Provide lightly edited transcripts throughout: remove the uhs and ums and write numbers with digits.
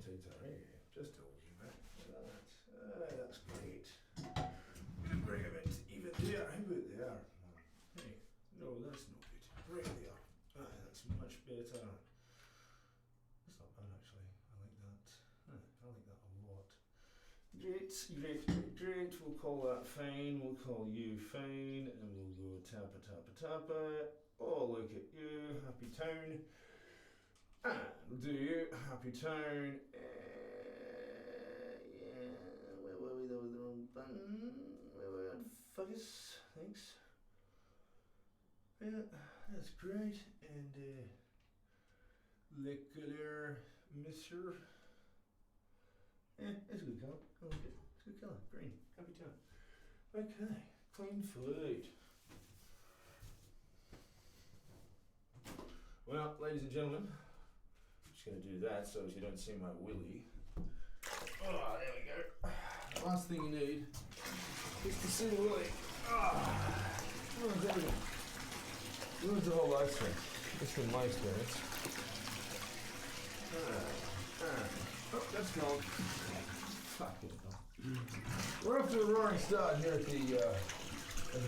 Hey, just a wee bit. That's great. Bring a bit even there. How about there? Hey, no, that's not good. Right there. That's much better. That's not bad actually. I like that. I like that a lot. Great. We'll call that fine. We'll call you fine, and we'll go tappa. Oh, look at you, happy town. And do you, happy town. Yeah, where were we? That was the wrong button. Where were we on focus? Thanks. Yeah, that's great. And le couleur, monsieur. Yeah, it's a good colour. I like it. It's a good colour. Green. Happy town. Okay, clean food. Well, ladies and gentlemen, I'm just going to do that so as you don't see my willy. Oh, there we go. The last thing you need is to see the willy. Oh, there we go. Ruins the whole live stream. Just from my experience. Oh, that's gone. Fucking hell. We're off to a roaring start here at the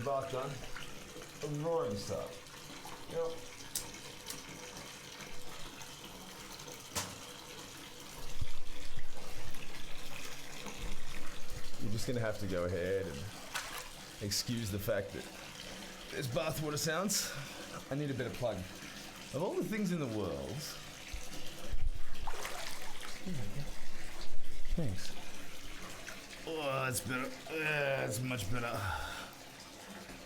bath done. A roaring start. Yep. You're just going to have to go ahead and excuse the fact that there's bathwater sounds. I need a better plug. Of all the things in the world... Thanks. Oh, that's better. That's much better.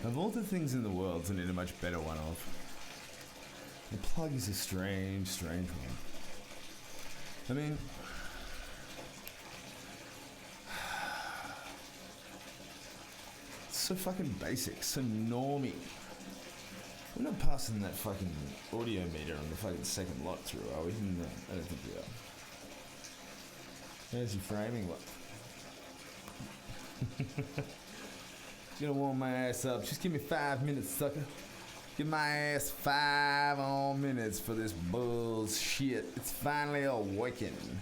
Of all the things in the world, I need a much better one of. The plug is a strange one. I mean... so fucking basic, so normie. We're not passing that fucking audio meter on the fucking second lot through, are we? No, I don't think we are. There's your framing lot. Gonna warm my ass up. Just give me 5 minutes, sucker. Give my ass 5 more minutes for this bullshit. It's finally awakened.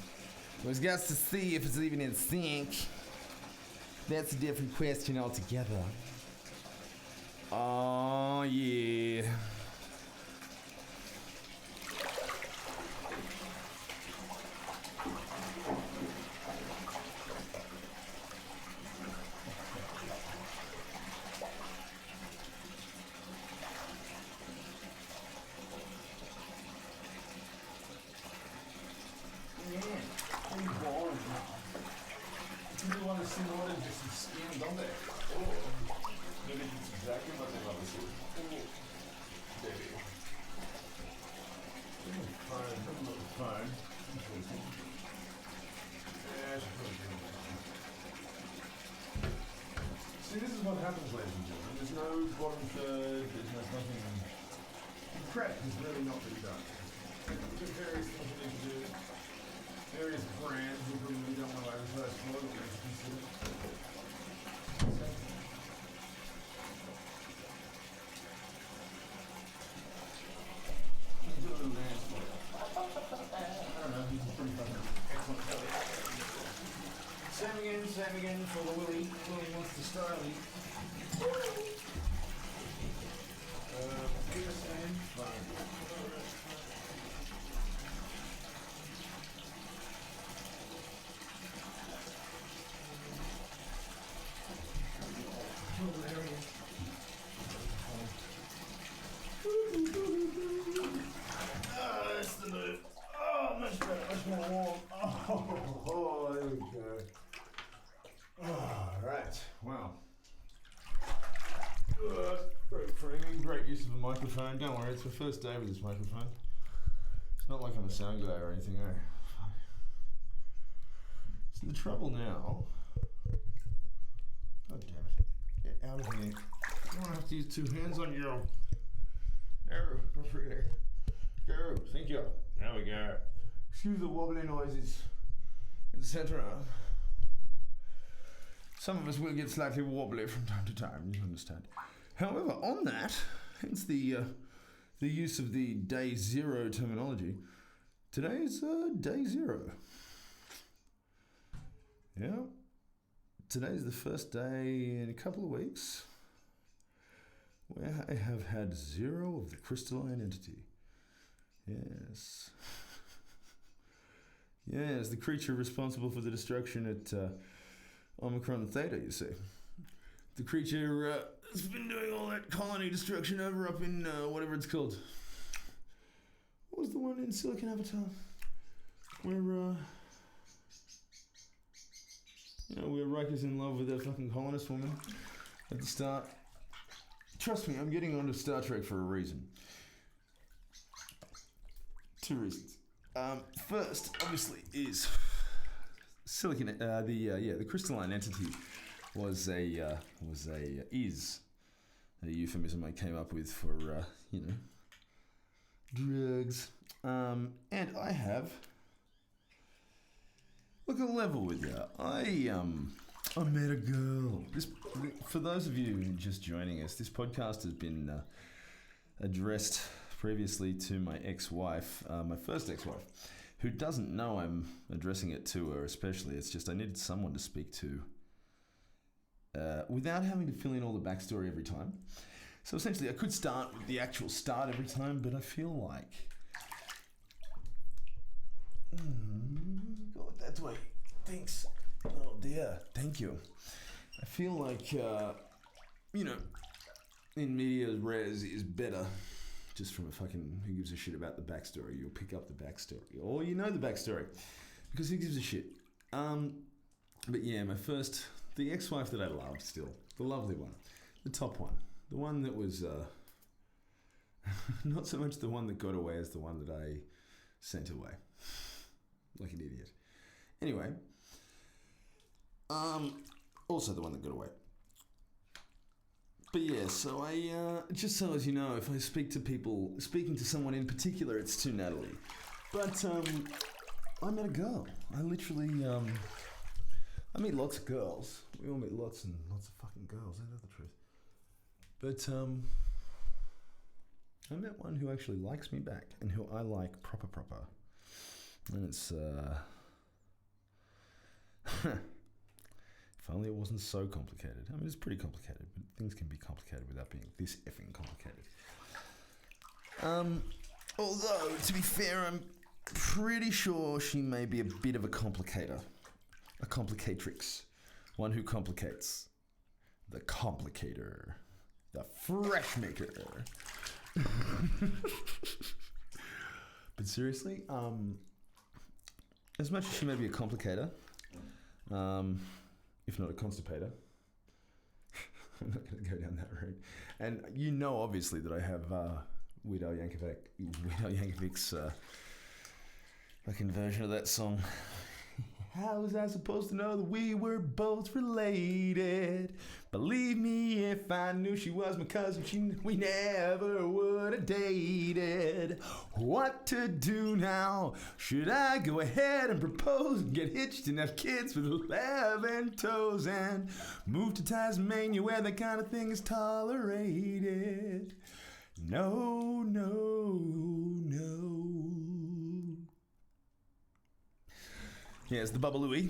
We've got to see if it's even in sync. That's a different question altogether. Oh, yeah. People want to see more than just some skin, don't they? Oh, maybe it's exactly what they want to see. Oh, baby. Fine. Yeah, see, this is what happens, ladies and gentlemen. There's no bottom third, there's nothing. The prep has really not been done. There's various things we need to do. Various brands we really don't want to advertise for, but we have to consider. He's doing a little dance for it. I don't know, he's a pretty fucking excellent fellow. Same again for the Willie. Willie wants to style me. Same, fine. That's the move. Oh, much better, much more warm. Oh, there we go. Alright, well. Great framing, great use of the microphone. Don't worry, it's the first day with this microphone. It's not like I'm a sound guy or anything, eh? So the trouble now... God damn it. Get out of here. You don't have to use 2 hands on you. No, go through there. Go, thank you. There we go. Excuse the wobbly noises in the centre. Some of us will get slightly wobbly from time to time, you understand. However, on that, hence the use of the day 0 terminology, today is day 0. Yeah. Today's the first day in a couple of weeks where I have had 0 of the crystalline entity. Yes. Yes, the creature responsible for the destruction at Omicron Theta, you see. The creature has been doing all that colony destruction over up in whatever it's called. What was the one in Silicon Avatar? Where, where Riker's in love with that fucking colonist woman at the start. Trust me, I'm getting onto Star Trek for a reason. 2 reasons. First, obviously, is silicon. The crystalline entity is a euphemism I came up with for drugs. And I have. Look, I'll level with you. I met a girl. For those of you just joining us, this podcast has been addressed previously to my ex-wife, my first ex-wife, who doesn't know I'm addressing it to her especially. It's just I needed someone to speak to without having to fill in all the backstory every time. So essentially I could start with the actual start every time, but I feel like... Go that way. Thanks. Oh dear. Thank you. I feel like, in media res is better. Just from a fucking, who gives a shit about the backstory? You'll pick up the backstory. Or you know the backstory. Because who gives a shit? But yeah, the ex-wife that I loved still. The lovely one. The top one. The one that was, not so much the one that got away as the one that I sent away. Like an idiot. Anyway. Also the one that got away. But yeah, so I, just so as you know, if I speaking to someone in particular, it's to Natalie. But, I met a girl. I literally, I meet lots of girls. We all meet lots and lots of fucking girls, I know the truth. But, I met one who actually likes me back, and who I like proper. And it's, if only it wasn't so complicated. I mean, it's pretty complicated, but things can be complicated without being this effing complicated. Although, to be fair, I'm pretty sure she may be a bit of a complicator. A complicatrix. One who complicates. The complicator. The fresh maker. But seriously, as much as she may be a complicator, if not a constipator, I'm not going to go down that route. And you know, obviously, that I have Weird Al Yankovic's fucking version of that song. How was I supposed to know that we were both related? Believe me, if I knew she was my cousin, we never would have dated. What to do now? Should I go ahead and propose and get hitched and have kids with 11 toes and move to Tasmania where that kind of thing is tolerated? No, no, no. Yeah, it's the Bubba Louie.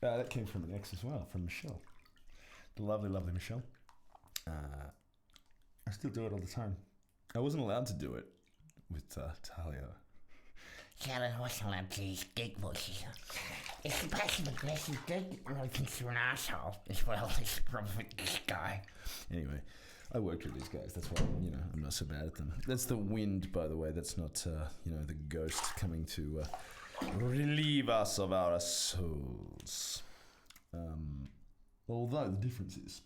That came from an ex as well, from Michelle. The lovely, lovely Michelle. I still do it all the time. I wasn't allowed to do it with Talia. Yeah, I wasn't allowed to use geek voices. It's the passive aggressive geek, really thinks you're an asshole as well as probably this guy. Anyway, I worked with these guys. That's why, I'm not so bad at them. That's the wind, by the way. That's not, the ghost coming to relieve us of our souls. Although the difference is,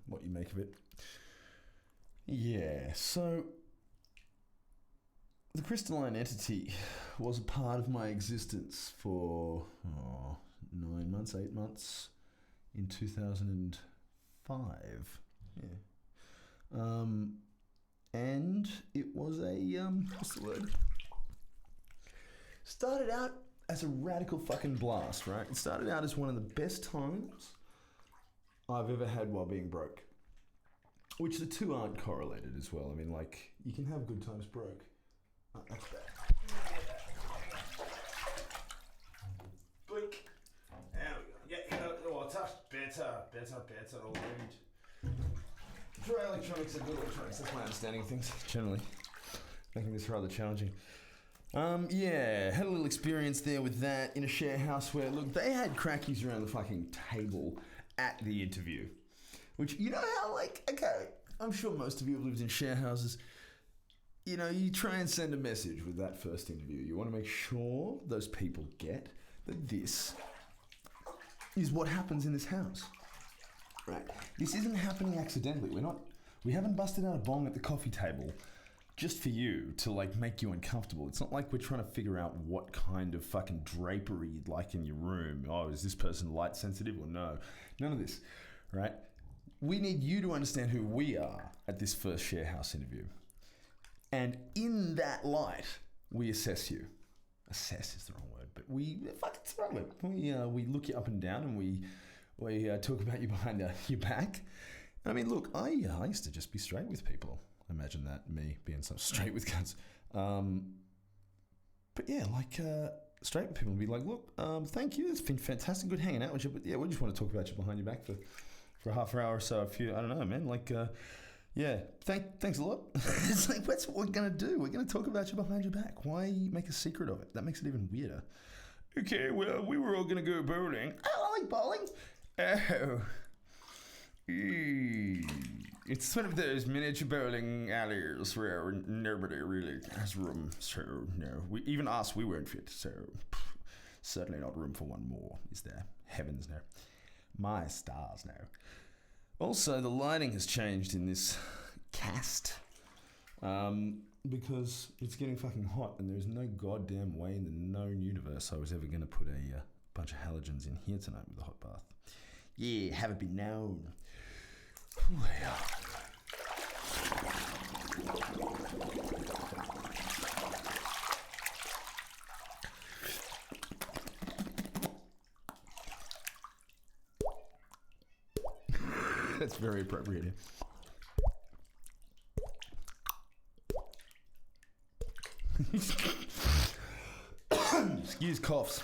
what you make of it. Yeah, so the crystalline entity was a part of my existence for 8 months in 2005. Yeah. And it was what's the word? Started out as a radical fucking blast, right? It started out as one of the best times I've ever had while being broke. Which the two aren't correlated as well. I mean, you can have good times broke. That's bad. Blink. it's not all around. Dry electronics and good electronics, that's my understanding of things, generally. Making this rather challenging. Had a little experience there with that in a share house where, look, they had crackies around the fucking table at the interview. Which, you know how, like, okay, I'm sure most of you have lived in share houses. You know, you try and send a message with that first interview. You want to make sure those people get that this is what happens in this house. Right? This isn't happening accidentally. We haven't busted out a bong at the coffee table just for you to, like, make you uncomfortable. It's not like we're trying to figure out what kind of fucking drapery you'd like in your room. Oh, is this person light sensitive or no? None of this, right? We need you to understand who we are at this first share house interview. And in that light, we assess you. Assess is the wrong word, but it's the right word. We look you up and down and we talk about you behind your back. I mean, look, I used to just be straight with people. Imagine that, me being so straight with guns. But yeah, like, straight with people and be like, look, thank you, it's been fantastic, good hanging out with you, but yeah, we just want to talk about you behind your back for half an hour or so. If you, I don't know, man, like, thanks a lot. It's like, that's what we're going to do. We're going to talk about you behind your back. Why make a secret of it? That makes it even weirder. Okay, well, we were all going to go bowling. Oh, I like bowling. Oh. It's one of those miniature bowling alleys where nobody really has room, so no. Even us, we weren't fit, so certainly not room for one more, is there? Heavens, no. My stars, no. Also, the lighting has changed in this cast because it's getting fucking hot and there's no goddamn way in the known universe I was ever going to put a bunch of halogens in here tonight with a hot bath. Yeah, have it been known. That's very appropriate. Excuse coughs.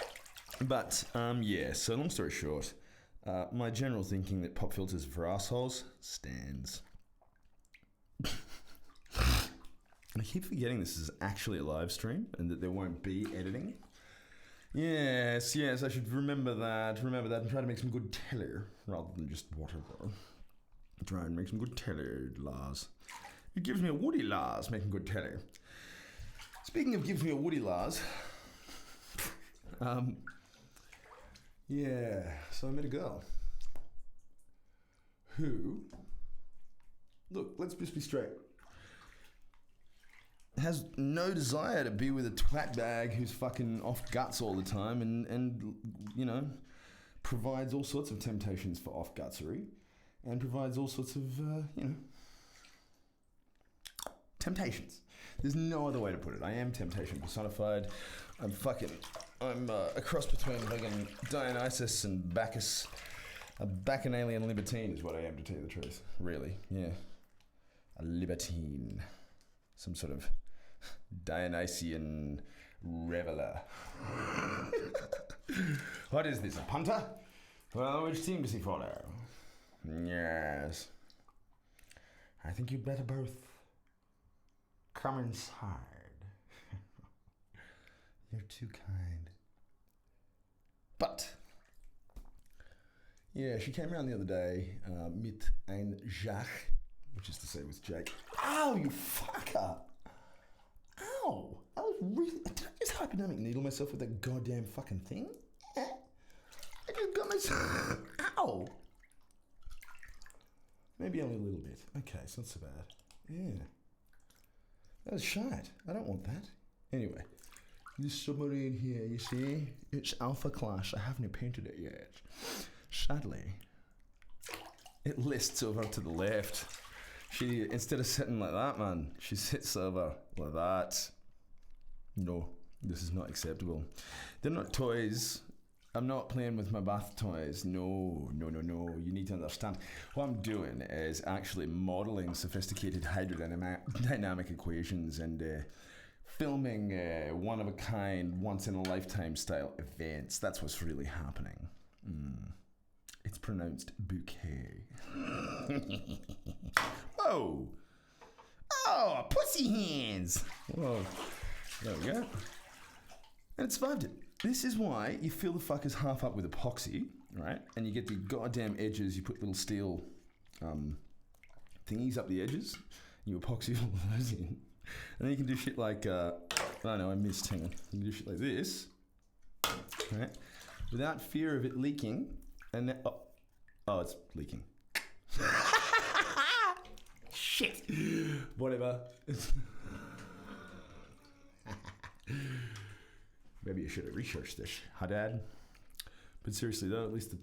But, so long story short, my general thinking that pop filters are for assholes stands. I keep forgetting this is actually a live stream and that there won't be editing. Yes, I should remember that and try to make some good telly rather than just whatever. Try and make some good telly, Lars. It gives me a woody, Lars, making good telly. Speaking of gives me a woody, Lars, so I met a girl who, look, let's just be straight, has no desire to be with a twat bag who's fucking off guts all the time and you know, provides all sorts of temptations for off gutsery and provides all sorts of, temptations. There's no other way to put it. I am temptation personified. I'm a cross between fucking Dionysus and Bacchus. A bacchanalian libertine is what I am, to tell you the truth. Really, yeah. A libertine. Some sort of Dionysian reveler. What is this, a punter? Well, which team does he follow? Yes. I think you'd better both come inside. You're too kind. But, yeah, she came around the other day, mit ein Jach, which is to say with Jake. Ow, you fucker! Ow! I was really... Did I just hypodermic needle myself with that goddamn fucking thing? Yeah. I just got myself... Ow! Maybe only a little bit. Okay, it's not so bad. Yeah. That was shite. I don't want that. Anyway. This submarine here, you see? It's Alpha Class. I haven't painted it yet. Sadly, it lists over to the left. She, instead of sitting like that, man, she sits over like that. No, this is not acceptable. They're not toys. I'm not playing with my bath toys. No. You need to understand. What I'm doing is actually modeling sophisticated hydrodynamic equations and filming one-of-a-kind, once-in-a-lifetime style events. That's what's really happening. It's pronounced bouquet. Whoa! Oh, pussy hands! Whoa. There we go. And it survived it. This is why you fill the fuckers half up with epoxy, right? And you get the goddamn edges, you put little steel thingies up the edges, you epoxy all of those in. And then you can do shit like, oh no, I missed, hang on. You can do shit like this, right? Without fear of it leaking, and then, oh, it's leaking. Shit. Whatever. Maybe I should have researched this, huh, Dad? But seriously though, at least the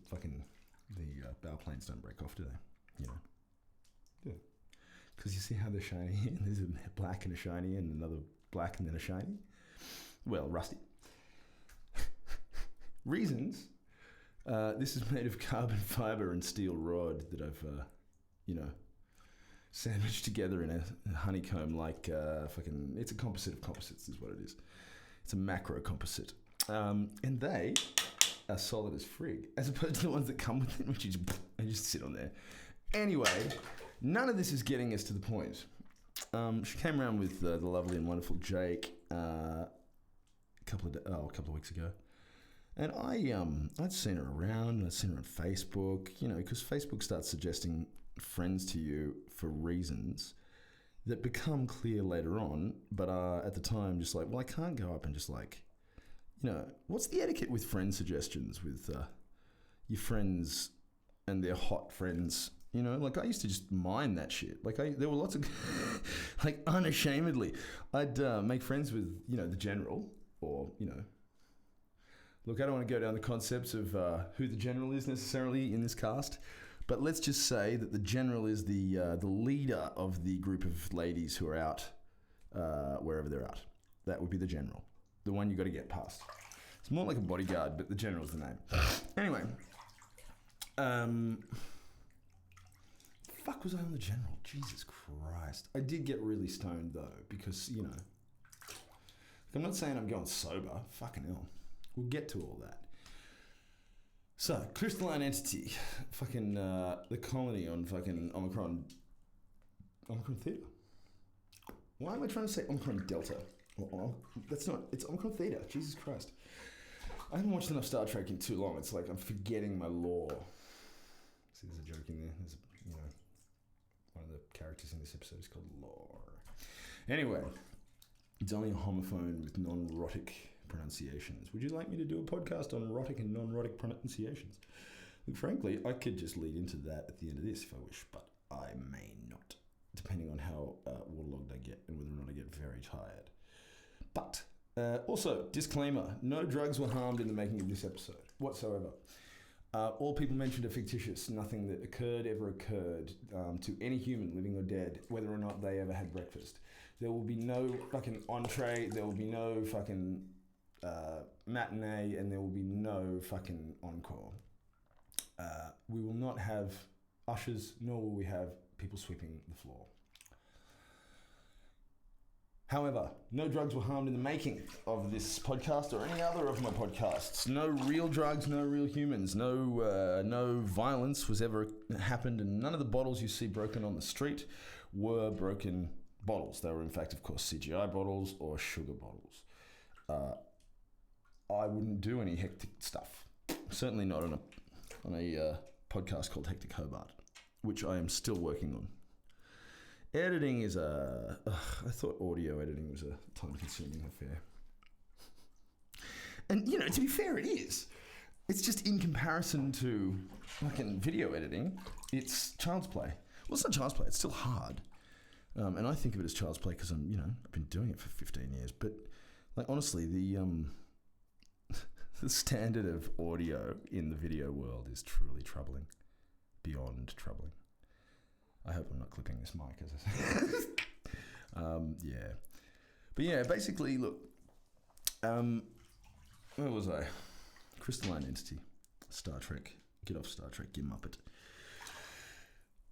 bow planes don't break off, do they? You know. Yeah. Because you see how they're shiny, and there's a black and a shiny, and another black and then a shiny. Well, rusty. Reasons. This is made of carbon fiber and steel rod that I've, sandwiched together in a honeycomb like it's a composite of composites is what it is. It's a macro composite. And they are solid as frig, as opposed to the ones that come with it, which just sit on there. Anyway, none of this is getting us to the point. She came around with the lovely and wonderful Jake a couple of weeks ago. And I'd seen her around, I'd seen her on Facebook, because Facebook starts suggesting friends to you for reasons that become clear later on, but at the time just like, well, I can't go up and just like, what's the etiquette with friend suggestions with your friends and their hot friends? Like I used to just mind that shit. Like there were lots of, like unashamedly, I'd make friends with, the general or, look, I don't want to go down the concepts of who the general is necessarily in this cast, but let's just say that the general is the leader of the group of ladies who are out wherever they're out. That would be the general, the one you got to get past. It's more like a bodyguard, but the general's the name. Anyway, fuck was I on the general? Jesus Christ! I did get really stoned though, because I'm not saying I'm going sober. Fucking hell. We'll get to all that. So, crystalline entity, fucking the colony on fucking Omicron Theta. Why am I trying to say Omicron Delta? That's not. It's Omicron Theta. Jesus Christ. I haven't watched enough Star Trek in too long. It's like I'm forgetting my lore. See, there's a joke in there. There's one of the characters in this episode is called Lore. Anyway, it's only a homophone with non-erotic pronunciations. Would you like me to do a podcast on erotic and non-erotic pronunciations? Look, frankly, I could just lead into that at the end of this if I wish, but I may not, depending on how waterlogged I get and whether or not I get very tired. But also, disclaimer, no drugs were harmed in the making of this episode whatsoever. All people mentioned are fictitious. Nothing that ever occurred to any human, living or dead, whether or not they ever had breakfast. There will be no fucking entree, there will be no fucking matinee, and there will be no fucking encore. We will not have ushers, nor will we have people sweeping the floor. However, no drugs were harmed in the making of this podcast or any other of my podcasts. No real drugs, no real humans, no violence was ever happened, and none of the bottles you see broken on the street were broken bottles. They were, in fact, of course, CGI bottles or sugar bottles. I wouldn't do any hectic stuff. Certainly not on a podcast called Hectic Hobart, which I am still working on. Editing is I thought audio editing was a time-consuming affair. And, to be fair, it is. It's just in comparison to fucking video editing, it's child's play. Well, it's not child's play, it's still hard. And I think of it as child's play because I've been doing it for 15 years. But, honestly, the standard of audio in the video world is truly troubling. Beyond troubling. I hope I'm not clipping this mic, as I said. Yeah. But yeah, basically, look. Where was I? Crystalline entity. Star Trek. Get off Star Trek, you muppet.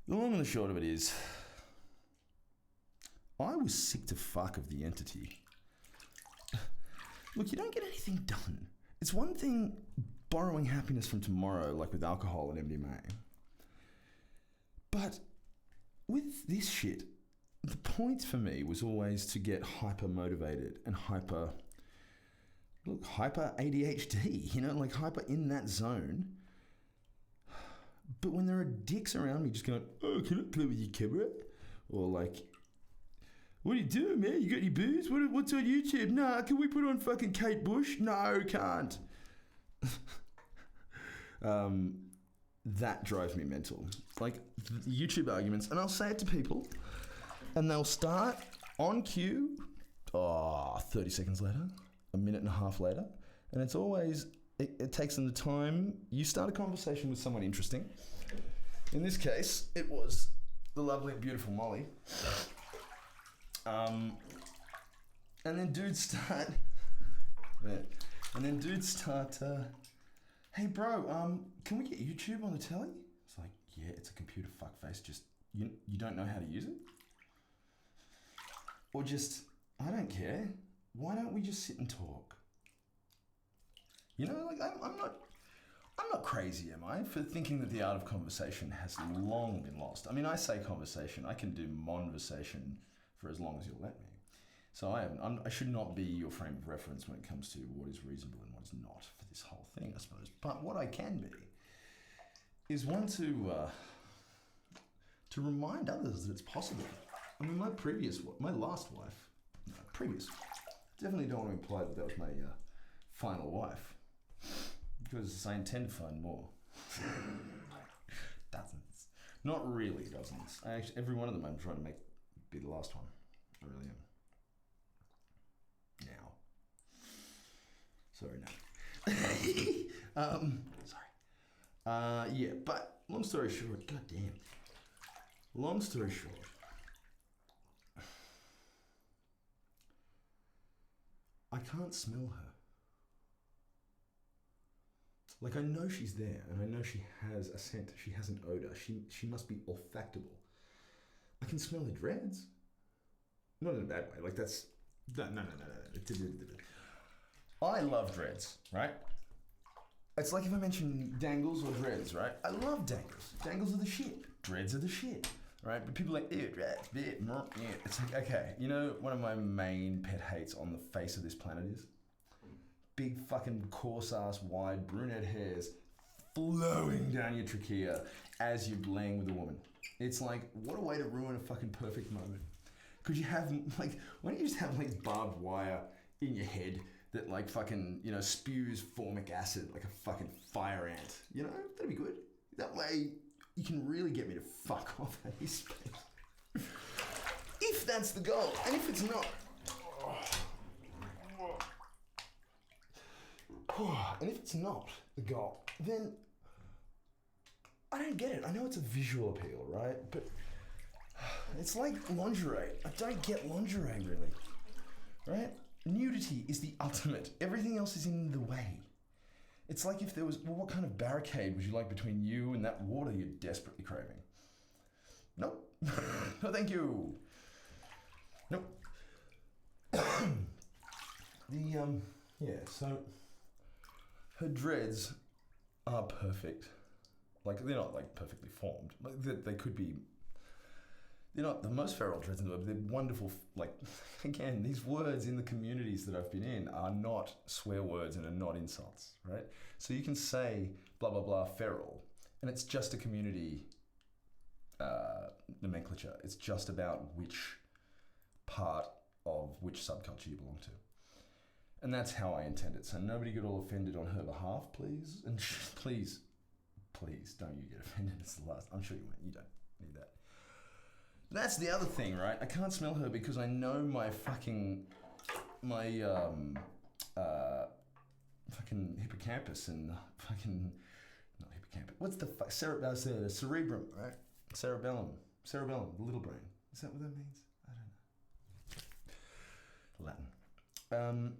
The long and the short of it is, I was sick to fuck of the entity. Look, you don't get anything done. It's one thing borrowing happiness from tomorrow, like with alcohol and MDMA. But with this shit, the point for me was always to get hyper motivated and hyper ADHD, you know, like hyper in that zone. But when there are dicks around me just going, oh, can I play with your camera? Or like, what are you doing, man? You got any booze? What's on YouTube? Nah, can we put on fucking Kate Bush? No, can't. That drives me mental. Like the YouTube arguments, and I'll say it to people, and they'll start on cue, 30 seconds later, a minute and a half later, and it's always, it takes them the time. You start a conversation with someone interesting. In this case, it was the lovely and beautiful Molly. And then dudes start, hey bro, can we get YouTube on the telly? It's like, yeah, it's a computer fuckface, just, you don't know how to use it? Or just, I don't care, why don't we just sit and talk? You know, like, I'm not crazy, am I, for thinking that the art of conversation has long been lost. I mean, I say conversation, I can do monversation for as long as you'll let me. So I should not be your frame of reference when it comes to what is reasonable and what is not for this whole thing, I suppose. But what I can be is one to remind others that it's possible. I mean, my last wife, definitely don't want to imply that was my final wife, because I intend to find more. Dozens. Not really dozens. Every one of them I'm trying to make be the last one. I really am. Now. Sorry, no. Sorry. Yeah, but long story short, goddamn. Long story short, I can't smell her. Like, I know she's there, and I know she has a scent, she has an odor, she must be olfactable. I can smell her dreads. Not in a bad way, like that's... No. I love dreads, right? It's like if I mention dangles or dreads, right? I love dangles. Dangles are the shit. Dreads are the shit, right? But people are like, ew, dreads, bit, yeah. It's like, okay, you know one of my main pet hates on the face of this planet is? Big fucking coarse-ass, wide, brunette hairs flowing down your trachea as you're laying with a woman. It's like, what a way to ruin a fucking perfect moment. Could you have, like, why don't you just have, like, barbed wire in your head that, like, fucking, you know, spews formic acid like a fucking fire ant? You know, that'd be good. That way, you can really get me to fuck off at his space. If that's the goal, and if it's not... And if it's not the goal, then I don't get it. I know it's a visual appeal, right? But it's like lingerie. I don't get lingerie, really. Right? Nudity is the ultimate. Everything else is in the way. It's like if there was... Well, what kind of barricade would you like between you and that water you're desperately craving? Nope. No, thank you. Nope. Yeah, so... Her dreads are perfect. Like, they're not, like, perfectly formed. Like, they could be... They're not the most feral dreads in the world, but they're wonderful. Like, again, these words in the communities that I've been in are not swear words and are not insults, right? So you can say, blah, blah, blah, feral, and it's just a community nomenclature. It's just about which part of which subculture you belong to. And that's how I intend it. So nobody get all offended on her behalf, please. And please don't you get offended. It's the last. I'm sure you won't. You don't need that. That's the other thing, right? I can't smell her because I know my fucking hippocampus and fucking... Not hippocampus. What's the fuck? Cerebrum, right? Cerebellum, the little brain. Is that what that means? I don't know. Latin.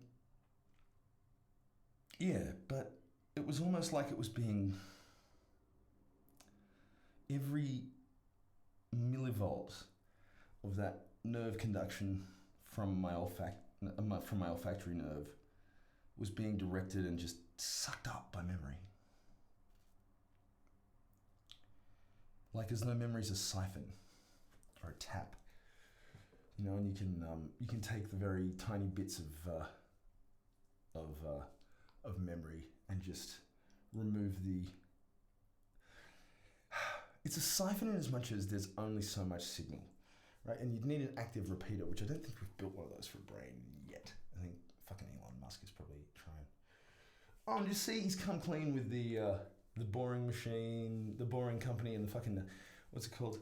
Yeah, but it was almost like it was being... Every millivolt of that nerve conduction from my olfactory nerve was being directed and just sucked up by memory. Like as though memory's a siphon or a tap, you know, and you can take the very tiny bits of memory and just remove the. It's a siphon in as much as there's only so much signal, right? And you'd need an active repeater, which I don't think we've built one of those for a brain yet. I think fucking Elon Musk is probably trying. Oh, and you see, he's come clean with the boring machine, the boring company, and the fucking what's it called?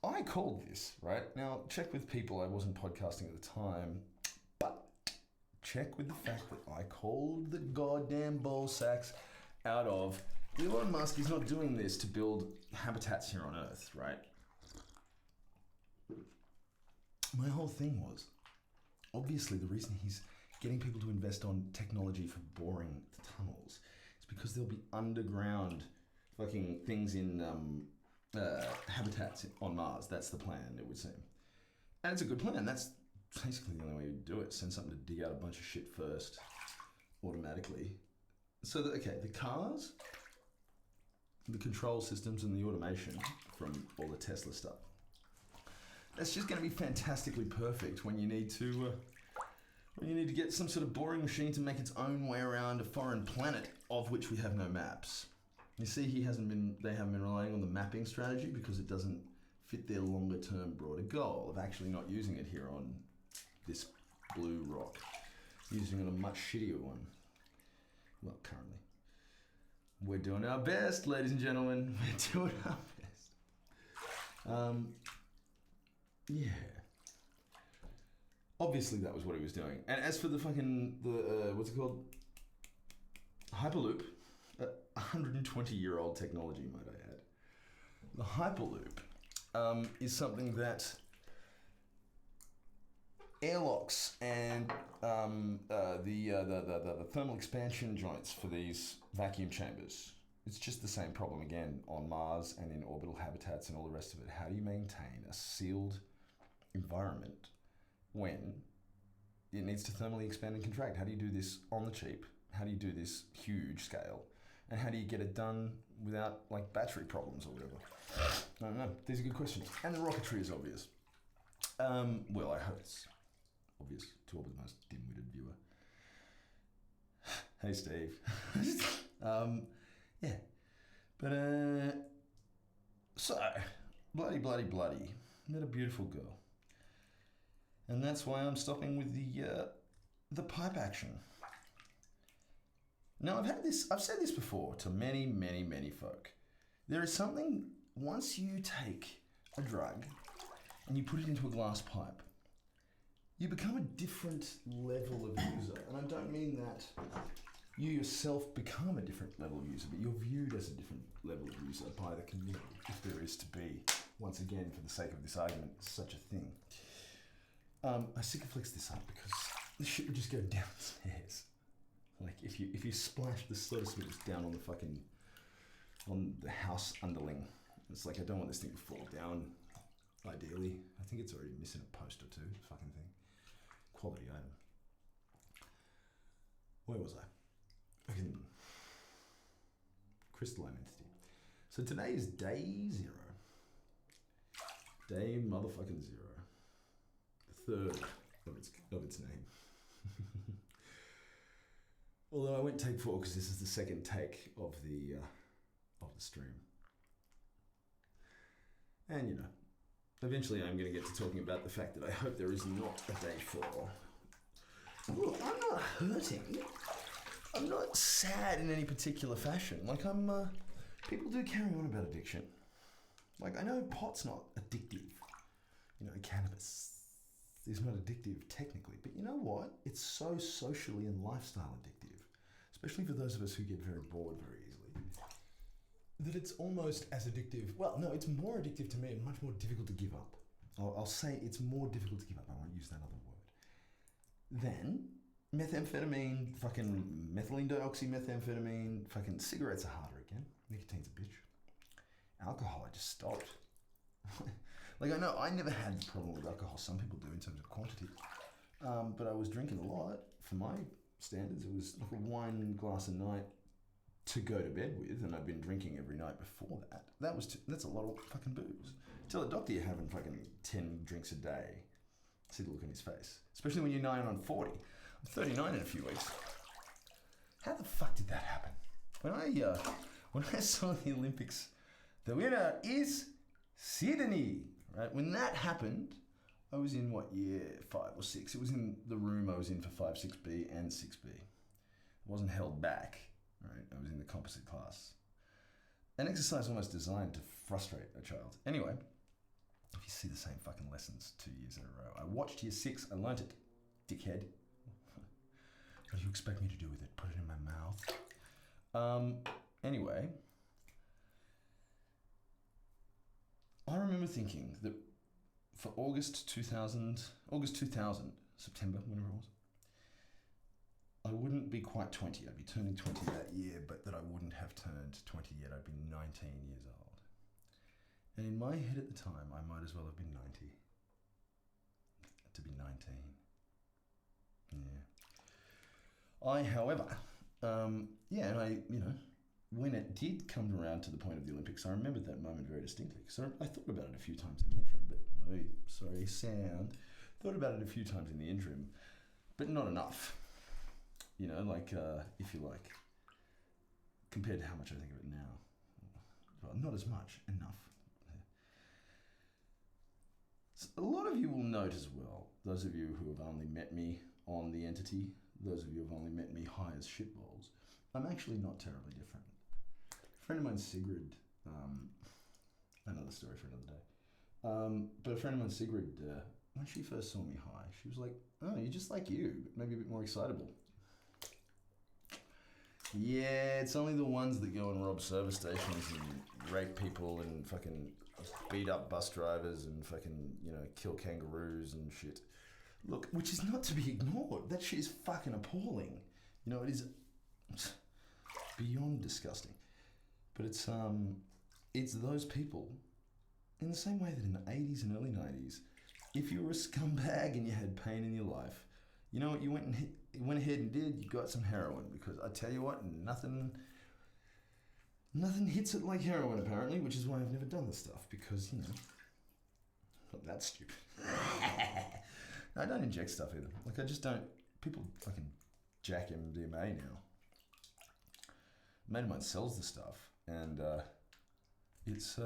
I called this, right? Now check with people. I wasn't podcasting at the time, but check with the fact that I called the goddamn ball sacks out of. Elon Musk is not doing this to build habitats here on Earth, right? My whole thing was, obviously the reason he's getting people to invest on technology for boring tunnels is because there'll be underground fucking things in habitats on Mars. That's the plan, it would seem. And it's a good plan. That's basically the only way you do it. Send something to dig out a bunch of shit first, automatically. So, the cars, the control systems and the automation from all the Tesla stuff. That's just going to be fantastically perfect when you need to get some sort of boring machine to make its own way around a foreign planet of which we have no maps. You see, they haven't been relying on the mapping strategy because it doesn't fit their longer term broader goal of actually not using it here on this blue rock, using it on a much shittier one. Well, currently. We're doing our best, ladies and gentlemen. We're doing our best. Yeah. Obviously, that was what he was doing. And as for the what's it called? Hyperloop, 120-year-old technology, might I add. The Hyperloop is something that airlocks and the thermal expansion joints for these vacuum chambers. It's just the same problem again on Mars and in orbital habitats and all the rest of it. How do you maintain a sealed environment when it needs to thermally expand and contract? How do you do this on the cheap? How do you do this huge scale? And how do you get it done without like battery problems or whatever? I don't know. These are good questions. And the rocketry is obvious. Well, I hope it's obvious to all but the most dim-witted viewer. Hey, Steve. Yeah. But, so, bloody, met a beautiful girl. And that's why I'm stopping with the pipe action. Now, I've said this before to many folk. There is something, once you take a drug and you put it into a glass pipe, you become a different level of user. And I don't mean that you yourself become a different level of user, but you're viewed as a different level of user by the community, if there is to be, once again, for the sake of this argument, such a thing. I Sikaflix this up because the shit would just go downstairs. Like if you splash the soda sweetness down on the house underling, it's like I don't want this thing to fall down. Ideally, I think it's already missing a post or two. Fucking thing. Quality item. Where was I? Crystalline entity. So today is day 0. Day motherfucking 0. The third of its name. Although I won't take 4 because this is the second take of the stream. And you know, eventually I'm going to get to talking about the fact that I hope there is not a day 4. Look, I'm not hurting. I'm not sad in any particular fashion. Like people do carry on about addiction. Like I know pot's not addictive. You know, cannabis is not addictive technically, but you know what? It's so socially and lifestyle addictive, especially for those of us who get very bored very easily, that it's almost as addictive. Well, no, it's more addictive to me and much more difficult to give up. I'll say it's more difficult to give up. I won't use that other word. Then methamphetamine, fucking methylene dioxymethamphetamine, fucking cigarettes are harder again. Nicotine's a bitch. Alcohol, I just stopped. Like I know I never had the problem with alcohol. Some people do in terms of quantity. But I was drinking a lot for my standards. It was like a wine glass a night to go to bed with, and I'd been drinking every night before that. That's a lot of fucking booze. Tell the doctor you're having fucking 10 drinks a day. See the look on his face. Especially when you're 9 on 40. I'm 39 in a few weeks. How the fuck did that happen? When I saw the Olympics, the winner is Sydney. Right? When that happened, I was in what year? 5 or 6. It was in the room I was in for 5, 6B and 6B. I wasn't held back. Right? I was in the composite class. An exercise almost designed to frustrate a child. Anyway, if you see the same fucking lessons 2 years in a row. I watched year 6, I learnt it. Dickhead. What do you expect me to do with it? Put it in my mouth? Anyway, I remember thinking that for August 2000, September, whenever it was, I wouldn't be quite 20. I'd be turning 20 that year, but that I wouldn't have turned 20 yet. I'd be 19 years old. And in my head at the time, I might as well have been 90. To be 19. Yeah. I, however, and I, when it did come around to the point of the Olympics, I remembered that moment very distinctly. So I thought about it a few times in the interim, but thought about it a few times in the interim, but not enough. If you like, compared to how much I think of it now. Well, not as much, enough. So a lot of you will note as well, those of you who have only met me on the entity, those of you who have only met me high as shitballs, I'm actually not terribly different. A friend of mine, Sigrid, another story for another day, but a friend of mine, Sigrid, when she first saw me high, she was like, oh, you're just like you, but maybe a bit more excitable. Yeah, it's only the ones that go and rob service stations and rape people and fucking beat up bus drivers and fucking, kill kangaroos and shit. Look, which is not to be ignored. That shit is fucking appalling. It is beyond disgusting. But it's those people, in the same way that in the 80s and early 90s, if you were a scumbag and you had pain in your life, you know what you went ahead and did? You got some heroin, because I tell you what, nothing hits it like heroin apparently, which is why I've never done this stuff, because, not that stupid. I don't inject stuff either. Like, I just don't. People fucking jack MDMA now. A mate of mine sells the stuff, and he's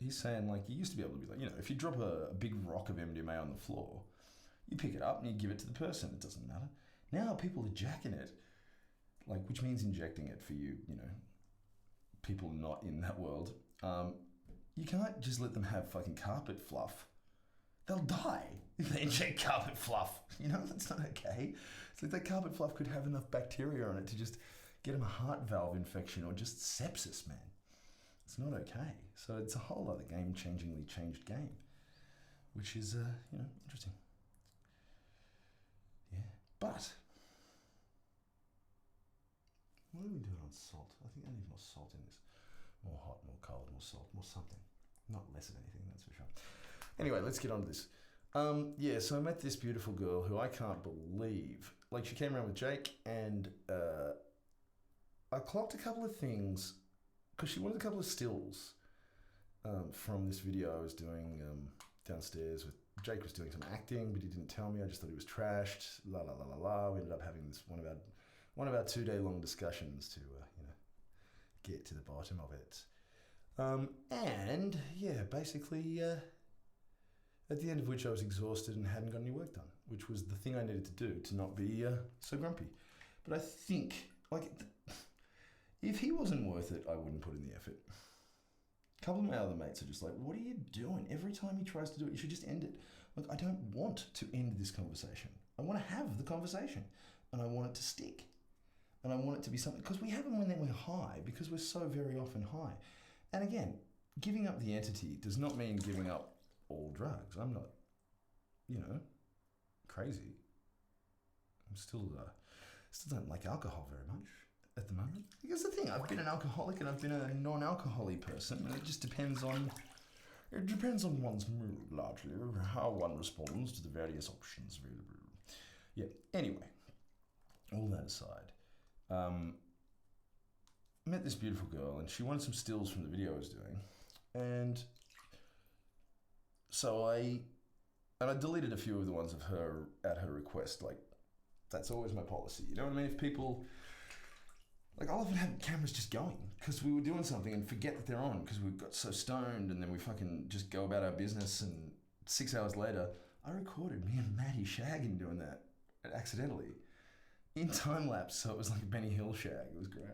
saying, like, you used to be able to be like, if you drop a big rock of MDMA on the floor, you pick it up and you give it to the person. It doesn't matter. Now people are jacking it, like, which means injecting it for you, people not in that world. You can't just let them have fucking carpet fluff. They'll die if they inject carpet fluff. That's not okay. It's like that carpet fluff could have enough bacteria on it to just get them a heart valve infection or just sepsis, man. It's not okay. So it's a whole other game-changingly changed game, which is, interesting. Yeah. But what are we doing on salt? I think I need more salt in this. More hot, more cold, more salt, more something. Not less of anything, that's for sure. Anyway, let's get on to this. So I met this beautiful girl who I can't believe. Like, she came around with Jake, and I clocked a couple of things, because she wanted a couple of stills from this video I was doing downstairs with Jake. Was doing some acting, but he didn't tell me. I just thought he was trashed. La la la la la. We ended up having this one of our 2-day-long discussions to get to the bottom of it. Basically, at the end of which I was exhausted and hadn't got any work done, which was the thing I needed to do to not be so grumpy. But I think, if he wasn't worth it, I wouldn't put in the effort. A couple of my other mates are just like, what are you doing? Every time he tries to do it, you should just end it. Look, I don't want to end this conversation. I want to have the conversation, and I want it to stick. And I want it to be something, because we have them when we're high, because we're so very often high. And again, giving up the entity does not mean giving up all drugs. I'm not, crazy. I'm still don't like alcohol very much at the moment. Because the thing, I've been an alcoholic and I've been a non-alcoholic person, and it just depends on one's mood, largely, how one responds to the various options available. Yeah. Anyway, all that aside, met this beautiful girl, and she wanted some stills from the video I was doing, and so I deleted a few of the ones of her at her request. Like, that's always my policy. You know what I mean? If people, like, I'll often have cameras just going because we were doing something and forget that they're on because we got so stoned, and then we fucking just go about our business, and 6 hours later, I recorded me and Maddie shagging doing that accidentally in time lapse, so it was like a Benny Hill shag. It was great.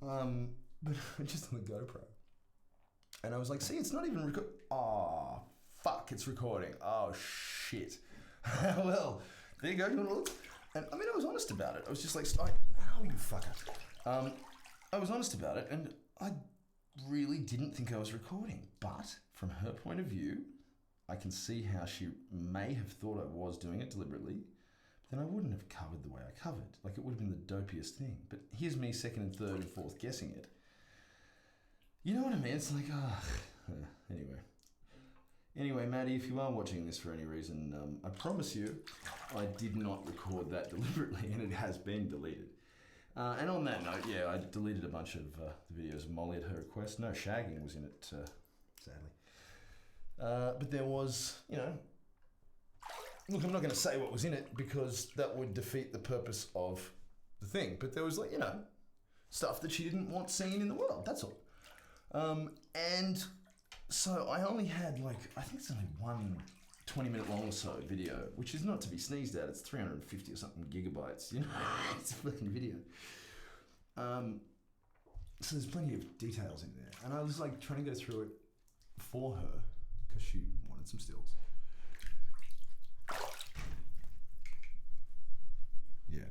But just on the GoPro. And I was like, see, it's not even oh, fuck, it's recording. Oh, shit. Well, there you go. You want to look? And I mean, I was honest about it. I was just like, oh, you fucker. I was honest about it, and I really didn't think I was recording. But from her point of view, I can see how she may have thought I was doing it deliberately. Then I wouldn't have covered the way I covered. Like, it would have been the dopiest thing. But here's me second and third and fourth guessing it. You know what I mean? It's like, Anyway, Maddie, if you are watching this for any reason, I promise you, I did not record that deliberately, and it has been deleted. And on that note, yeah, I deleted a bunch of the videos of Molly at her request. No shagging was in it, sadly. But there was, you know, look, I'm not going to say what was in it because that would defeat the purpose of the thing. But there was, like, you know, stuff that she didn't want seen in the world. That's all. And so I only had, like, I think it's only one 20-minute long or so video, which is not to be sneezed at. It's 350 or something gigabytes, you know. It's a fucking video. So there's plenty of details in there. And I was, like, trying to go through it for her because she wanted some stills. Yeah.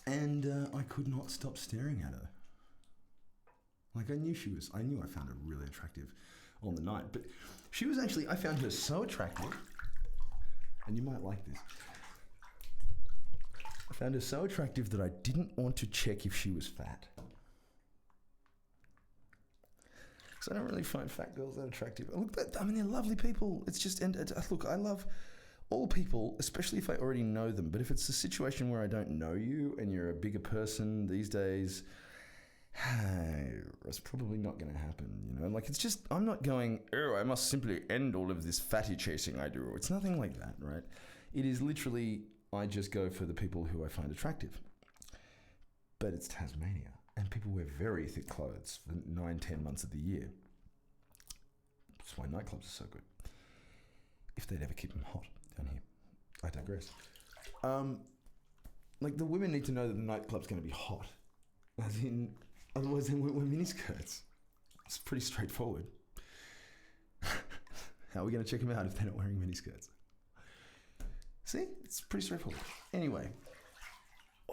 And I could not stop staring at her. Like, I knew I found her really attractive on the night, but she was actually, I found her so attractive, and you might like this. I found her so attractive that I didn't want to check if she was fat. Because I don't really find fat girls that attractive. Look, I mean, they're lovely people. It's just, look, I love all people, especially if I already know them. But if it's a situation where I don't know you and you're a bigger person these days, it's probably not going to happen, you know? Like, it's just, I'm not going, I must simply end all of this fatty chasing I do. It's nothing like that, right? It is literally, I just go for the people who I find attractive. But it's Tasmania, and people wear very thick clothes for 9-10 months of the year. That's why nightclubs are so good. If they'd ever keep them hot down here. I digress. Like, the women need to know that the nightclub's going to be hot. As in, otherwise they won't wear miniskirts. It's pretty straightforward. How are we going to check them out if they're not wearing miniskirts? See? It's pretty straightforward. Anyway.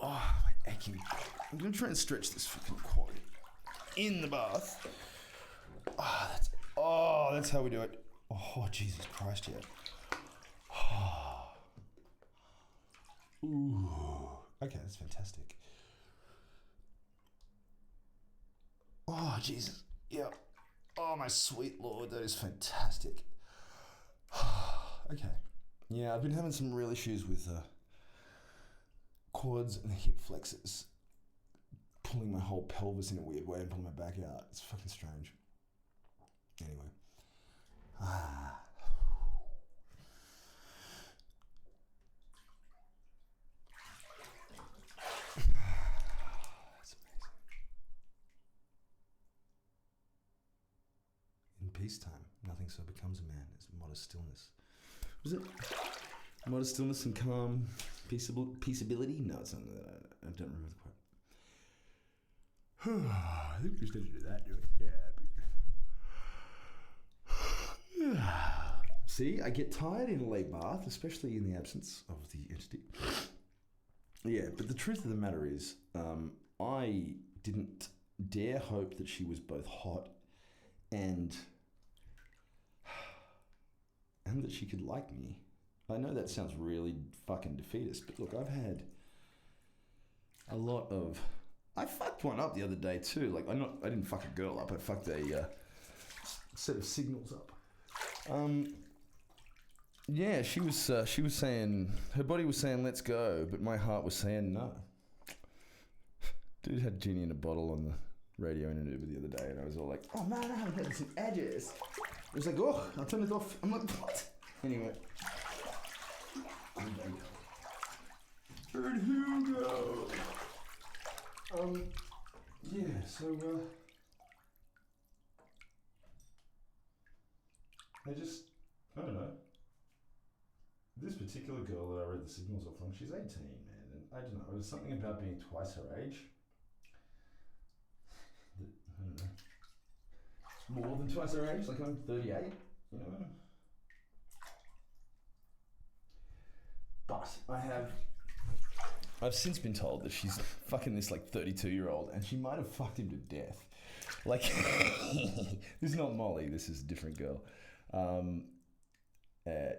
Oh, my aching. I'm going to try and stretch this fucking quad in the bath. That's how we do it. Oh, Jesus Christ, yeah. Ooh. Okay, that's fantastic. Oh, Jesus. Yeah. Oh, my sweet Lord, that is fantastic. Okay. Yeah, I've been having some real issues with quads and hip flexors. Pulling my whole pelvis in a weird way and pulling my back out. It's fucking strange. Anyway. That's amazing. In peacetime, nothing so becomes a man as modest stillness. Was it modest stillness and calm peaceability? No, it's not that. I don't remember the quote. I think we just need to do that, do it. Yeah. See, I get tired in a lay bath, especially in the absence of the entity. Yeah, but the truth of the matter is, I didn't dare hope that she was both hot and that she could like me. I know that sounds really fucking defeatist, but look, I've had a lot of... I fucked one up the other day too. Like, I didn't fuck a girl up. I fucked a set of signals up. yeah, she was saying, her body was saying, let's go, but my heart was saying no. Dude had Genie in a bottle on the radio in an Uber the other day, and I was all like, oh man, I haven't had this in ages. It was like, oh, I'll turn it off. I'm like, what? Anyway. And Hugo. Yeah, so, I don't know. This particular girl that I read the signals off from, she's 18, man, and I don't know, it was something about being twice her age. I don't know. More than twice her age, like I'm 38, you know? But I've since been told that she's fucking this like 32-year-old, and she might have fucked him to death. Like, this is not Molly, this is a different girl.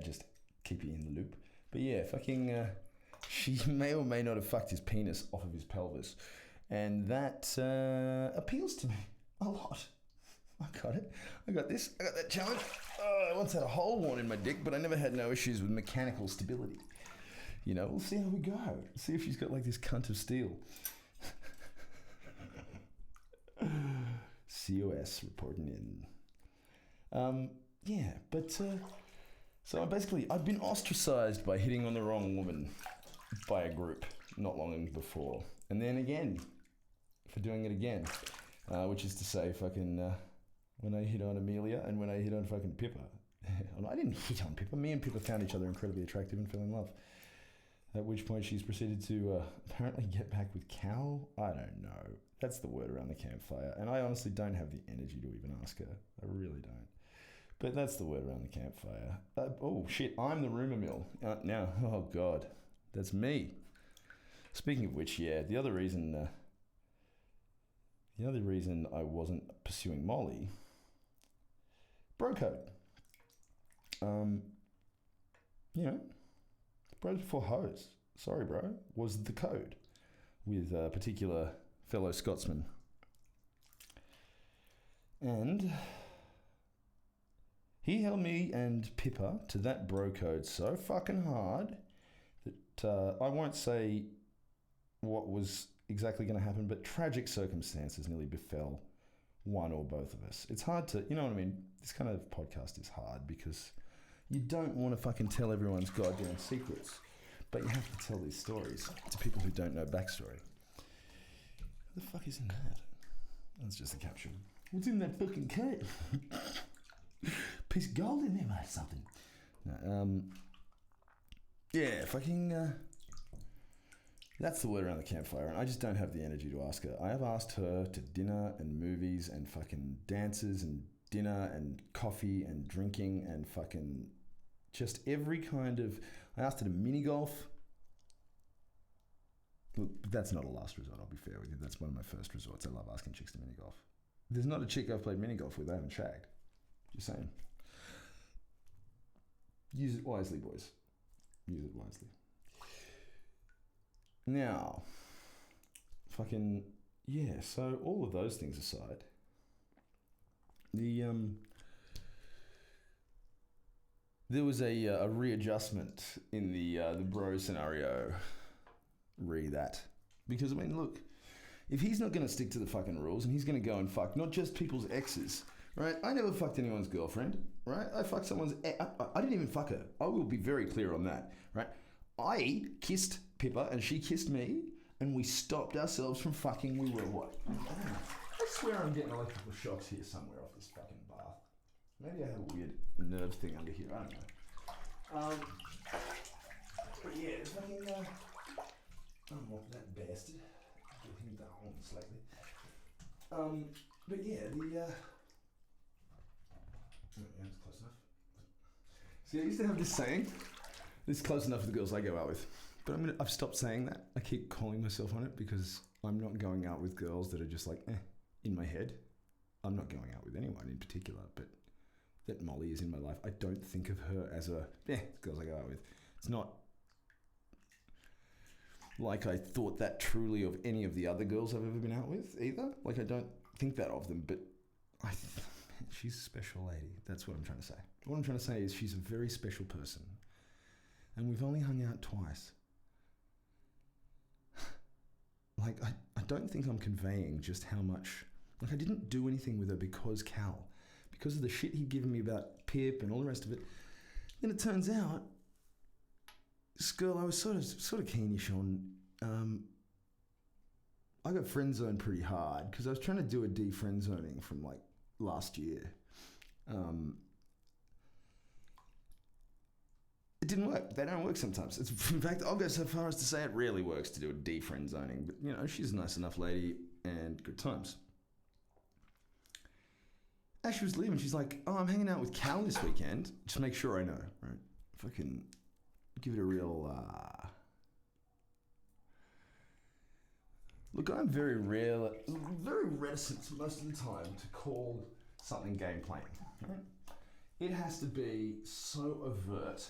Just keep you in the loop. But yeah, fucking, she may or may not have fucked his penis off of his pelvis. And that appeals to me a lot. I got it. I got this. I got that challenge. I once had a hole worn in my dick, but I never had no issues with mechanical stability. You know, we'll see how we go. See if she's got like this cunt of steel. COS reporting in. Yeah, but so I've been ostracized by hitting on the wrong woman by a group not long before, and then again for doing it again, which is to say, fucking when I hit on Amelia and when I hit on fucking Pippa. I didn't hit on Pippa. Me and Pippa found each other incredibly attractive and fell in love. At which point she's proceeded to apparently get back with Cal. I don't know. That's the word around the campfire. And I honestly don't have the energy to even ask her. I really don't. But that's the word around the campfire. Oh, shit. I'm the rumour mill. Now, oh, God. That's me. Speaking of which, yeah, the other reason I wasn't pursuing Molly, bro code. You know, bros before hoes, sorry bro, was the code with a particular fellow Scotsman. And he held me and Pippa to that bro code so fucking hard that I won't say what was exactly going to happen, but tragic circumstances nearly befell one or both of us. It's hard to, you know what I mean? This kind of podcast is hard because you don't want to fucking tell everyone's goddamn secrets, but you have to tell these stories to people who don't know backstory. What the fuck is in that? That's just a caption. What's in that fucking code? Piece of gold in there, mate, something. No, yeah, fucking, that's the word around the campfire, and I just don't have the energy to ask her. I have asked her to dinner and movies and fucking dances and dinner and coffee and drinking and fucking just every kind of... I asked her to mini golf. Look, that's not a last resort, I'll be fair with you. That's one of my first resorts. I love asking chicks to mini golf. There's not a chick I've played mini golf with I haven't shagged. Just saying. Use it wisely, boys. Use it wisely. Now, fucking, yeah, so all of those things aside, there was a readjustment in the bro scenario, because I mean, look, if he's not going to stick to the fucking rules and he's going to go and fuck not just people's exes, right? I never fucked anyone's girlfriend, right? I fucked someone's I didn't even fuck her. I will be very clear on that, right? I kissed Pippa and she kissed me and we stopped ourselves from fucking. We were what? I swear I'm getting electrical shocks here somewhere off this fucking bath. Maybe I have a weird nerve thing under here. I don't know. But yeah, it's fucking. I don't want that bastard. Get him down slightly. But yeah, yeah, it's close enough. See, I used to have this saying. This is close enough for the girls I go out with. But I've stopped saying that. I keep calling myself on it because I'm not going out with girls that are just like, in my head. I'm not going out with anyone in particular, but that Molly is in my life. I don't think of her as a, girls I go out with. It's not like I thought that truly of any of the other girls I've ever been out with either. Like I don't think that of them, but she's a special lady. That's what I'm trying to say. What I'm trying to say is she's a very special person. And we've only hung out twice. Like, I don't think I'm conveying just how much... Like, I didn't do anything with her because Cal. Because of the shit he'd given me about Pip and all the rest of it. Then it turns out, this girl I was sort of keenish on, I got friend zoned pretty hard because I was trying to do a de-friend zoning from like last year. It didn't work. They don't work sometimes. In fact, I'll go so far as to say it rarely works to do a de-friend zoning. But, you know, she's a nice enough lady and good times. As she was leaving, she's like, oh, I'm hanging out with Cal this weekend. Just make sure I know, right? If I can give it a real... Look, I'm very reticent most of the time to call something game playing. Right? It has to be so overt.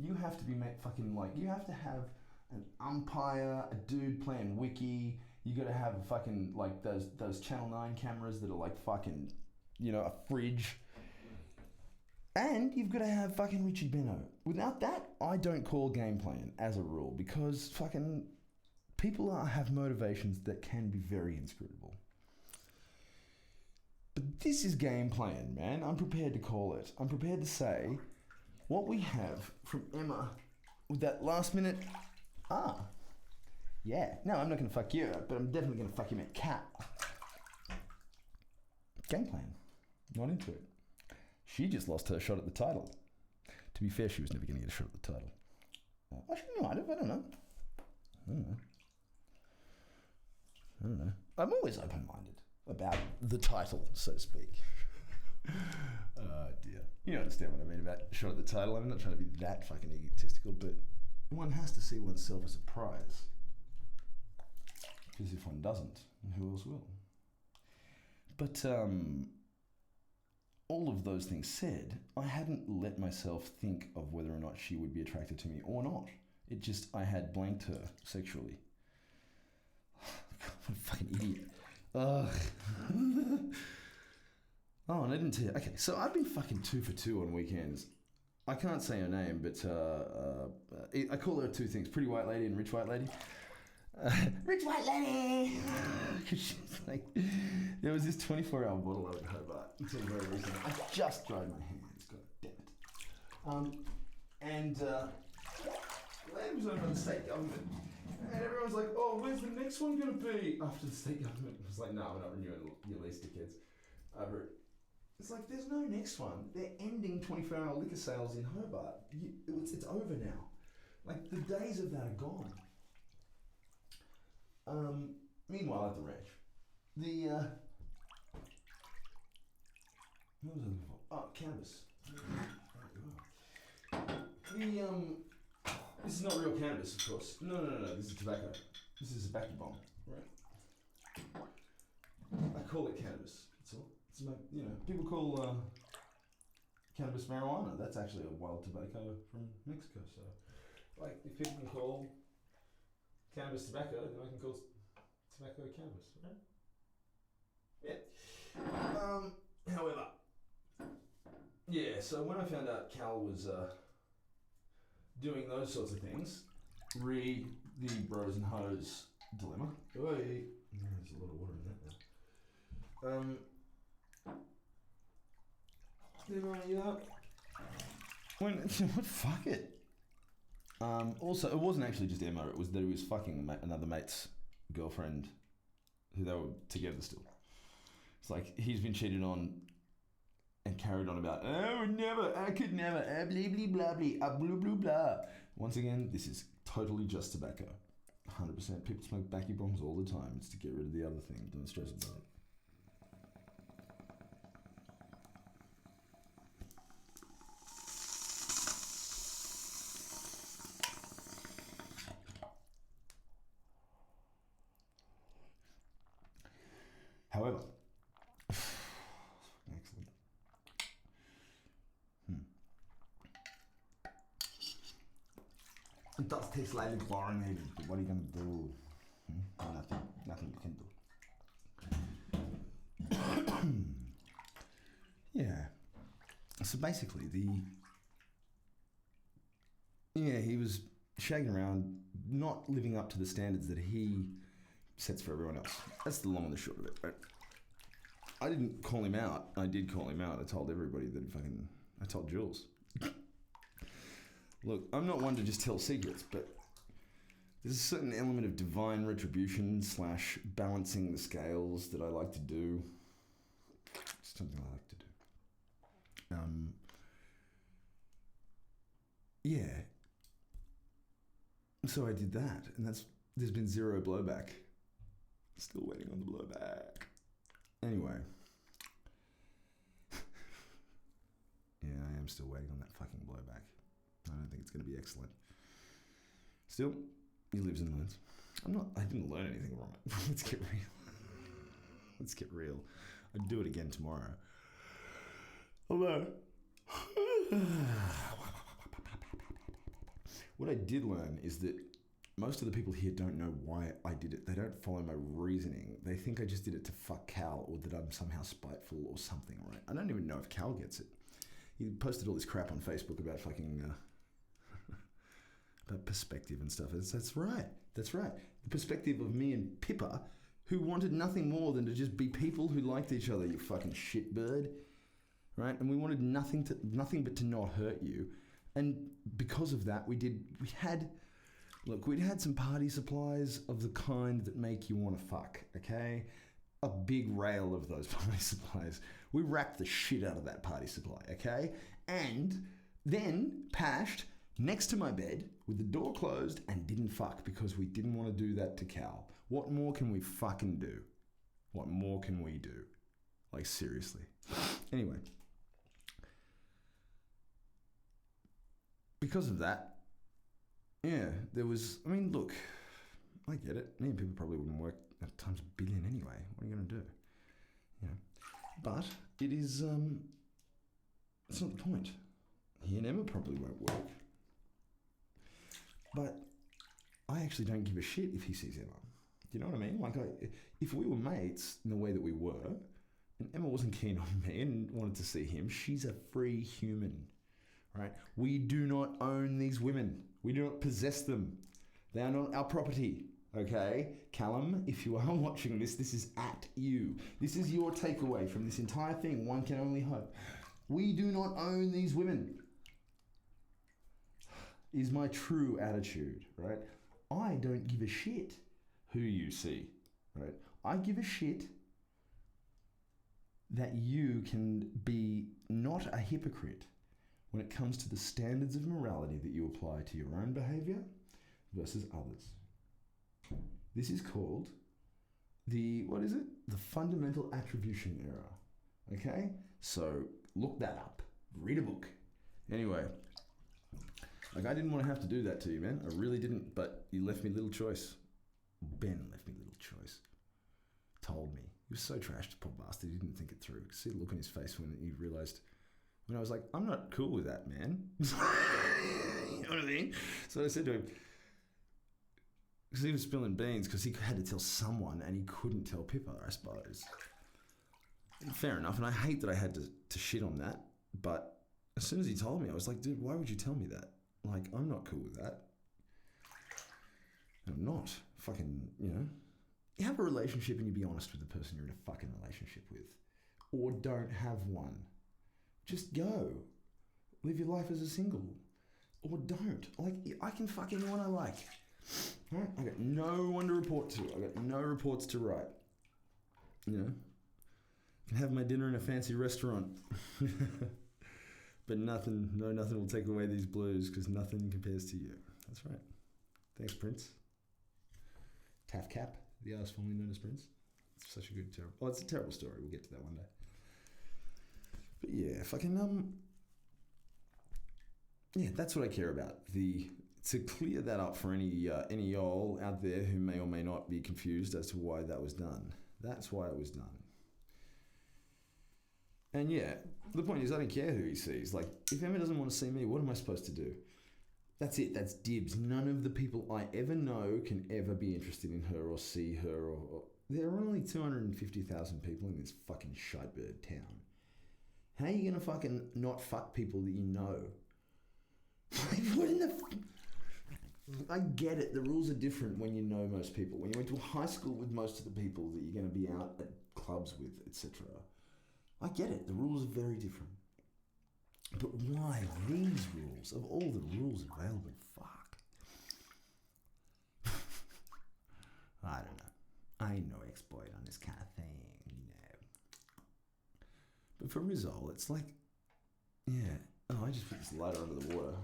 You have to be fucking like, you have to have an umpire, a dude playing wiki. You got to have fucking like those Channel 9 cameras that are like fucking, you know, a fridge. And you've got to have fucking Richie Benno. Without that, I don't call game playing as a rule because fucking people have motivations that can be very inscrutable. But this is game playing, man. I'm prepared to call it. I'm prepared to say what we have from Emma with that last minute, yeah, no, I'm not going to fuck you, but I'm definitely going to fuck you at Cat. Game playing. Not into it. She just lost her shot at the title. To be fair, she was never going to get a shot at the title. Actually, no, I don't know. I'm always open-minded about the title, so to speak. Oh, dear. You understand what I mean about shot at the title. I'm not trying to be that fucking egotistical, but one has to see oneself as a prize. Because if one doesn't, who else will? But, all of those things said, I hadn't let myself think of whether or not she would be attracted to me or not. It just, I had blanked her sexually. God, what a fucking idiot. Ugh. Oh, and I didn't tell you. Okay, so I've been fucking 2 for 2 on weekends. I can't say her name, but I call her two things: Pretty White Lady and Rich White Lady. Rich White Lady! She's like, there was this 24-hour bottle out of Hobart until very recently. I just dried my hands, god damn it. And Land was over on the state government. And everyone's like, oh, where's the next one going to be? After the state government was like, no, we're not renewing your lease, dickheads. It's like, there's no next one. They're ending 24-hour liquor sales in Hobart. It's over now. Like, the days of that are gone. Meanwhile, at the ranch, what was I looking for? Oh, cannabis. This is not real cannabis, of course. No, this is tobacco. This is a tobacco bomb, right? I call it cannabis, that's all. It's people call cannabis marijuana. That's actually a wild tobacco from Mexico, so, like, if people can call cannabis tobacco, then I can call tobacco cannabis, right? Yeah. However, yeah, so when I found out Cal was doing those sorts of things, read the Bros and Hoes dilemma. Oi. There's a lot of water in that now. Then fuck it. Also, it wasn't actually just Emma. It was that he was fucking another mate's girlfriend, who they were together still. It's like he's been cheated on and carried on about. I could never. Blah blah blah blah. Blah blah blah. Once again, this is totally just tobacco. 100%. People smoke backy bombs all the time. It's to get rid of the other thing. Don't stress about it. However, excellent. It does taste slightly chlorinated, but what are you gonna do? Nothing you can do. Yeah. So basically, he was shagging around, not living up to the standards that he sets for everyone else. That's the long and the short of it, right? I didn't call him out. I did call him out. I told everybody that I told Jules. Look, I'm not one to just tell secrets, but there's a certain element of divine retribution / balancing the scales that I like to do. It's something I like to do. Yeah. So I did that, and there's been zero blowback. Still waiting on the blowback. Anyway. Yeah, I am still waiting on that fucking blowback. I don't think it's going to be excellent. Still, he lives and learns. I didn't learn anything from it. Let's get real. I'd do it again tomorrow. Although, what I did learn is that most of the people here don't know why I did it. They don't follow my reasoning. They think I just did it to fuck Cal, or that I'm somehow spiteful or something, right? I don't even know if Cal gets it. He posted all this crap on Facebook about fucking about perspective and stuff. That's right. The perspective of me and Pippa, who wanted nothing more than to just be people who liked each other, you fucking shitbird. Right? And we wanted nothing but to not hurt you. And because of that, we'd had some party supplies of the kind that make you want to fuck, okay? A big rail of those party supplies. We racked the shit out of that party supply, okay? And then pashed next to my bed with the door closed and didn't fuck because we didn't want to do that to Cal. What more can we fucking do? What more can we do? Like, seriously. Anyway. Because of that, yeah, look, I get it. Me and people probably wouldn't work at times a billion anyway. What are you going to do? You know, but it is, it's not the point. He and Emma probably won't work. But I actually don't give a shit if he sees Emma. Do you know what I mean? Like, if we were mates in the way that we were, and Emma wasn't keen on me and wanted to see him, she's a free human. Right? We do not own these women. We do not possess them. They are not our property. Okay? Callum, if you are watching this is at you. This is your takeaway from this entire thing. One can only hope. We do not own these women. Is my true attitude, right? I don't give a shit who you see, right? I give a shit that you can be not a hypocrite when it comes to the standards of morality that you apply to your own behavior versus others. This is called the fundamental attribution error. Okay? So look that up. Read a book. Anyway, like, I didn't want to have to do that to you, man. I really didn't, but you left me little choice. Ben left me little choice. Told me. He was so trashed, poor bastard. He didn't think it through. See the look on his face when he realised. When I was like, I'm not cool with that, man. You know what I mean? So I said to him, because he was spilling beans, because he had to tell someone and he couldn't tell Pippa, I suppose. Fair enough, and I hate that I had to shit on that, but as soon as he told me, I was like, dude, why would you tell me that? Like, I'm not cool with that. I'm not. Fucking, you know. You have a relationship and you be honest with the person you're in a fucking relationship with. Or don't have one. Just go. Live your life as a single. Or don't. Like, I can fuck anyone I like. Right? I got no one to report to. I got no reports to write. You know? I can have my dinner in a fancy restaurant. But nothing will take away these blues, because nothing compares to you. That's right. Thanks, Prince. Taff Cap, the artist formerly known as Prince. It's such a good, terrible... Oh, it's a terrible story. We'll get to that one day. But yeah, fucking, yeah, that's what I care about. To clear that up for any y'all out there who may or may not be confused as to why that was done. That's why it was done. And yeah, the point is, I don't care who he sees. Like, if Emma doesn't want to see me, what am I supposed to do? That's it. That's dibs. None of the people I ever know can ever be interested in her or see her. Or there are only 250,000 people in this fucking shitebird town. How are you gonna fucking not fuck people that you know? Like, what in the... I get it. The rules are different when you know most people. When you went to high school with most of the people that you're going to be out at clubs with, etc. I get it. The rules are very different. But why these rules? Of all the rules available, fuck. I don't know. I ain't no expert on this kind of thing, you know. But for Rizal, it's like, yeah. Oh, I just put this lighter under the water.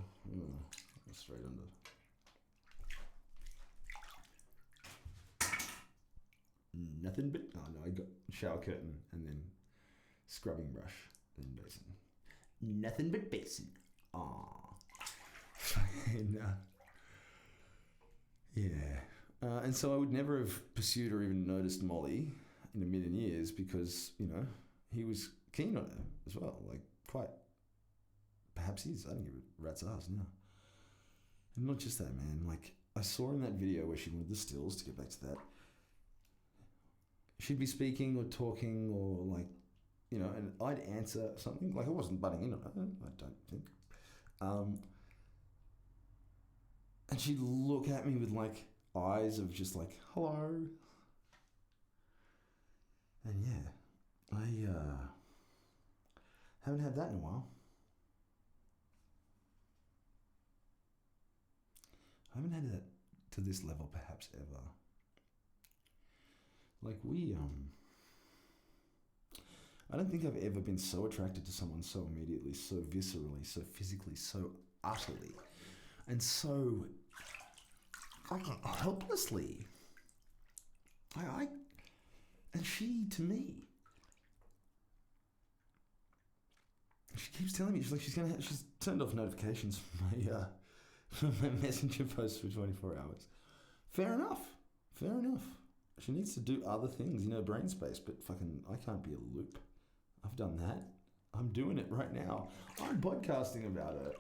Straight under. Nothing but... Oh, no, I got shower curtain and then scrubbing brush and basin. Nothing but basin. Aww. And, yeah. And so I would never have pursued or even noticed Molly in a million years because, you know, he was keen on her as well. Like, quite. Perhaps he is. I don't give a rat's ass now. And not just that, man. Like, I saw in that video where she wanted the stills, to get back to that, she'd be speaking or talking or like, you know, and I'd answer something. Like, I wasn't butting in on her, I don't think. And she'd look at me with like eyes of just like, hello. And yeah, I haven't had that in a while. I haven't had that to this level perhaps ever. Like I don't think I've ever been so attracted to someone so immediately, so viscerally, so physically, so utterly, and so fucking helplessly. And she to me. She keeps telling me, she's turned off notifications from my messenger posts for 24 hours. Fair enough. She needs to do other things in her brain space, but fucking, I can't be a loop. I've done that. I'm doing it right now. I'm podcasting about it.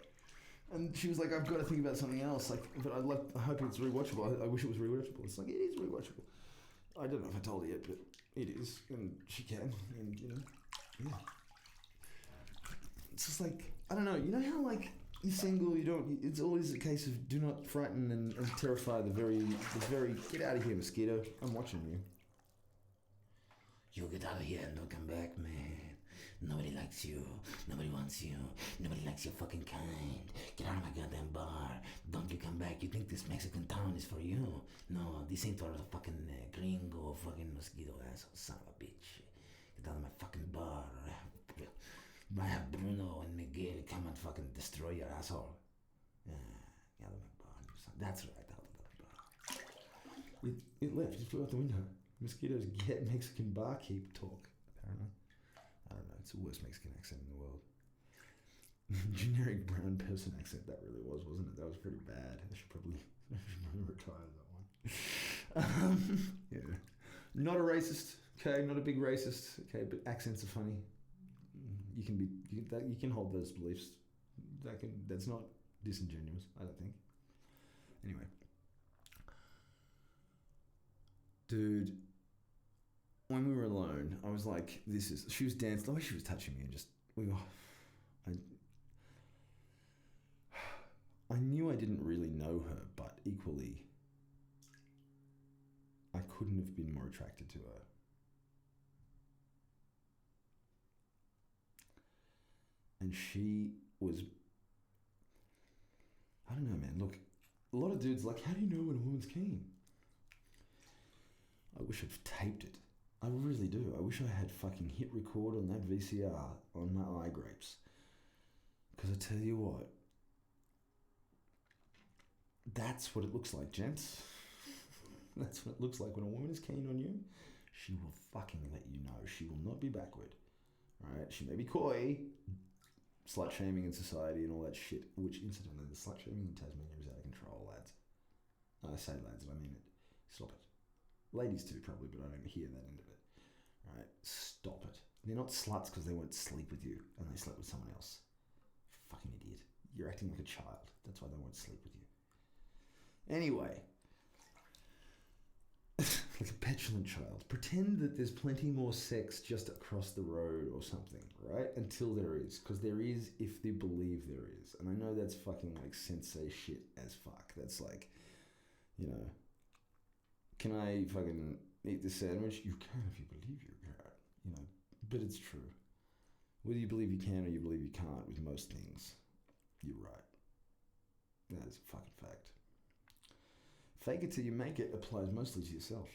And she was like, I've got to think about something else. Like, but I hope it's rewatchable. I wish it was rewatchable. It's like, it is rewatchable. I don't know if I told her yet, but it is. And she can. And, you know, yeah. It's just like, I don't know. You know how, like, you're single, it's always a case of do not frighten and terrify the very, get out of here, mosquito. I'm watching you. You get out of here and don't come back, man. Nobody likes you. Nobody wants you. Nobody likes your fucking kind. Get out of my goddamn bar. Don't you come back. You think this Mexican town is for you? No, this ain't for the fucking gringo, fucking mosquito asshole, son of a bitch. Get out of my fucking bar. I have Bruno and Miguel come and fucking destroy your asshole. Yeah, get out of my bar. That's right, out of the bar. It left. It flew out the window. Mosquitoes get Mexican barkeep talk, apparently. I don't know. It's the worst Mexican accent in the world. Generic brown person accent, that really was, wasn't it? That was pretty bad. I should probably retire that one. Yeah. Not a racist, okay? Not a big racist, okay? But accents are funny. You can hold those beliefs. That's not disingenuous, I don't think. Anyway. Dude, when we were alone, I was like, she was dancing, the way she was touching me and just, I knew I didn't really know her, but equally, I couldn't have been more attracted to her. And she was, I don't know, man. Look, a lot of dudes like, how do you know when a woman's keen? I wish I'd taped it. I really do. I wish I had fucking hit record on that VCR on my eye grapes. Because I tell you what, that's what it looks like, gents. That's what it looks like when a woman is keen on you. She will fucking let you know. She will not be backward. Right? She may be coy, slut shaming in society and all that shit, which incidentally, the slut shaming in Tasmania is out of control, lads. I say lads, I mean it. Stop it. Ladies too, probably, but I don't hear that end of it. Right? Stop it. They're not sluts because they won't sleep with you and they slept with someone else. Fucking idiot. You're acting like a child. That's why they won't sleep with you. Anyway. like a petulant child. Pretend that there's plenty more sex just across the road or something, right? Until there is. Because there is if they believe there is. And I know that's fucking like sensei shit as fuck. That's like, you know, can I fucking eat this sandwich? You can if you believe you can, you know. But it's true. Whether you believe you can or you believe you can't with most things, you're right. That is a fucking fact. Fake it till you make it applies mostly to yourself.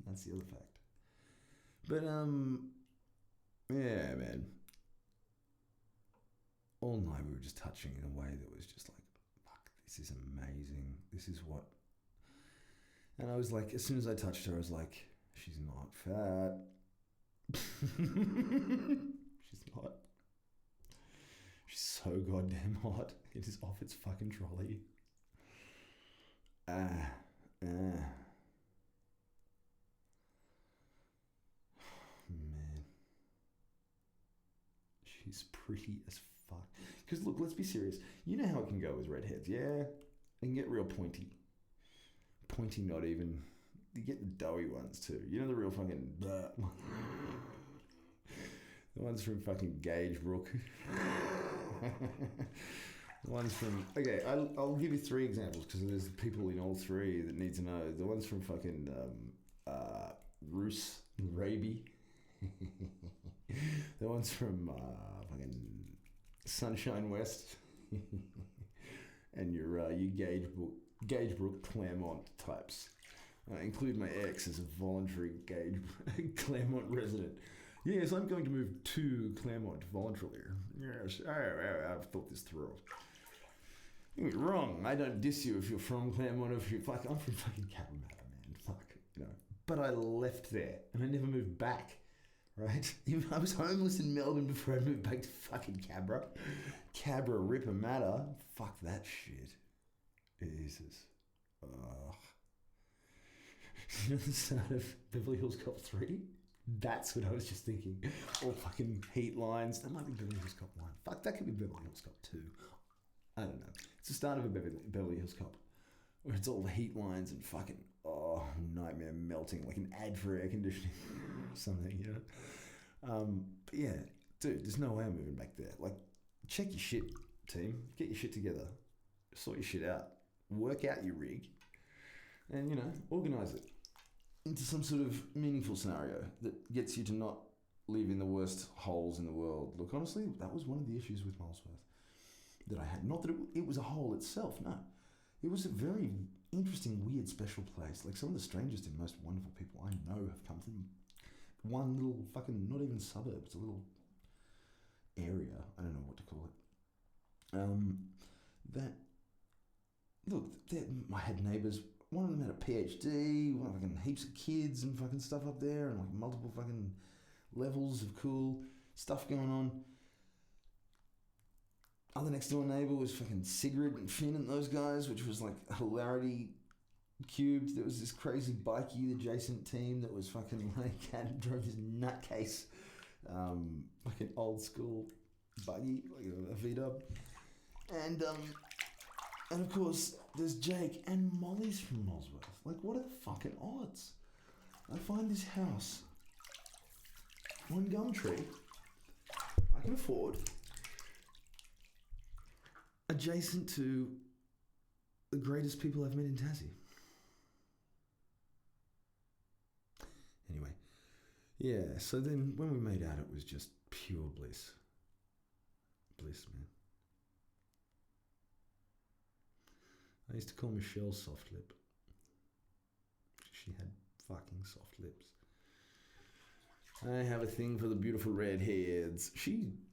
That's the other fact. But, yeah, man. All night we were just touching in a way that was just like, fuck, this is amazing. This is what... And I was like, as soon as I touched her, I was like, she's not fat. She's not. She's so goddamn hot. It is off its fucking trolley. Man. She's pretty as fuck. Because look, let's be serious. You know how it can go with redheads, yeah? It can get real pointy. Pointy, not even. You get the doughy ones too. You know the real fucking... The ones from fucking Gage Brook. The ones from... Okay, I'll give you 3 examples because there's people in all 3 that need to know. The ones from fucking Roos, Raby. The ones from fucking Sunshine West. And your Gage Brook Claremont types. Include my ex as a voluntary Claremont resident. Yes, I'm going to move to Claremont voluntarily. Yes, I've thought this through. You're wrong. I don't diss you if you're from Claremont or if you're... Fuck, I'm from fucking Cabramatta, man. Fuck, you know. But I left there and I never moved back, right? I was homeless in Melbourne before I moved back to fucking Cabra. Cabra Rippermatta. Fuck that shit. Jesus. Ugh. You know the start of Beverly Hills Cop 3? That's what I was just thinking. Or fucking heat lines. That might be Beverly Hills Cop 1. Fuck, that could be Beverly Hills Cop 2. I don't know. It's the start of a Beverly Hills Cop. Where it's all the heat lines and fucking, nightmare melting like an ad for air conditioning or something, you know? But yeah, dude, there's no way I'm moving back there. Like, check your shit, team. Get your shit together. Sort your shit out. Work out your rig. And, you know, organise it into some sort of meaningful scenario that gets you to not live in the worst holes in the world. Look, honestly, that was one of the issues with Molesworth that I had. Not that it was a hole itself, no. It was a very interesting, weird, special place. Like, some of the strangest and most wonderful people I know have come from one little fucking, not even suburb, it's a little area. I don't know what to call it. I had neighbours. One of them had a PhD, fucking heaps of kids and fucking stuff up there, and like multiple fucking levels of cool stuff going on. Other next door neighbour was fucking Sigrid and Finn and those guys, which was like hilarity cubed. There was this crazy bikey adjacent team that was fucking like drove this nutcase, like an old school buggy, like a V-dub. And of course, there's Jake and Molly's from Molesworth. Like, what are the fucking odds? I find this house on Gumtree, I can afford, adjacent to the greatest people I've met in Tassie. Anyway, yeah, so then when we made out, it was just pure bliss. Bliss, man. I used to call Michelle soft lip. She had fucking soft lips. I have a thing for the beautiful redheads.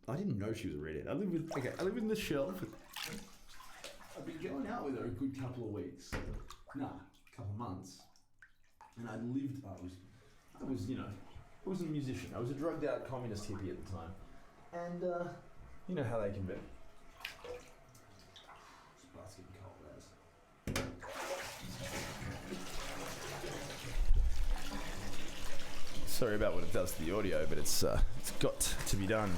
I didn't know she was a redhead. I live with Michelle. I've been going out with her a good couple of weeks. Couple of months. And I was a musician. I was a drugged out communist hippie at the time. And, you know how they can be. It's getting cold, guys. Sorry about what it does to the audio, but it's got to be done.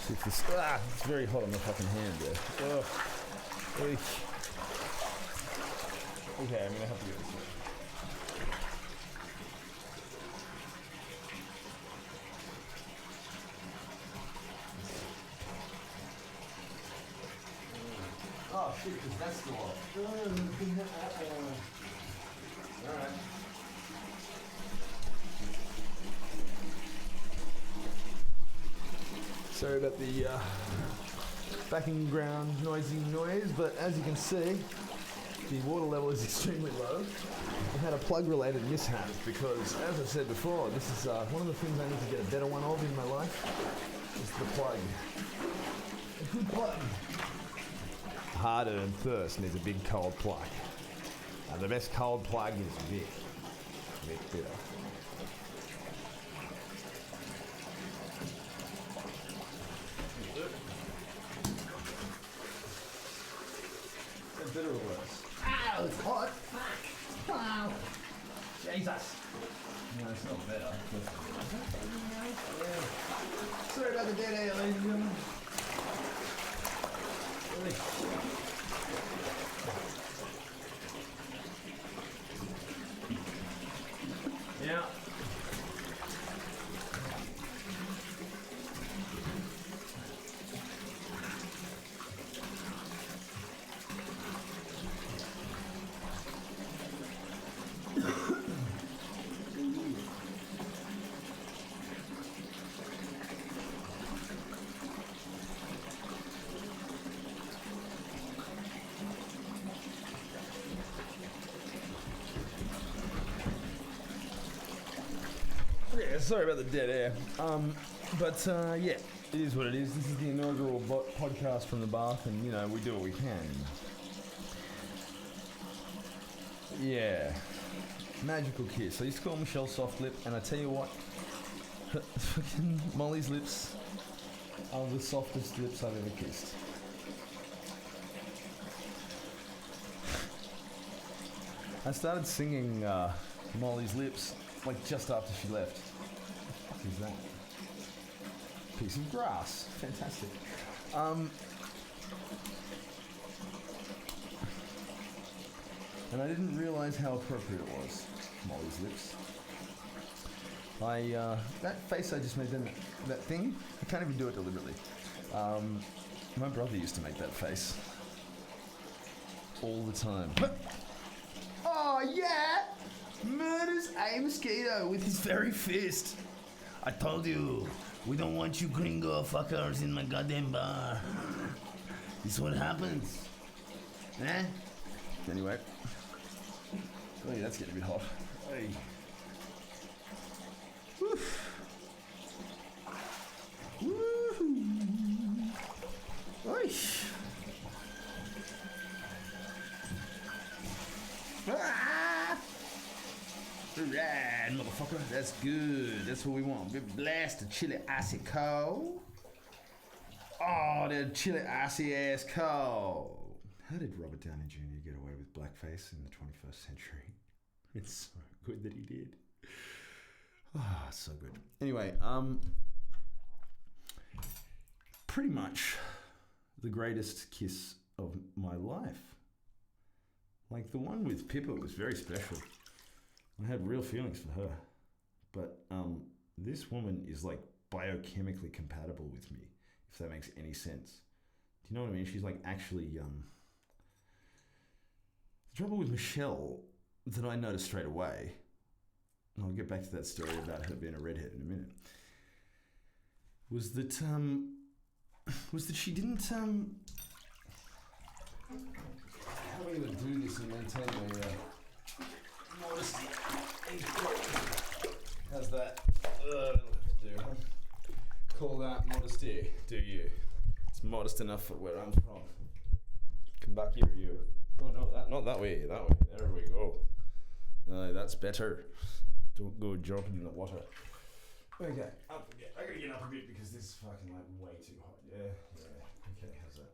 See if this, it's very hot on the fucking hand there. Okay, I'm gonna have to go this way. Oh shit, because that's still off. Alright. Sorry about the background noisy noise, but as you can see, the water level is extremely low. I had a plug-related mishap because, as I said before, this is one of the things I need to get a better one of in my life. Is the plug. A good plug. Harder than thirst needs a big cold plug. The best cold plug is Vic. Vic Bitter. Is that bitter or worse? Ow, it's hot. Fuck. Wow. Jesus. No, it's not better. Yeah. Sorry about the dead air, ladies and gentlemen. Yeah. Yeah, sorry about the dead air. Yeah, it is what it is. This is the inaugural podcast from the bath, and you know, we do what we can. Yeah. Magical kiss. I used to call Michelle soft lip, and I tell you what, fucking Molly's lips are the softest lips I've ever kissed. I started singing Molly's Lips like just after she left. What the fuck is that? Piece of grass. Fantastic. And I didn't realise how appropriate it was. Molly's Lips. That face I just made then, that thing, I can't even do it deliberately. My brother used to make that face. All the time. Oh yeah! Murders a mosquito with his very fist. I told you, we don't want you gringo fuckers in my goddamn bar. This is what happens. Eh? Anyway. Oh yeah, that's getting a bit hot. Hey. Woof. Woohoo. Oish. Ah! Alright, motherfucker. That's good. That's what we want. Bit blast the chili icy cold. Oh, that chili icy ass cold. How did Robert Downey Jr. get away with blackface in the 21st century? It's so good that he did. Ah, so good. Anyway, pretty much the greatest kiss of my life. Like the one with Pippa was very special. I had real feelings for her. But this woman is like biochemically compatible with me, if that makes any sense. Do you know what I mean? She's like actually the trouble with Michelle that I noticed straight away, and I'll get back to that story about her being a redhead in a minute, was that she didn't how am I going to do this and maintain my modesty? How's that? That'll have to do, huh? Call that modesty, do you? It's modest enough for where I'm from. Come back here, you. Oh no, not that way, that way. There we go. That's better. Don't go jumping in the water. Okay, up again. I gotta get up a bit because this is fucking like way too hot. Yeah. Okay, how's that?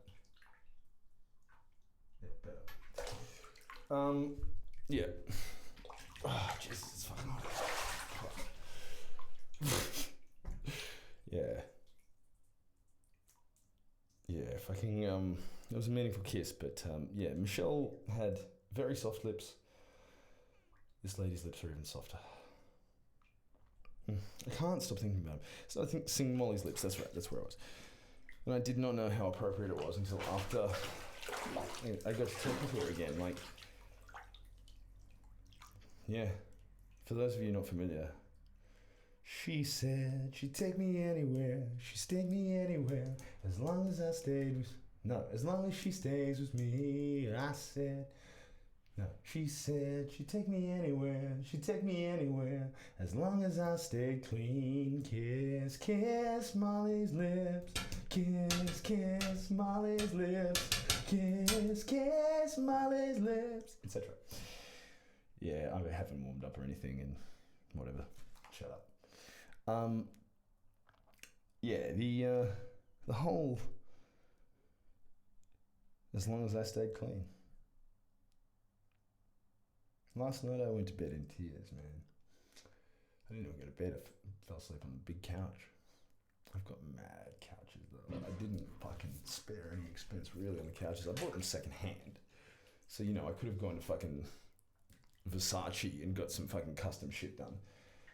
Yeah, better. Yeah. Oh, Jesus, it's fucking hot. Yeah, fucking, it was a meaningful kiss, but, yeah, Michelle had very soft lips. This lady's lips are even softer. I can't stop thinking about it. So I think singing Molly's Lips, that's right, that's where I was. And I did not know how appropriate it was until after I got to talking to her again. Like, yeah. For those of you not familiar, she said she'd take me anywhere. She'd take me anywhere as long as I stayed with. No, as long as she stays with me. I said. No, she said she'd take me anywhere. She'd take me anywhere as long as I stayed clean. Kiss, kiss Molly's lips. Kiss, kiss Molly's lips. Kiss, kiss Molly's lips, etc. Yeah, I haven't warmed up or anything, and whatever. Shut up. Yeah, the whole. As long as I stayed clean. Last night I went to bed in tears, man. I didn't even go to bed. I fell asleep on the big couch. I've got mad couches though. I didn't fucking spare any expense really on the couches. I bought them second hand. So, you know, I could have gone to fucking Versace and got some fucking custom shit done.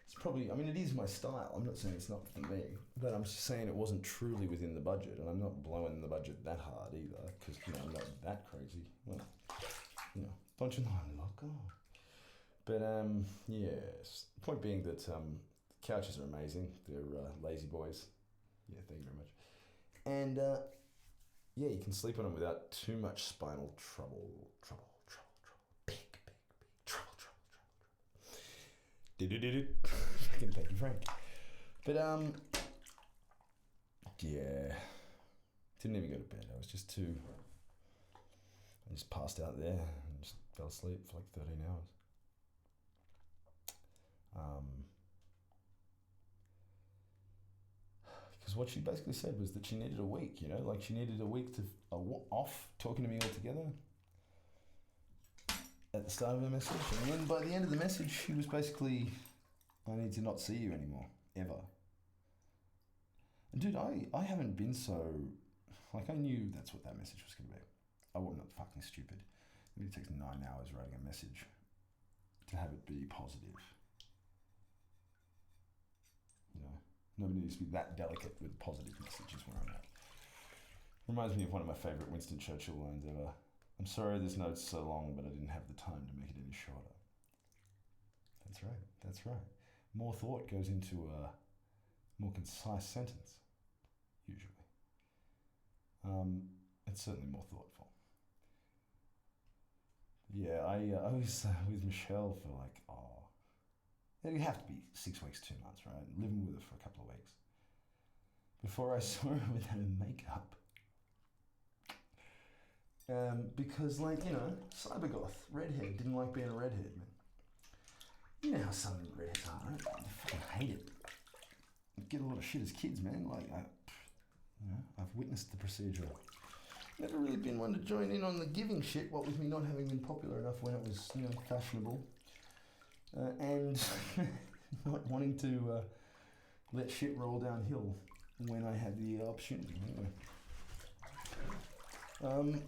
It's probably, I mean, it is my style. I'm not saying it's not for me, but I'm just saying it wasn't truly within the budget, and I'm not blowing the budget that hard either, because, you know, I'm not that crazy. Well, you know, bunch of 9 lock. Oh. But, yes. Point being that couches are amazing. They're lazy boys. Yeah, thank you very much. And, yeah, you can sleep on them without too much spinal trouble. Big trouble. Fucking thank you, Frank. But, yeah. Didn't even go to bed. I was just too... I just passed out there and just fell asleep for like 13 hours. Because what she basically said was that she needed a week, you know, like she needed a week to off talking to me altogether at the start of her message. And then by the end of the message, she was basically, I need to not see you anymore, ever. And dude, I haven't been so, like I knew that's what that message was going to be. I'm not fucking stupid. It takes 9 hours writing a message to have it be positive. You know, nobody needs to be that delicate with positive messages where I'm at. Reminds me of one of my favourite Winston Churchill lines ever. I'm sorry this note's so long, but I didn't have the time to make it any shorter. That's right. More thought goes into a more concise sentence, usually. It's certainly more thoughtful. Yeah, I was with Michelle for like, it'd have to be 6 weeks, 2 months, right? Living with her for a couple of weeks. Before I saw her with her makeup. Because, like, you know, cybergoth, redhead, didn't like being a redhead, man. You know how some redheads are, right? I fucking hate it. I get a lot of shit as kids, man. Like, I've witnessed the procedure. Never really been one to join in on the giving shit, what with me not having been popular enough when it was, you know, fashionable. And not wanting to let shit roll downhill when I had the opportunity. Anyway.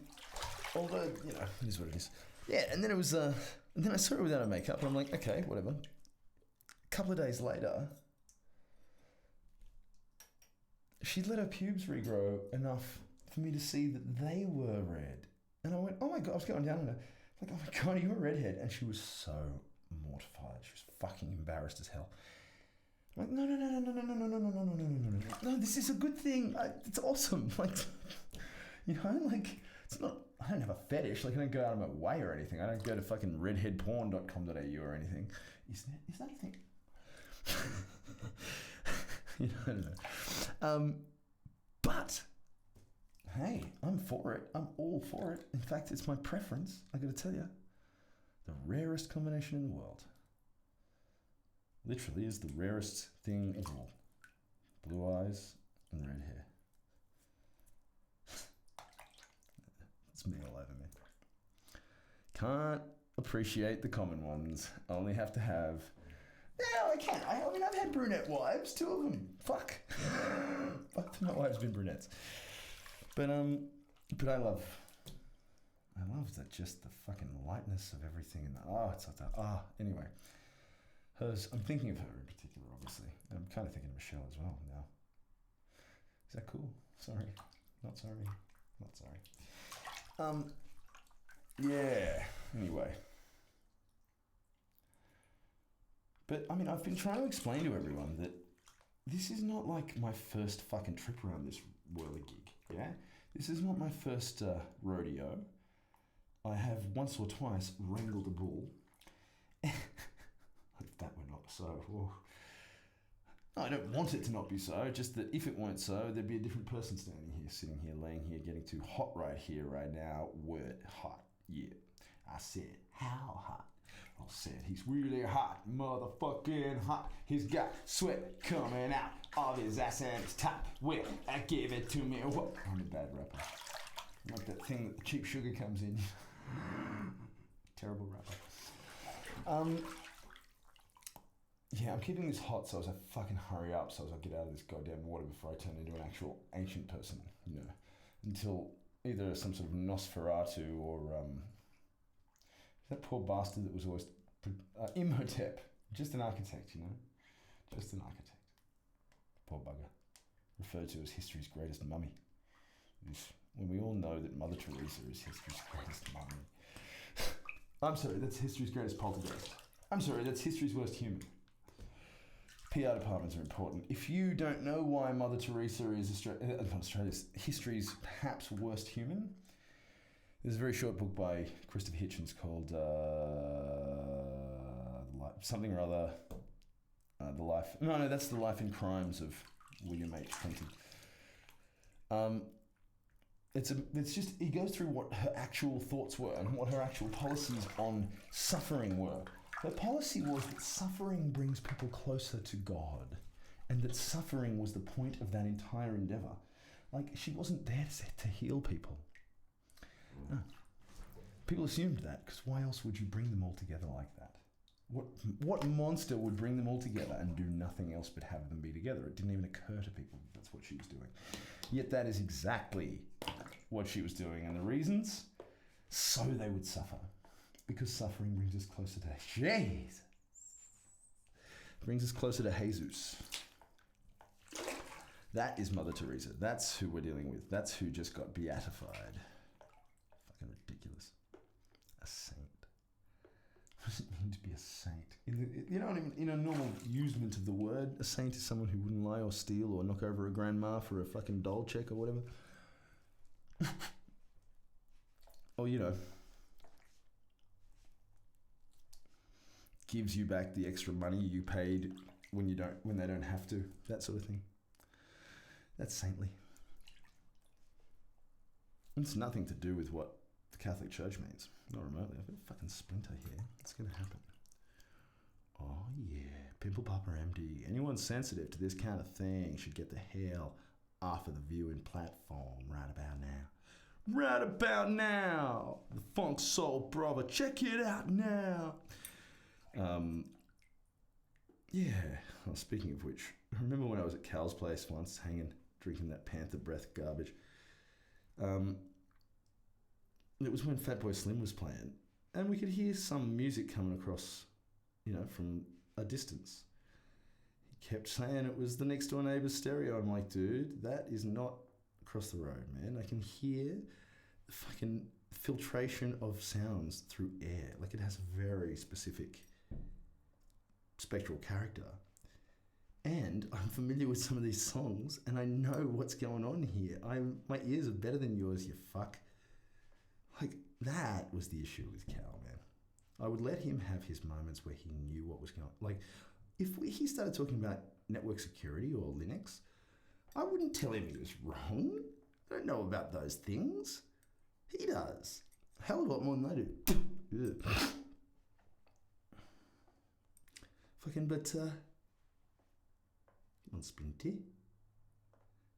Although, you know, it is what it is. Yeah, and then it was, and then I saw her without her makeup, and I'm like, okay, whatever. A couple of days later, she'd let her pubes regrow enough for me to see that they were red. And I went, oh my God, I was going down on her. Like, oh my God, are you a redhead? And she was so mortified. She was fucking embarrassed as hell. I'm like, no, this is a good thing. It's awesome. Like, you know, like, it's not, I don't have a fetish. Like, I don't go out of my way or anything. I don't go to fucking redheadporn.com.au or anything. Is that a thing? You know, I don't know. But, hey, I'm for it. I'm all for it. In fact, it's my preference. I gotta tell you. The rarest combination in the world. Literally is the rarest thing of all. Blue eyes and red hair. It's me all over me. Can't appreciate the common ones. Only have to have... No, I can't. I mean, I've had brunette wives. 2 of them. Fuck. Both of my wives have been brunettes. But I love that, just the fucking lightness of everything. And it's like that. Anyway. Hers, I'm thinking of her in particular, obviously. I'm kind of thinking of Michelle as well now. Is that cool? Sorry. Not sorry. Not sorry. Yeah. Anyway. But, I mean, I've been trying to explain to everyone that this is not like my first fucking trip around this whirligig, yeah? This is not my first rodeo. I have once or twice wrangled a bull. If that were not so. Oh. I don't want it to not be so, just that if it weren't so, there'd be a different person standing here, sitting here, laying here, getting too hot right here, right now. Word hot. Yeah. I said, how hot? I said, he's really hot, motherfucking hot. He's got sweat coming out of his ass and his top. Well, I gave it to me. What? I'm a bad rapper. Like that thing that Cheap Sugar comes in. Terrible rapper. Yeah, I'm keeping this hot so as I fucking hurry up so as I get out of this goddamn water before I turn into an actual ancient person, you know. Until either some sort of Nosferatu or, that poor bastard that was always, Imhotep. Just an architect, you know. Just an architect. Poor bugger. Referred to as history's greatest mummy. When we all know that Mother Teresa is history's greatest mummy. I'm sorry, that's history's greatest poltergeist. I'm sorry, that's history's worst human. PR departments are important. If you don't know why Mother Teresa is Australia's history's perhaps worst human, there's a very short book by Christopher Hitchens called something or other. The life. No, that's the Life and Crimes of William H. Clinton. It's just he goes through what her actual thoughts were and what her actual policies on suffering were. Her policy was that suffering brings people closer to God, and that suffering was the point of that entire endeavor. Like, she wasn't there to heal people. No. People assumed that, because why else would you bring them all together like that? What monster would bring them all together and do nothing else but have them be together? It didn't even occur to people that's what she was doing. Yet that is exactly what she was doing, and the reasons? So they would suffer. Because suffering brings us closer to Jesus. Brings us closer to Jesus. That is Mother Teresa. That's who we're dealing with. That's who just got beatified. Fucking ridiculous. A saint. What does it mean to be a saint? In a normal usement of the word, a saint is someone who wouldn't lie or steal or knock over a grandma for a fucking doll check or whatever. Or, gives you back the extra money you paid when they don't have to. That sort of thing. That's saintly. It's nothing to do with what the Catholic Church means. Not remotely. I've got a fucking splinter here. It's going to happen. Oh yeah. Pimple Popper MD. Anyone sensitive to this kind of thing should get the hell off of the viewing platform right about now. Right about now! The Funk Soul Brother. Check it out now! Yeah. Well, speaking of which, I remember when I was at Cal's place once, drinking that Panther Breath garbage. It was when Fatboy Slim was playing, and we could hear some music coming across, from a distance. He kept saying it was the next door neighbour's stereo. I'm like, dude, that is not across the road, man. I can hear the fucking filtration of sounds through air. Like, it has a very specific spectral character. And I'm familiar with some of these songs, and I know what's going on here. My ears are better than yours, you fuck. Like, that was the issue with Cal, man. I would let him have his moments where he knew what was going on. Like, if he started talking about network security or Linux, I wouldn't tell him he was wrong. I don't know about those things. He does. A hell of a lot more than I do. Fucking, but, come on, Splinty.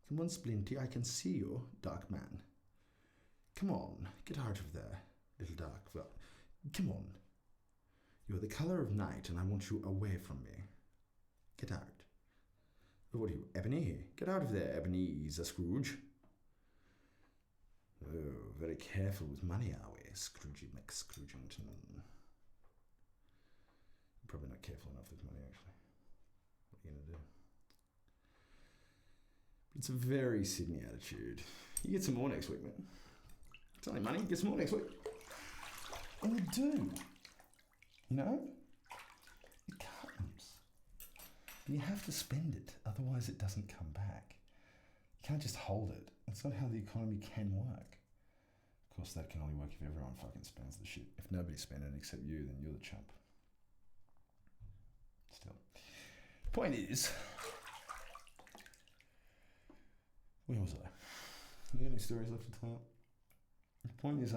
Come on, Splinty. I can see you, Dark Man. Come on, get out of there, little dark. Come on. You are the colour of night, and I want you away from me. Get out. What are you, Ebony? Get out of there, Ebenezer Scrooge. Oh, very careful with money, are we, Scroogey McScroogington? Probably not careful enough with money, actually. What are you going to do? It's a very Sydney attitude. You get some more next week, man. It's only money, get some more next week. And you do. You know? It comes. But you have to spend it, otherwise it doesn't come back. You can't just hold it. That's not how the economy can work. Of course, that can only work if everyone fucking spends the shit. If nobody's spending it except you, then you're the chump. Still. Point is, where was I? You got any stories left to tell? The point is,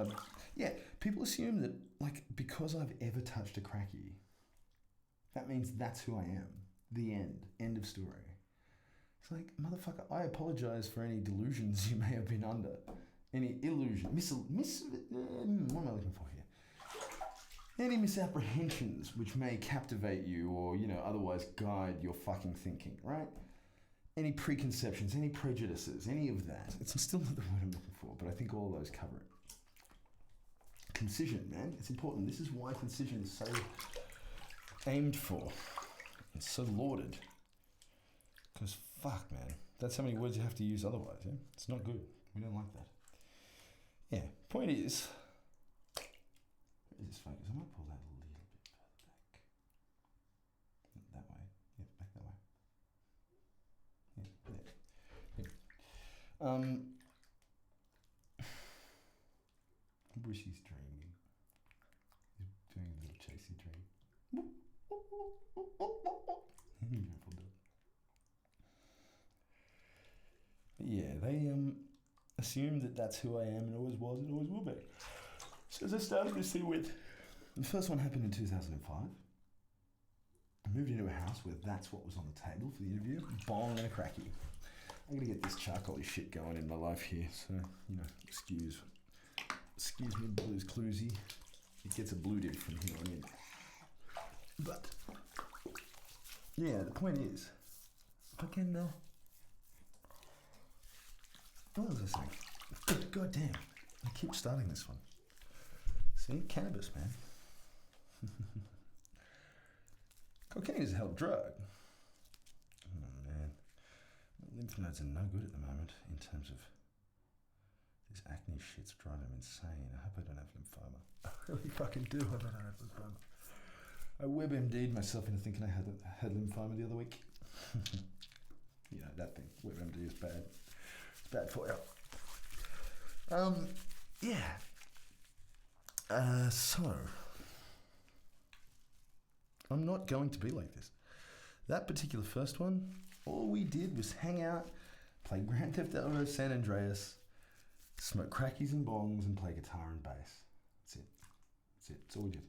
people assume that, like, because I've ever touched a cracky, that means that's who I am. The end. End of story. It's like, motherfucker, I apologize for any delusions you may have been under. Any illusion. What am I looking for here? Any misapprehensions which may captivate you or, otherwise guide your fucking thinking, right? Any preconceptions, any prejudices, any of that. It's still not the word I'm looking for, but I think all of those cover it. Concision, man. It's important. This is why concision is so aimed for. It's so lauded. Because fuck, man. That's how many words you have to use otherwise, yeah? It's not good. We don't like that. Yeah, point is... Where is this focus? I might pull that a little bit further back. That way. Yeah, back that way. Yeah. Bushy's dreaming. He's doing a little chasey dream. Beautiful dog. But yeah, they assumed that that's who I am and always was and always will be. So as I started to see with... The first one happened in 2005. I moved into a house where that's what was on the table for the interview. Bong and a cracky. I'm going to get this charcoaly shit going in my life here, so, excuse me, Blues Cluesy. It gets a bluted from here on in. But, yeah, the point is, fucking, what was I saying? God damn, I keep starting this one. See, cannabis, man. Cocaine is a hell of a drug. Oh, man. My lymph nodes are no good at the moment in terms of this acne shit's driving me insane. I hope I don't have lymphoma. I really fucking do hope I don't have lymphoma. I WebMD'd myself into thinking I had lymphoma the other week. That thing. WebMD is bad. It's bad for you. So, I'm not going to be like this. That particular first one, all we did was hang out, play Grand Theft Auto San Andreas, smoke crackies and bongs, and play guitar and bass. That's it. That's all we did.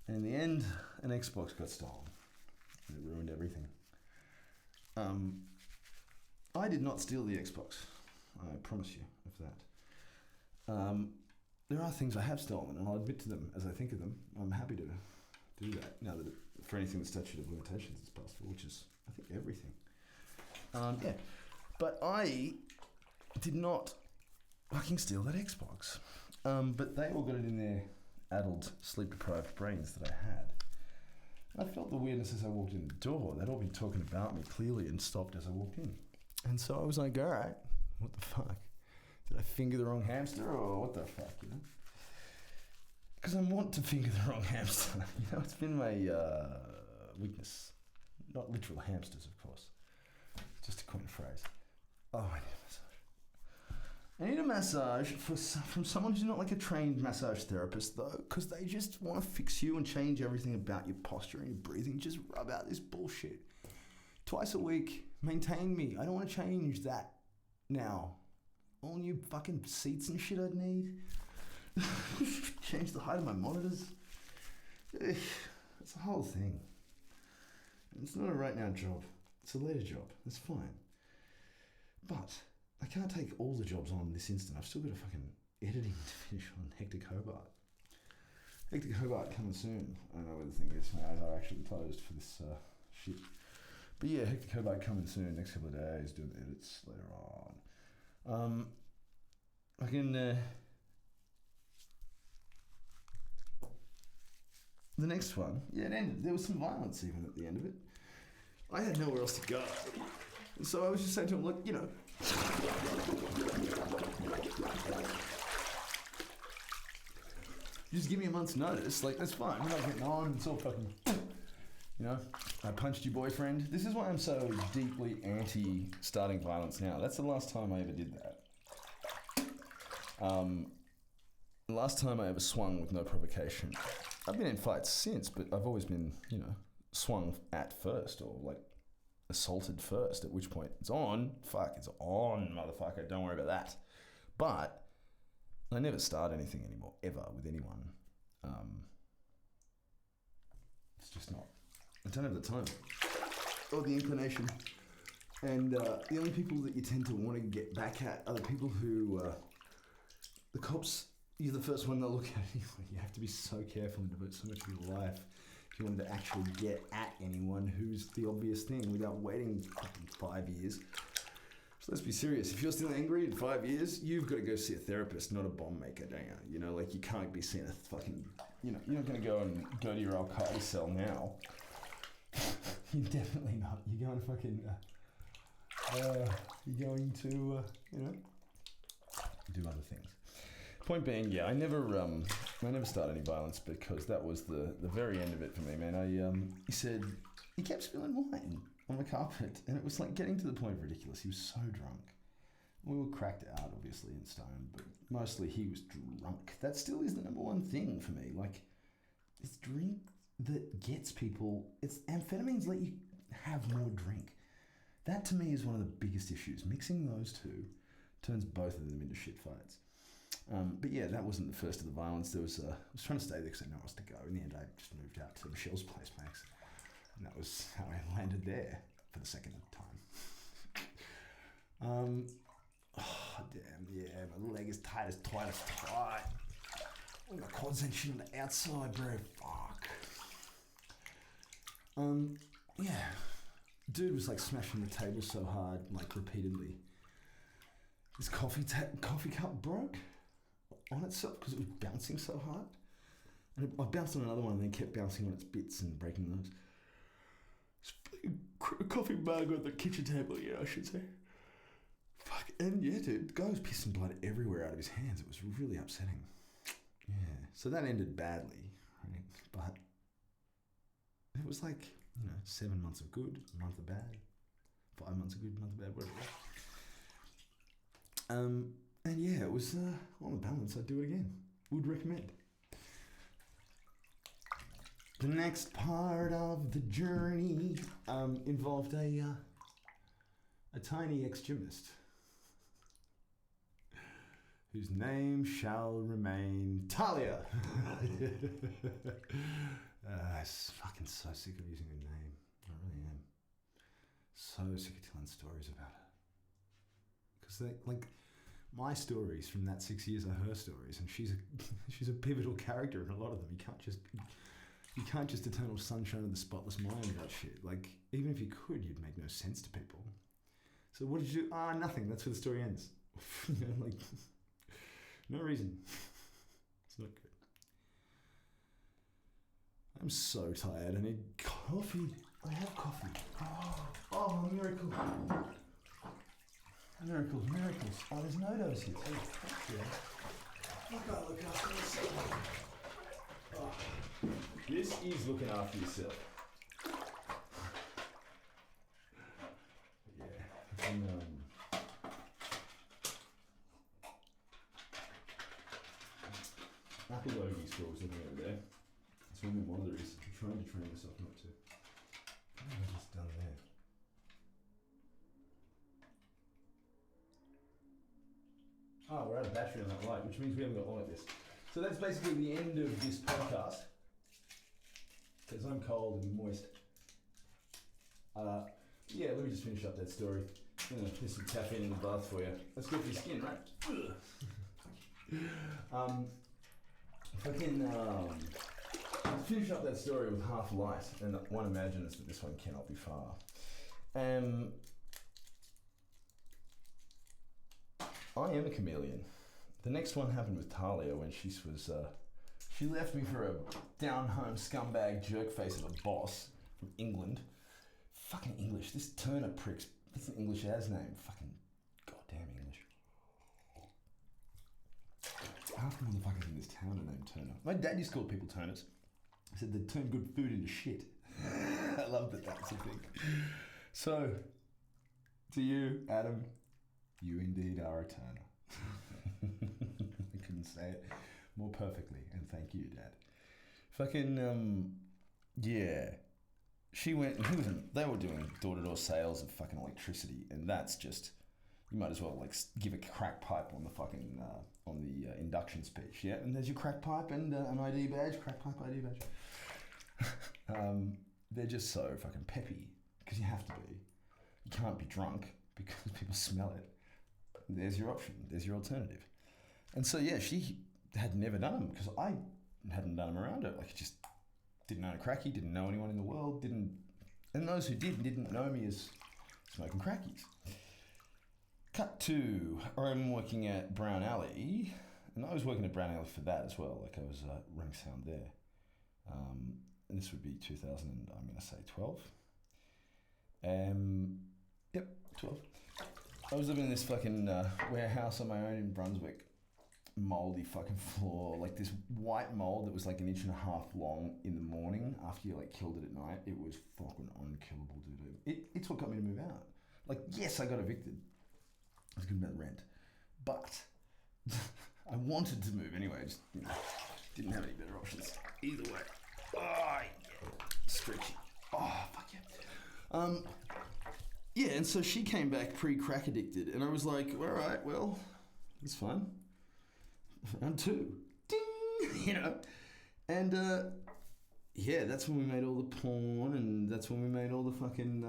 And in the end, an Xbox got stolen. And it ruined everything. I did not steal the Xbox. I promise you of that. There are things I have stolen, and I'll admit to them as I think of them. I'm happy to do that now that for anything the statute of limitations is passed for, which is, I think, everything. But I did not fucking steal that Xbox. But they all got it in their addled, sleep-deprived brains that I had. I felt the weirdness as I walked in the door. They'd all been talking about me clearly and stopped as I walked in. And so I was like, all right, what the fuck? Did I finger the wrong hamster or what the fuck, Because I want to finger the wrong hamster. It's been my weakness. Not literal hamsters, of course. Just a coin phrase. Oh, I need a massage. I need a massage from someone who's not like a trained massage therapist, though, because they just want to fix you and change everything about your posture and your breathing. Just rub out this bullshit. Twice a week. Maintain me. I don't want to change that now. All new fucking seats and shit I'd need. Change the height of my monitors. It's the whole thing. It's not a right now job. It's a later job. That's fine. But I can't take all the jobs on this instant. I've still got a fucking editing to finish on Hectic Hobart. Hectic Hobart coming soon. I don't know where the thing is. My eyes are actually closed for this shit. But yeah, Hectic Hobart coming soon. Next couple of days. Doing the edits later on. I can... The next one, it ended. There was some violence even at the end of it. I had nowhere else to go. And so I was just saying to him, look, Just give me a month's notice, like, that's fine. We're not getting on, it's all fucking, you know, I punched your boyfriend. This is why I'm so deeply anti-starting violence now. That's the last time I ever did that. The last time I ever swung with no provocation. I've been in fights since, but I've always been, you know, swung at first, or like assaulted first, at which point it's on. Fuck, it's on, motherfucker, don't worry about that. But I never start anything anymore, ever, with anyone. It's just not. I don't have the time or the inclination. And the only people that you tend to want to get back at are the people who, the cops, you're the first one they'll look at. You have to be so careful and devote so much of your life if you wanted to actually get at anyone who's the obvious thing without waiting fucking 5 years. So let's be serious. If you're still angry in 5 years, you've got to go see a therapist, not a bomb maker, don't you? You know, like, you can't be seeing a fucking, you know, you're not going to go to your Al-Qaeda cell now. You're definitely not. You're going to fucking, you're going to, you know, do other things. Point being, yeah, I never started any violence because that was the very end of it for me, man. He kept spilling wine on the carpet, and it was like getting to the point of ridiculous. He was so drunk. We were cracked out, obviously, and stoned, but mostly he was drunk. That still is the number one thing for me. Like, it's drink that gets people. It's amphetamines let you have more drink. That to me is one of the biggest issues. Mixing those two turns both of them into shit fights. But yeah, that wasn't the first of the violence. I was trying to stay there because I didn't know where else to go. In the end, I just moved out to Michelle's place, Max. And that was how I landed there for the second time. Oh, damn, yeah, my leg is tight as tight. All my quads ain't shit on the outside, bro. Fuck. Yeah. Dude was like smashing the table so hard, like repeatedly. His coffee cup broke on itself because it was bouncing so hard. And I bounced on another one and then kept bouncing on its bits and breaking those. Coffee mug on the kitchen table, yeah, I should say. Fuck, and yeah, dude, the guy was pissing blood everywhere out of his hands. It was really upsetting. Yeah, so that ended badly, right? But it was like, 7 months of good, a month of bad, 5 months of good, a month of bad, whatever. And yeah, it was on the balance. I'd do it again. Would recommend. The next part of the journey involved a tiny ex-gymnast whose name shall remain Talia. I'm fucking so sick of using her name. I really am. So sick of telling stories about her. Because like my stories from that 6 years are her stories, and she's a pivotal character in a lot of them. You can't just eternal sunshine of the spotless mind about shit. Like, even if you could, you'd make no sense to people. So what did you do? Nothing. That's where the story ends. Like, no reason. It's not good. I'm so tired. I need coffee. I have coffee. Oh, miracle. Miracles. Oh, there's no dose here. Oh, fuck yeah. Look after yourself. Oh. This is looking after yourself. Yeah. And, apple logie stores looking over there. That's where my monitor is. I'm trying to train myself not to. What have I just done there? Oh, we're out of battery on that light, which means we haven't got long at this. So that's basically the end of this podcast. Because I'm cold and moist. Yeah, let me just finish up that story. I'm gonna put some caffeine in the bath for you. That's good for your skin, right? Finish up that story with half light, and one imagines that this one cannot be far. I am a chameleon. The next one happened with Talia when she was, she left me for a down-home scumbag jerk-face of a boss from England. Fucking English. This Turner prick's, that's an English as name. Fucking God. half the motherfuckers in this town are named Turner. My dad used to call people Turners. He said they turn good food into shit. I love that that's a thing. So, to you, Adam, you indeed are a Turner. I couldn't say it more perfectly, and thank you, Dad. Fucking, yeah. She went, and they were doing door-to-door sales of fucking electricity, and that's just, you might as well like give a crack pipe on the fucking, on the induction speech, yeah? And there's your crack pipe and an ID badge, crack pipe ID badge. They're just so fucking peppy, because you have to be. You can't be drunk, because people smell it. There's your option, there's your alternative. And so, yeah, she had never done them, because I hadn't done them around her. Like, just didn't own a crackie, didn't know anyone in the world, and those who didn't know me as smoking crackies. Cut to, I'm working at Brown Alley, and I was working at Brown Alley for that as well. Like, I was running sound there. And this would be 2000, I'm going to say 12. Yep, 12. I was living in this fucking warehouse on my own in Brunswick. Moldy fucking floor, like this white mold that was like 1.5 inches long in the morning after you like killed it at night. It was fucking unkillable, dude. It's what got me to move out. Like, yes, I got evicted. I was good about rent, but I wanted to move anyway. I just didn't have any better options. Either way. Oh, yeah. Stretchy. Oh, fuck yeah. Yeah, and so she came back pre-crack addicted, and I was like, all right, well, it's fun. Round 2. Ding! You know? And, yeah, that's when we made all the porn, and that's when we made all the fucking,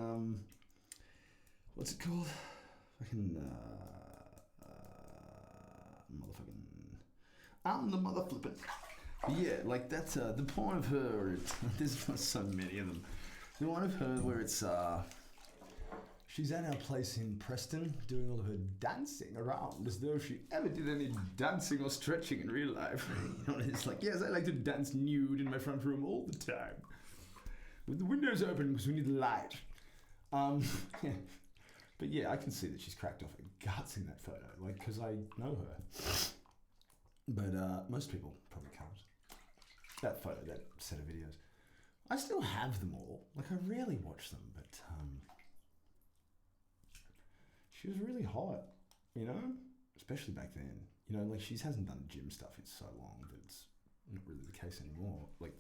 what's it called? Fucking, motherfucking, I'm the mother flippin'. Yeah, like that's, the porn of her, there's so many of them. The one of her where it's, she's at our place in Preston doing all of her dancing around as though she ever did any dancing or stretching in real life. You know, it's like, yes, I like to dance nude in my front room all the time. With the windows open because we need light. Yeah. But yeah, I can see that she's cracked off her guts in that photo, like, because I know her. But most people probably can't. That photo, that set of videos. I still have them all. Like, I rarely watch them, but she was really hot, you know? Especially back then. You know, like, she hasn't done gym stuff in so long that it's not really the case anymore. Like,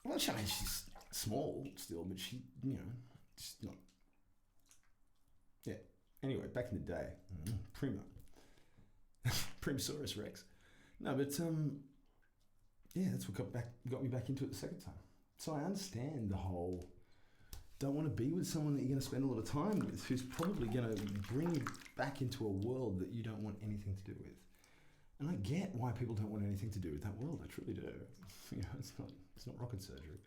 well, I mean, she's small still, but she, you know, just not. Yeah. Anyway, back in the day, Primo. Primosaurus Rex. No, but, yeah, that's what got me back into it the second time. So I understand the whole don't want to be with someone that you're going to spend a lot of time with, who's probably going to bring you back into a world that you don't want anything to do with. And I get why people don't want anything to do with that world. I truly do. You know, it's not rocket surgery.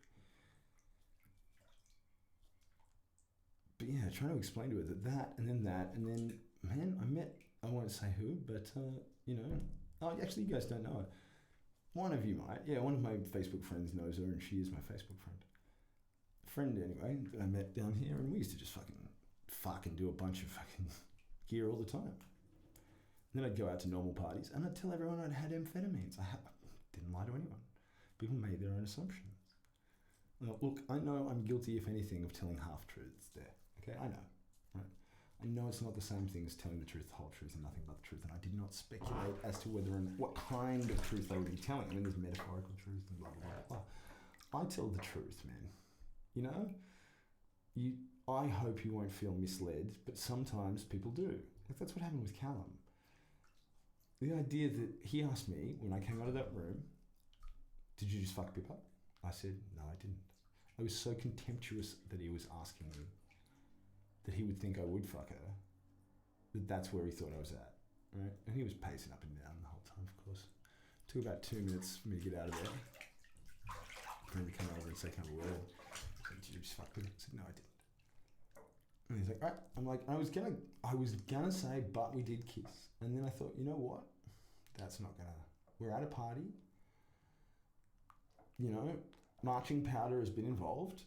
But yeah, trying to explain to her that, and then, man, I met, I won't say who, but, you know, oh, actually, you guys don't know her. One of you might. Yeah, one of my Facebook friends knows her, and she is my Facebook friend. Anyway, that I met down here, and we used to just fucking do a bunch of fucking gear all the time. And then I'd go out to normal parties, and I'd tell everyone I'd had amphetamines. I didn't lie to anyone. People made their own assumptions. Look, I know I'm guilty, if anything, of telling half-truths there. Okay, I know. Right? I know it's not the same thing as telling the truth, the whole truth, and nothing but the truth, and I did not speculate as to whether and what kind of truth they would be telling. I mean, there's metaphorical truth and blah, blah, blah, blah. I tell the truth, man. You know? I hope you won't feel misled, but sometimes people do. Like, that's what happened with Callum. The idea that he asked me when I came out of that room, did you just fuck Pippa? I said, no, I didn't. I was so contemptuous that he was asking me that he would think I would fuck her, that's where he thought I was at, right? And he was pacing up and down the whole time, of course. It took about 2 minutes for me to get out of there. For him to come over and say kind of a word. I said, did you just fuck with her? I said, no, I didn't. And he's like, all right. I'm like, I was gonna say, but we did kiss. And then I thought, you know what? That's not gonna, we're at a party. You know, marching powder has been involved,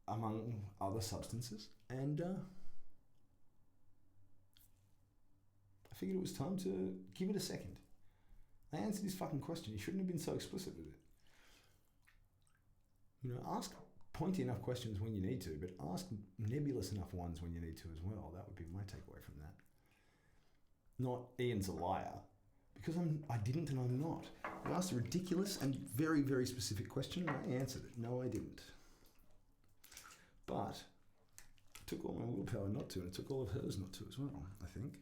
among other substances, and I figured it was time to give it a second. I answered his fucking question. He shouldn't have been so explicit with it. You know, ask pointy enough questions when you need to, but ask nebulous enough ones when you need to as well. That would be my takeaway from that. Not Ian's a liar, because I didn't and I'm not. I asked a ridiculous and very, very specific question and I answered it. No, I didn't. But it took all my willpower not to, and it took all of hers not to as well, I think.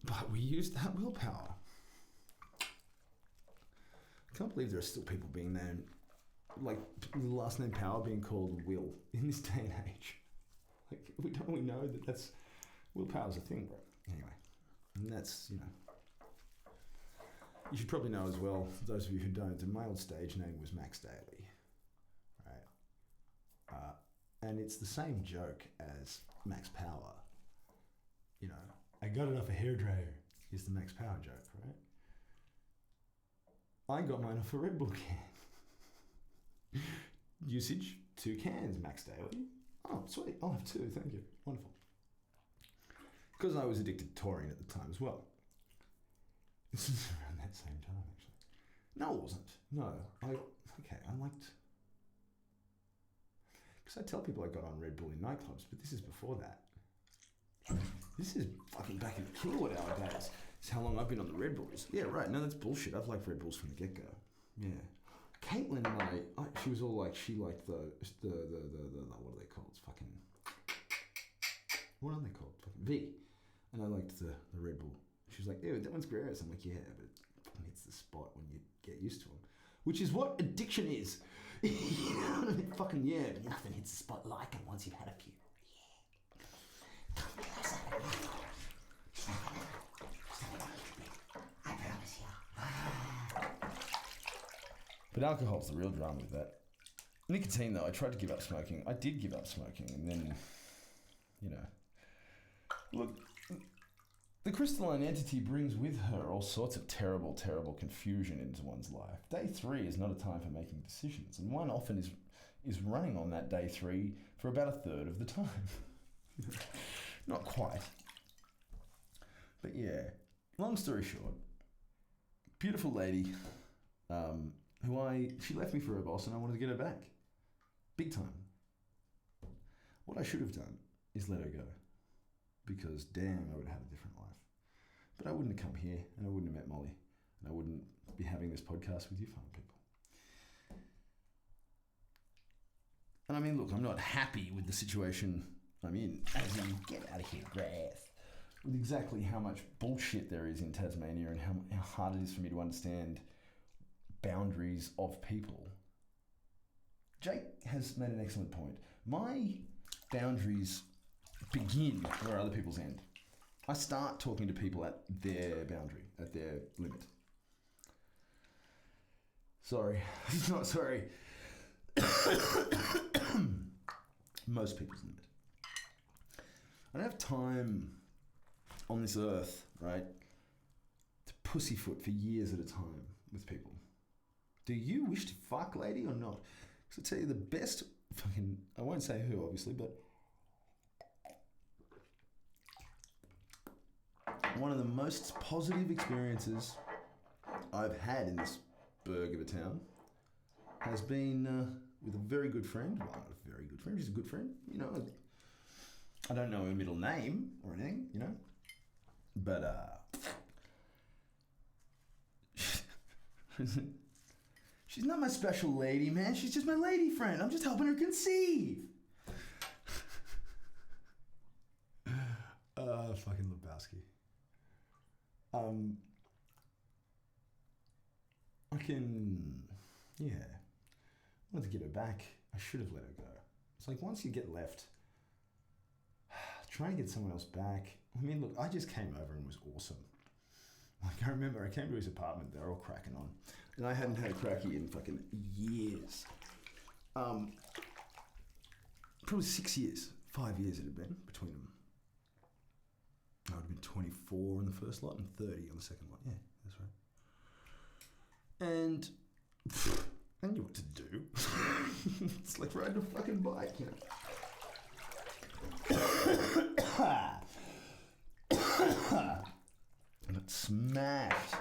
But we used that willpower. I can't believe there are still people being named, like the last name Power being called Will in this day and age. Like, we know that that's, willpower's a thing, bro. Anyway, and that's, you know. You should probably know as well, for those of you who don't, that my old stage name was Max Daly, right? And it's the same joke as Max Power. You know, I got it off a hairdryer is the Max Power joke, right? I got mine off a Red Bull can. Usage, 2 cans, Max Daly. Oh, sweet, I'll have 2, thank you. Wonderful. Because I was addicted to taurine at the time as well. This is around that same time, actually. No, it wasn't. No, I liked... Because I tell people I got on Red Bull in nightclubs, but this is before that. This is fucking back in the kilowatt hour days. It's how long I've been on the Red Bulls. Yeah, right. No, that's bullshit. I've liked Red Bulls from the get-go. Yeah. Caitlin and I she was all like, she liked the what are they called? It's fucking... What are they called? Fucking V. And I liked the Red Bull. She was like, ew, that one's gross. I'm like, yeah, but it fucking hits the spot when you get used to them. Which is what addiction is. You know what I mean? Fucking yeah, but nothing hits the spot like it once you've had a few. Yeah. Come closer. I promise you. But alcohol's the real drama with that. Nicotine, though, I tried to give up smoking. I did give up smoking, and then, you know, look, the crystalline entity brings with her all sorts of terrible, terrible confusion into one's life. Day 3 is not a time for making decisions, and one often is running on that day 3 for about a third of the time. Not quite. But yeah, long story short, beautiful lady, she left me for her boss, and I wanted to get her back. Big time. What I should have done is let her go. Because damn, I would have had a different life. But I wouldn't have come here, and I wouldn't have met Molly, and I wouldn't be having this podcast with you fine people. And I mean, look, I'm not happy with the situation I'm in, as in, get out of here, grass, with exactly how much bullshit there is in Tasmania and how hard it is for me to understand boundaries of people. Jake has made an excellent point. My boundaries begin where other people's end. I start talking to people at their boundary, at their limit. Sorry. Not sorry. Most people's limit. I don't have time on this earth, right, to pussyfoot for years at a time with people. Do you wish to fuck, lady, or not? Because I tell you, the best fucking... I won't say who, obviously, but... one of the most positive experiences I've had in this burg of a town has been with a very good friend. Well, not a very good friend, she's a good friend. You know, I don't know her middle name or anything, you know. But, she's not my special lady, man. She's just my lady friend. I'm just helping her conceive. Fucking Lebowski. I wanted to get her back. I should have let her go. It's like once you get left, trying to get someone else back. I mean, look, I just came over and was awesome. Like, I remember I came to his apartment, they're all cracking on. And I hadn't had a cracky in fucking years. Probably 6 years, 5 years it had been between them. I would have been 24 on the first lot and 30 on the second lot. Yeah, that's right. And I knew what to do. It's like riding a fucking bike, you know. smashed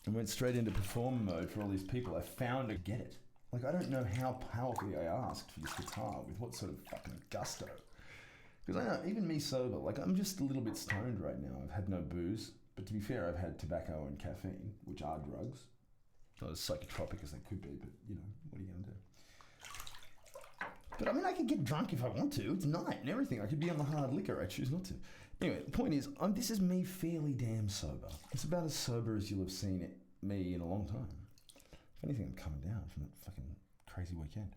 and went straight into perform mode for all these people. I found to get it. Like, I don't know how powerfully I asked for this guitar, with what sort of fucking gusto. Because I know, even me sober, like, I'm just a little bit stoned right now. I've had no booze, but to be fair, I've had tobacco and caffeine, which are drugs. Not as psychotropic as they could be, but, you know, what are you going to do? But I mean, I could get drunk if I want to. It's night and everything. I could be on the hard liquor. I choose not to. Anyway, the point is, this is me fairly damn sober. It's about as sober as you'll have seen me in a long time. If anything, I'm coming down from that fucking crazy weekend.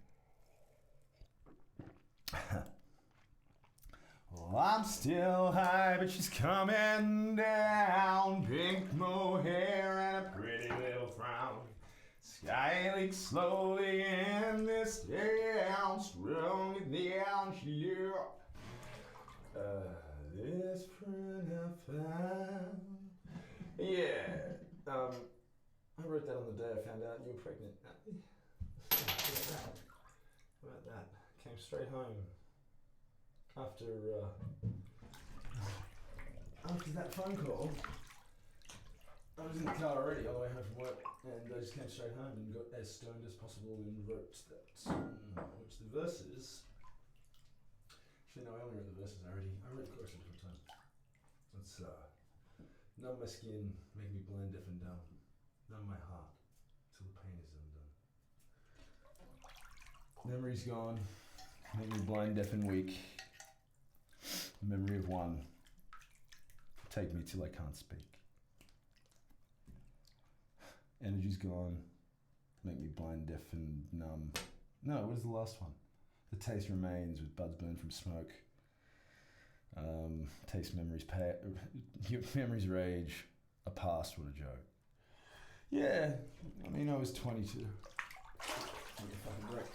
Well, I'm still high, but she's coming down. Pink mohair and a pretty little frown. Sky leaks slowly in this town. Strung it down, she looked. This friend I found. Yeah. I wrote that on the day I found out you were pregnant. How about that? Came straight home after that phone call. I was in the car already on the way home from work, and I just came straight home and got as stoned as possible and wrote that song, which the verses. Actually, no, I only wrote the verses already. I wrote the chorus a different time. It's numb my skin, make me blind, deaf, and dumb. Numb my heart till the pain is undone. Memory's gone, make me blind, deaf, and weak. Memory of one, take me till I can't speak. Energy's gone, make me blind, deaf, and numb. No, what is the last one? The taste remains with buds burned from smoke. Taste memories, memories rage, a past, what a joke. Yeah, I mean, I was 22. What a fucking brick.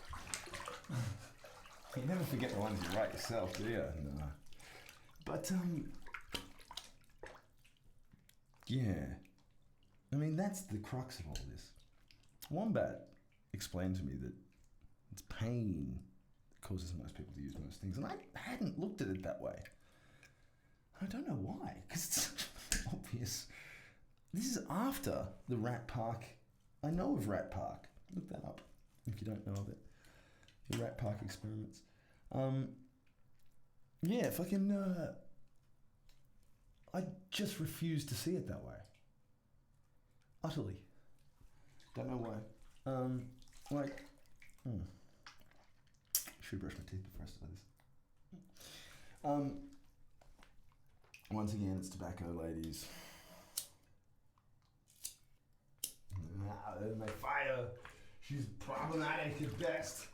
You never forget the ones you write yourself, do you? No. But, yeah. I mean, that's the crux of all this. Wombat explained to me that it's pain that causes most people to use most things. And I hadn't looked at it that way. I don't know why, because it's obvious. This is after the Rat Park. I know of Rat Park. Look that up if you don't know of it. The Rat Park experiments. Yeah, fucking, I just refuse to see it that way. Utterly. Don't know why. Should brush my teeth before I start this. Once again, it's tobacco, ladies. My fire. She's problematic at best.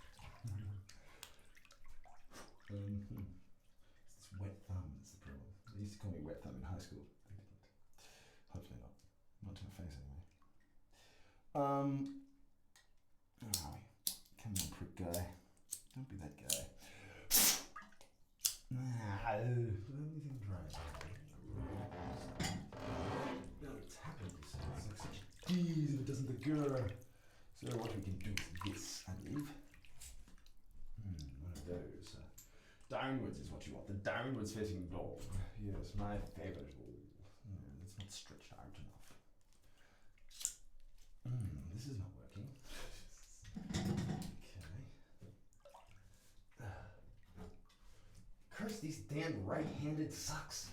It's wet thumb, that's the problem. They used to call me wet thumb in high school. They didn't. Hopefully not. Not to my face anyway. Oh, come on, prick guy. Don't be that guy. Let anything dry. No, it's happened. It's like such D's if it doesn't occur. So what we can do is this, I believe. One of those. Downwards is what you want. The downwards facing dog. Yes, my favorite. It's not stretched out enough. This is not working. Okay. Curse these damn right-handed sucks.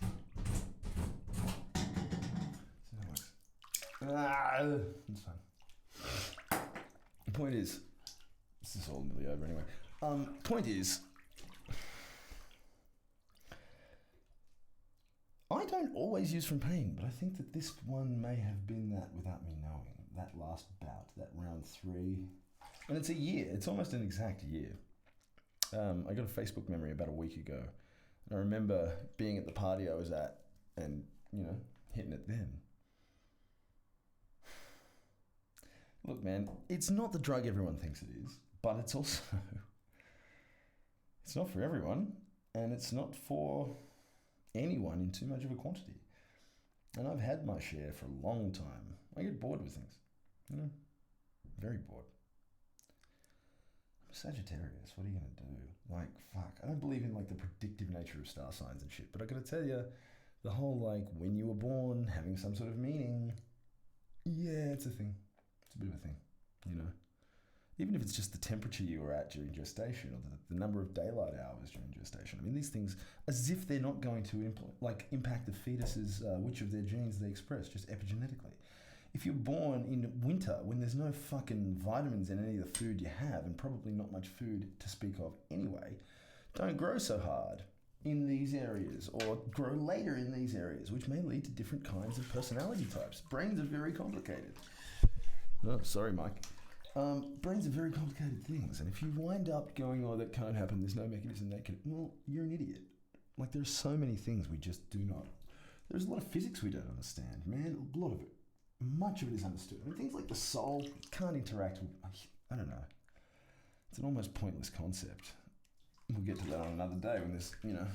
It's fine. The point is, this is all nearly over anyway. Point is, I don't always use from pain, but I think that this one may have been that without me knowing. That last bout, that round 3. And it's a year. It's almost an exact year. I got a Facebook memory about a week ago. And I remember being at the party I was at and, hitting it then. Look, man, it's not the drug everyone thinks it is, but it's also... it's not for everyone, and it's not for anyone in too much of a quantity. And I've had my share for a long time. I get bored with things, very bored. I'm a Sagittarius, what are you going to do? Fuck, I don't believe in the predictive nature of star signs and shit, but I gotta tell you, The whole like when you were born having some sort of meaning. Yeah, it's a thing. It's a bit of a thing, you know. Even if it's just the temperature you were at during gestation or the number of daylight hours during gestation. I mean, these things, as if they're not going to impact the fetus's, which of their genes they express, just epigenetically. If you're born in winter when there's no fucking vitamins in any of the food you have, and probably not much food to speak of anyway, don't grow so hard in these areas or grow later in these areas, which may lead to different kinds of personality types. Brains are very complicated. Oh, sorry, Mike. Brains are very complicated things, and if you wind up going, oh, that can't happen, there's no mechanism that can, well, you're an idiot. Like, there's so many things we just do not. There's a lot of physics we don't understand, man. A lot of it. Much of it is understood. I mean, things like the soul can't interact with, I don't know. It's an almost pointless concept. We'll get to that on another day when there's, you know,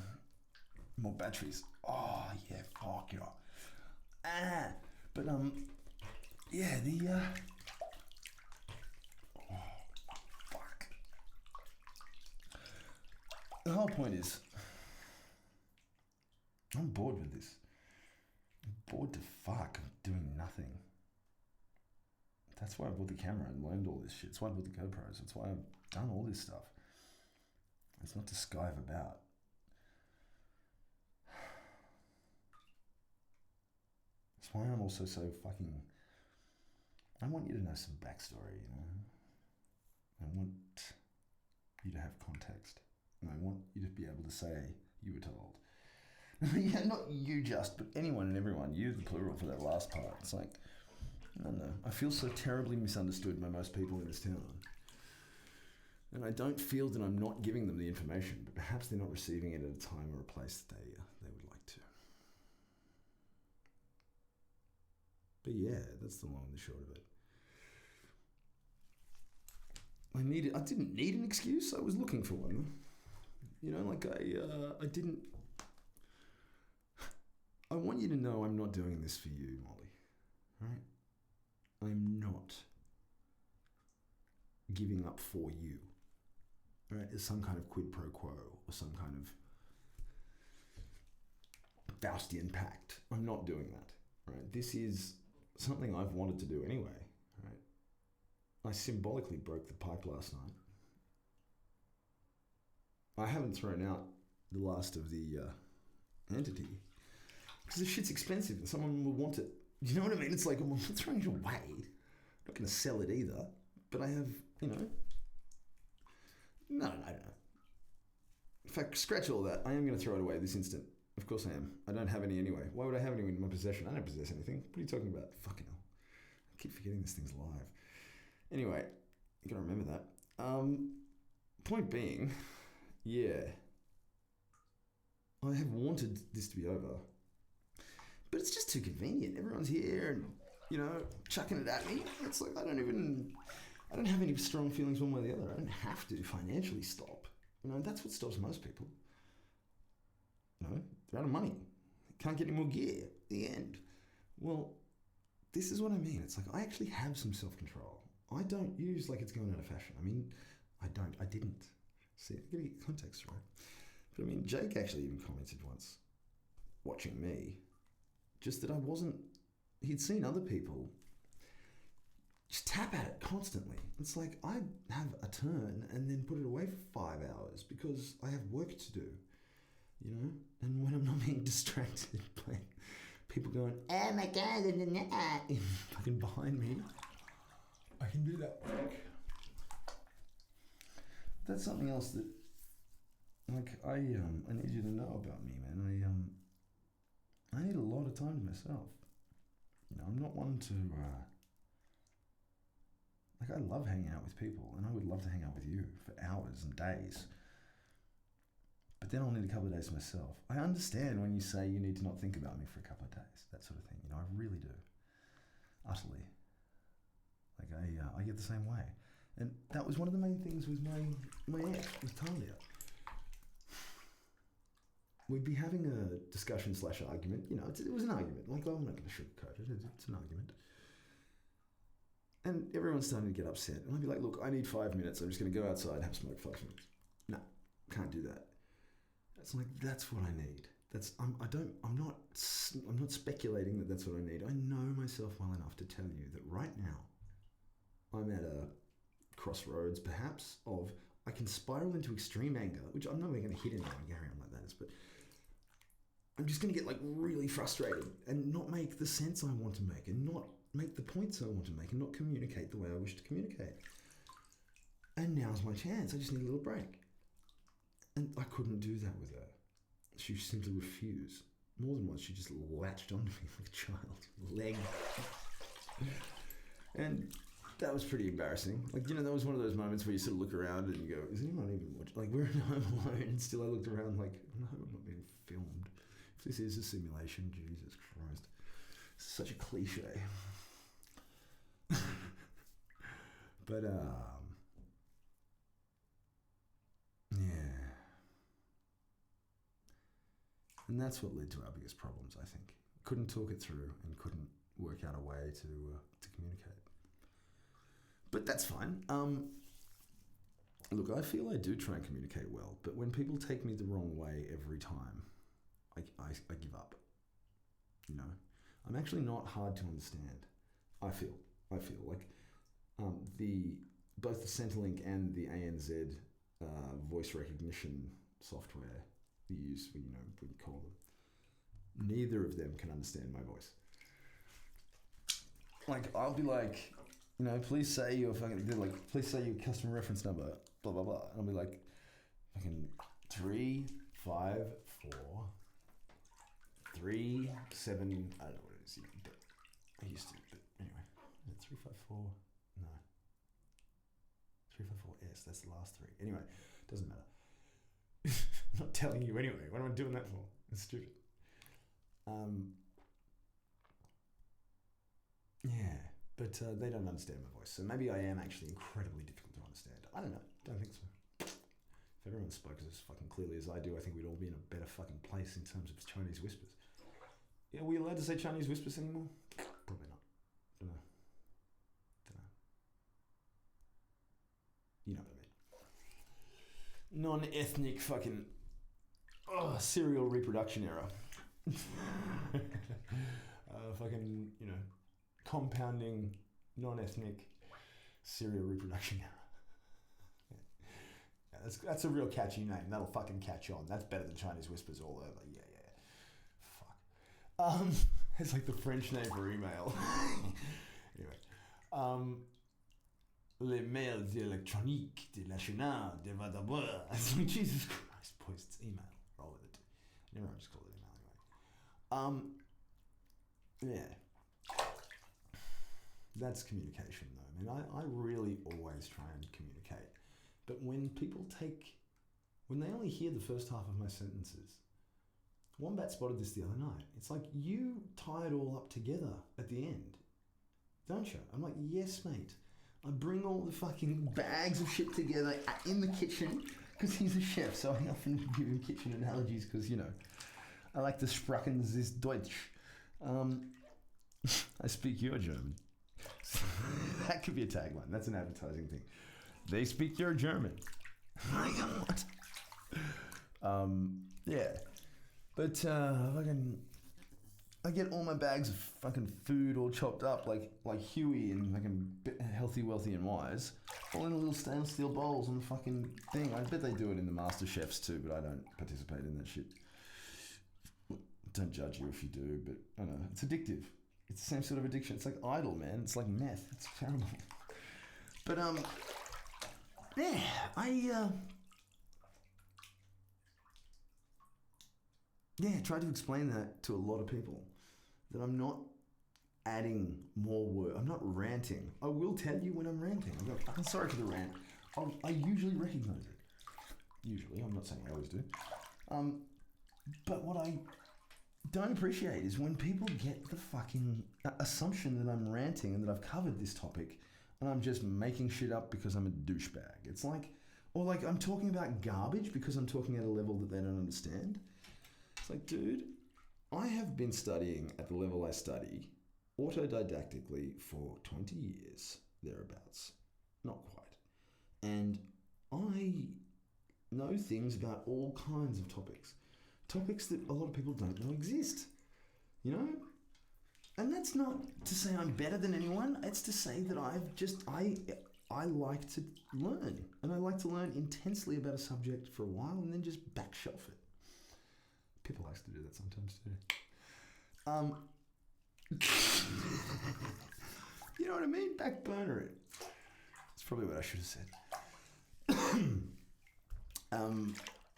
more batteries. Oh, yeah, fuck yeah. But, yeah, the whole point is, I'm bored with this. I'm bored to fuck doing nothing. That's why I bought the camera and learned all this shit. That's why I bought the GoPros. That's why I've done all this stuff. It's not to skive about. That's why I'm also so fucking... I want you to know some backstory, you know? I want you to have context. And I want you to be able to say you were told. Yeah, not you just, but anyone and everyone. You, the plural, for that last part. It's like, I don't know. I feel so terribly misunderstood by most people in this town. And I don't feel that I'm not giving them the information, but perhaps they're not receiving it at a time or a place that they would like to. But yeah, that's the long and the short of it. I didn't need an excuse. I was looking for one. You know, like I didn't. I want you to know I'm not doing this for you, Molly. Right? I'm not giving up for you. Right? As some kind of quid pro quo or some kind of Faustian pact. I'm not doing that. Right? This is something I've wanted to do anyway. Right? I symbolically broke the pipe last night. I haven't thrown out the last of the entity because the shit's expensive and someone will want it. You know what I mean? It's like, I'm not throwing it away. I'm not going to sell it either. But I have, you know... No. In fact, scratch all that. I am going to throw it away this instant. Of course I am. I don't have any anyway. Why would I have any in my possession? I don't possess anything. What are you talking about? Fucking hell. I keep forgetting this thing's alive. Anyway, you got to remember that. Point being... Yeah, I have wanted this to be over, but it's just too convenient. Everyone's here and, you know, chucking it at me. It's like, I don't have any strong feelings one way or the other. I don't have to financially stop. You know, that's what stops most people. You know, they're out of money. Can't get any more gear. The end. Well, this is what I mean. It's like, I actually have some self-control. I don't use like it's going out of fashion. I mean, I didn't. See, I'm going to get context right. But I mean, Jake actually even commented once, watching me, just that I wasn't, he'd seen other people just tap at it constantly. It's like, I have a turn and then put it away for 5 hours because I have work to do, you know? And when I'm not being distracted by people going, oh my God, fucking behind me, I can do that work. That's something else that, like, I need you to know about me, man. I need a lot of time to myself. You know, I'm not one to, like, I love hanging out with people, and I would love to hang out with you for hours and days. But then I'll need a couple of days to myself. I understand when you say you need to not think about me for a couple of days, that sort of thing. You know, I really do. Utterly. Like, I get the same way. And that was one of the main things with my ex, with Talia. We'd be having a discussion / argument. You know, it was an argument. Like, I'm not going to sugarcoat it. It's an argument. And everyone's starting to get upset. And I'd be like, look, I need 5 minutes. I'm just going to go outside and have a smoke 5 minutes. No, can't do that. It's like, that's what I need. I'm not speculating that that's what I need. I know myself well enough to tell you that right now I'm at a crossroads, perhaps, of I can spiral into extreme anger, which I'm not even going to hit anyone and carry on like that, but I'm just going to get like really frustrated and not make the sense I want to make and not make the points I want to make and not communicate the way I wish to communicate. And now's my chance. I just need a little break. And I couldn't do that with her. She simply refused. More than once, she just latched onto me like a child. Leg. And that was pretty embarrassing. Like, you know, that was one of those moments where you sort of look around and you go, is anyone even watching? Like, we're at home alone, and still I looked around like, no, I'm not being filmed. If this is a simulation, Jesus Christ. It's such a cliche. But, yeah. And that's what led to our biggest problems, I think. Couldn't talk it through and couldn't work out a way to communicate. But that's fine. Look, I feel I do try and communicate well, but when people take me the wrong way every time, I give up. You know? I'm actually not hard to understand. I feel like both the Centrelink and the ANZ voice recognition software we use, you know, we call them. Neither of them can understand my voice. Like, I'll be like, you know, please say your please say your customer reference number, blah blah blah, and I'll be like, fucking 3, 5, 4, 3, 7. I don't know what it is. But I used to, but anyway, 3, 5, 4. No, 3, 5, 4. Yes, that's the last 3. Anyway, doesn't matter. I'm not telling you anyway. What am I doing that for? It's stupid. Yeah, but they don't understand my voice. So maybe I am actually incredibly difficult to understand. I don't know. Don't think so. If everyone spoke as fucking clearly as I do, I think we'd all be in a better fucking place in terms of Chinese whispers. Yeah, are we allowed to say Chinese whispers anymore? Probably not. Don't know. You know what I mean. Non-ethnic fucking serial reproduction era. Fucking, you know, compounding non-ethnic serial reproduction era. Yeah, that's a real catchy name. That'll fucking catch on. That's better than Chinese whispers all over. Yeah. Fuck. It's like the French name for email. Anyway. Les mails électroniques de la Chine de Vadabois. It's like, Jesus Christ, boys, it's email. Roll with it. Never mind, just call it email anyway. Yeah. That's communication though. I mean, I really always try and communicate. But when they only hear the first half of my sentences, Wombat spotted this the other night. It's like, you tie it all up together at the end, don't you? I'm like, yes, mate. I bring all the fucking bags of shit together in the kitchen because he's a chef, so I often give him kitchen analogies because, you know, I like to sprechen this Deutsch. I speak your German. That could be a tagline. That's an advertising thing. They speak your German. Like, what? Yeah. But I get all my bags of fucking food all chopped up like Huey and fucking Healthy, Wealthy and Wise, all in little stainless steel bowls on the fucking thing. I bet they do it in the Master Chefs too, but I don't participate in that shit. Don't judge you if you do, but I don't know. It's addictive. It's the same sort of addiction. It's like Idol, man. It's like meth. It's terrible. But yeah, I tried to explain that to a lot of people, that I'm not adding more words. I'm not ranting. I will tell you when I'm ranting. I'm sorry for the rant. I usually recognize it. Usually, I'm not saying I always do. But what I don't appreciate is when people get the fucking assumption that I'm ranting and that I've covered this topic and I'm just making shit up because I'm a douchebag. It's like, or like I'm talking about garbage because I'm talking at a level that they don't understand. It's like, dude, I have been studying at the level I study autodidactically for 20 years, thereabouts. Not quite. And I know things about all kinds of topics. topics that a lot of people don't know exist. You know? And that's not to say I'm better than anyone. It's to say that I like to learn. And I like to learn intensely about a subject for a while and then just back shelf it. People like to do that sometimes too. You know what I mean? Back burner it. That's probably what I should have said.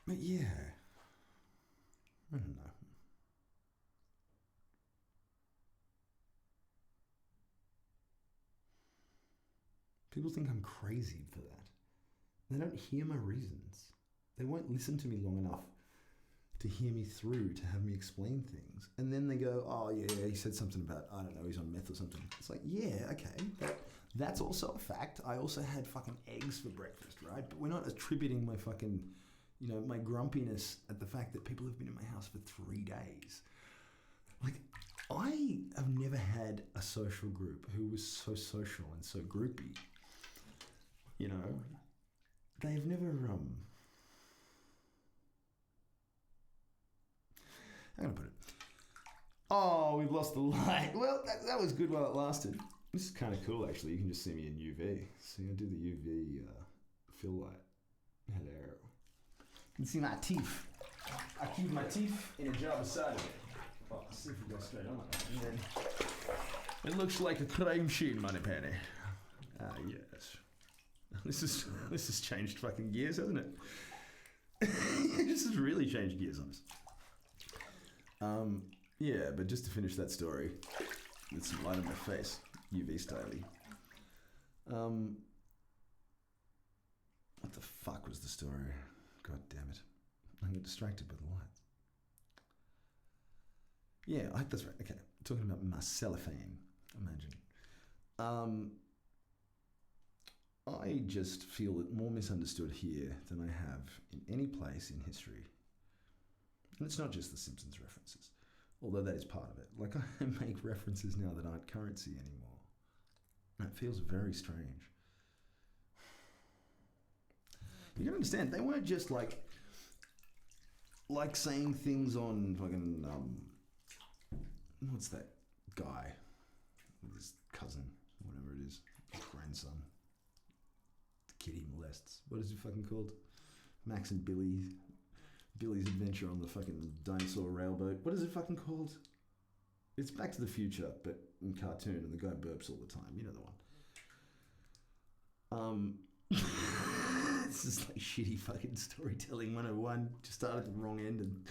But yeah. I don't know. People think I'm crazy for that. They don't hear my reasons. They won't listen to me long enough to hear me through, to have me explain things. And then they go, oh yeah, he said something about, I don't know, he's on meth or something. It's like, yeah, okay. That's also a fact. I also had fucking eggs for breakfast, right? But we're not attributing my fucking, you know, my grumpiness at the fact that people have been in my house for 3 days. Like, I have never had a social group who was so social and so groupy. You know, they've never, how can I put it? Oh, we've lost the light. Well, that was good while it lasted. This is kind of cool, actually. You can just see me in UV. See, I do the UV fill light. Hello. You can see my teeth. I keep my teeth in a jar beside of it. Oh, let's see if we go straight on it. And then it looks like a crime scene, Money Penny. Ah, yes. This has changed fucking gears, hasn't it? This has really changed gears on us. Yeah, but just to finish that story, with some light on my face, UV styly. What the fuck was the story? God damn it. I get distracted by the lights. Yeah, that's right. Okay, talking about my cellophane, imagine. I just feel it more misunderstood here than I have in any place in history. And it's not just the Simpsons references, although that is part of it. Like, I make references now that aren't currency anymore. And it feels very strange. You can understand, they weren't just like saying things on fucking, what's that guy with his cousin, whatever it is, his grandson. Kid he molests. What is it fucking called? Max and Billy's adventure on the fucking dinosaur railboat. What is it fucking called? It's Back to the Future, but in cartoon, and the guy burps all the time. You know the one. This is like shitty fucking storytelling 101. Just start at the wrong end and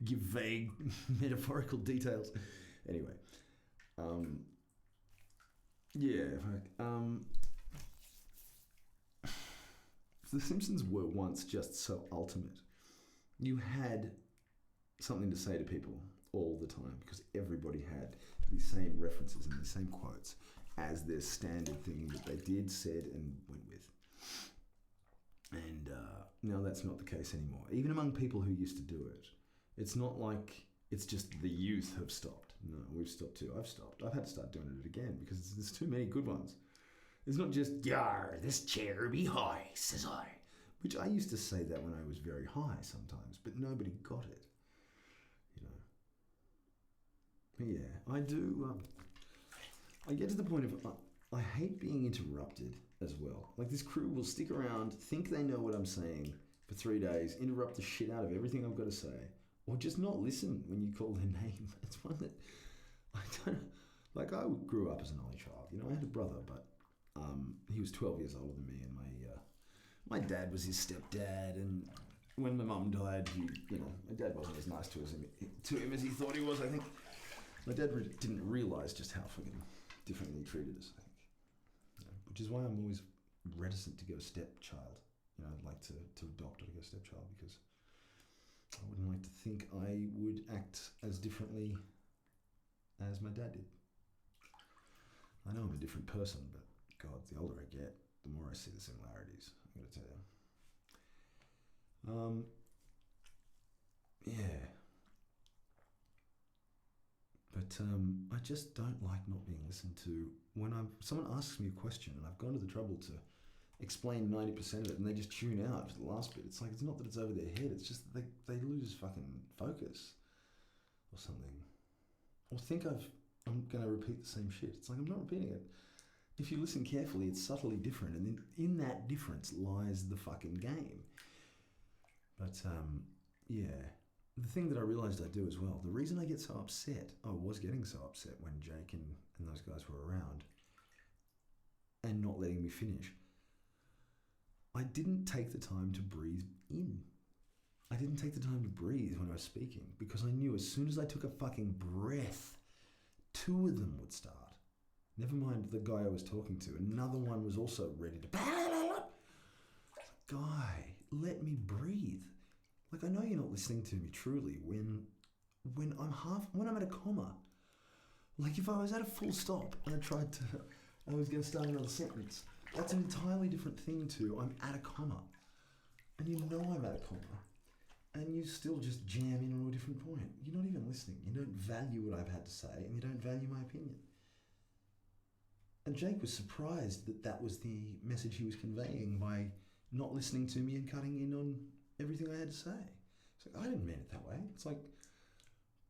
give vague metaphorical details. Anyway. Yeah, fuck. The Simpsons were once just so ultimate. You had something to say to people all the time because everybody had these same references and these same quotes as their standard thing that they did, said, and went with. And now that's not the case anymore. Even among people who used to do it, it's not like it's just the youth have stopped. No, we've stopped too. I've stopped. I've had to start doing it again because there's too many good ones. It's not just, yar, this chair be high, says I. Which I used to say that when I was very high sometimes, but nobody got it. You know. But yeah, I do. I get to the point of, I hate being interrupted as well. Like, this crew will stick around, think they know what I'm saying for 3 days, interrupt the shit out of everything I've got to say, or just not listen when you call their name. It's one that I don't, like, I grew up as an only child. You know, I had a brother, but he was 12 years older than me, and my dad was his stepdad, and when my mum died, my dad wasn't as nice to him as he thought he was, I think. My dad didn't realise just how fucking differently he treated us, I think. You know, which is why I'm always reticent to go stepchild. You know, I'd like to adopt or to go stepchild, because I wouldn't like to think I would act as differently as my dad did. I know I'm a different person, but God, the older I get, the more I see the similarities, I'm going to tell you. Yeah. But I just don't like not being listened to when someone asks me a question and I've gone to the trouble to explain 90% of it and they just tune out to the last bit. It's like, it's not that it's over their head, it's just that they lose fucking focus or something. Or think I'm going to repeat the same shit. It's like, I'm not repeating it. If you listen carefully, it's subtly different, and in that difference lies the fucking game. But, yeah. The thing that I realised I do as well, the reason I get so upset, I was getting so upset when Jake and those guys were around and not letting me finish, I didn't take the time to breathe in. I didn't take the time to breathe when I was speaking because I knew as soon as I took a fucking breath, 2 of them would start. Never mind the guy I was talking to. Another one was also ready to... Guy, let me breathe. Like, I know you're not listening to me truly when I'm at a comma. Like, if I was at a full stop and I was going to start another sentence, that's an entirely different thing to I'm at a comma. And you know I'm at a comma. And you still just jam in on a different point. You're not even listening. You don't value what I've had to say, and you don't value my opinion. And Jake was surprised that that was the message he was conveying by not listening to me and cutting in on everything I had to say. It's like, I didn't mean it that way. It's like,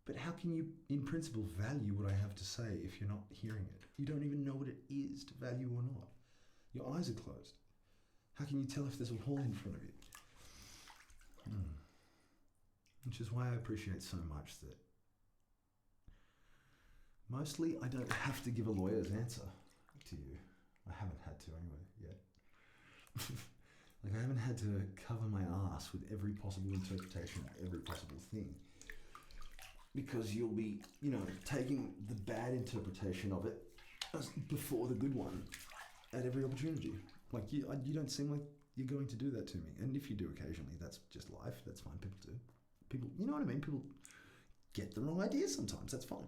but how can you, in principle, value what I have to say if you're not hearing it? You don't even know what it is to value or not. Your eyes are closed. How can you tell if there's a wall in front of you? Which is why I appreciate so much that mostly I don't have to give a lawyer's answer to you. I haven't had to anyway yet. Like, I haven't had to cover my ass with every possible interpretation of every possible thing. Because you'll be, taking the bad interpretation of it before the good one at every opportunity. Like, you don't seem like you're going to do that to me. And if you do occasionally, that's just life. That's fine. People do. People, you know what I mean? People get the wrong idea sometimes. That's fine.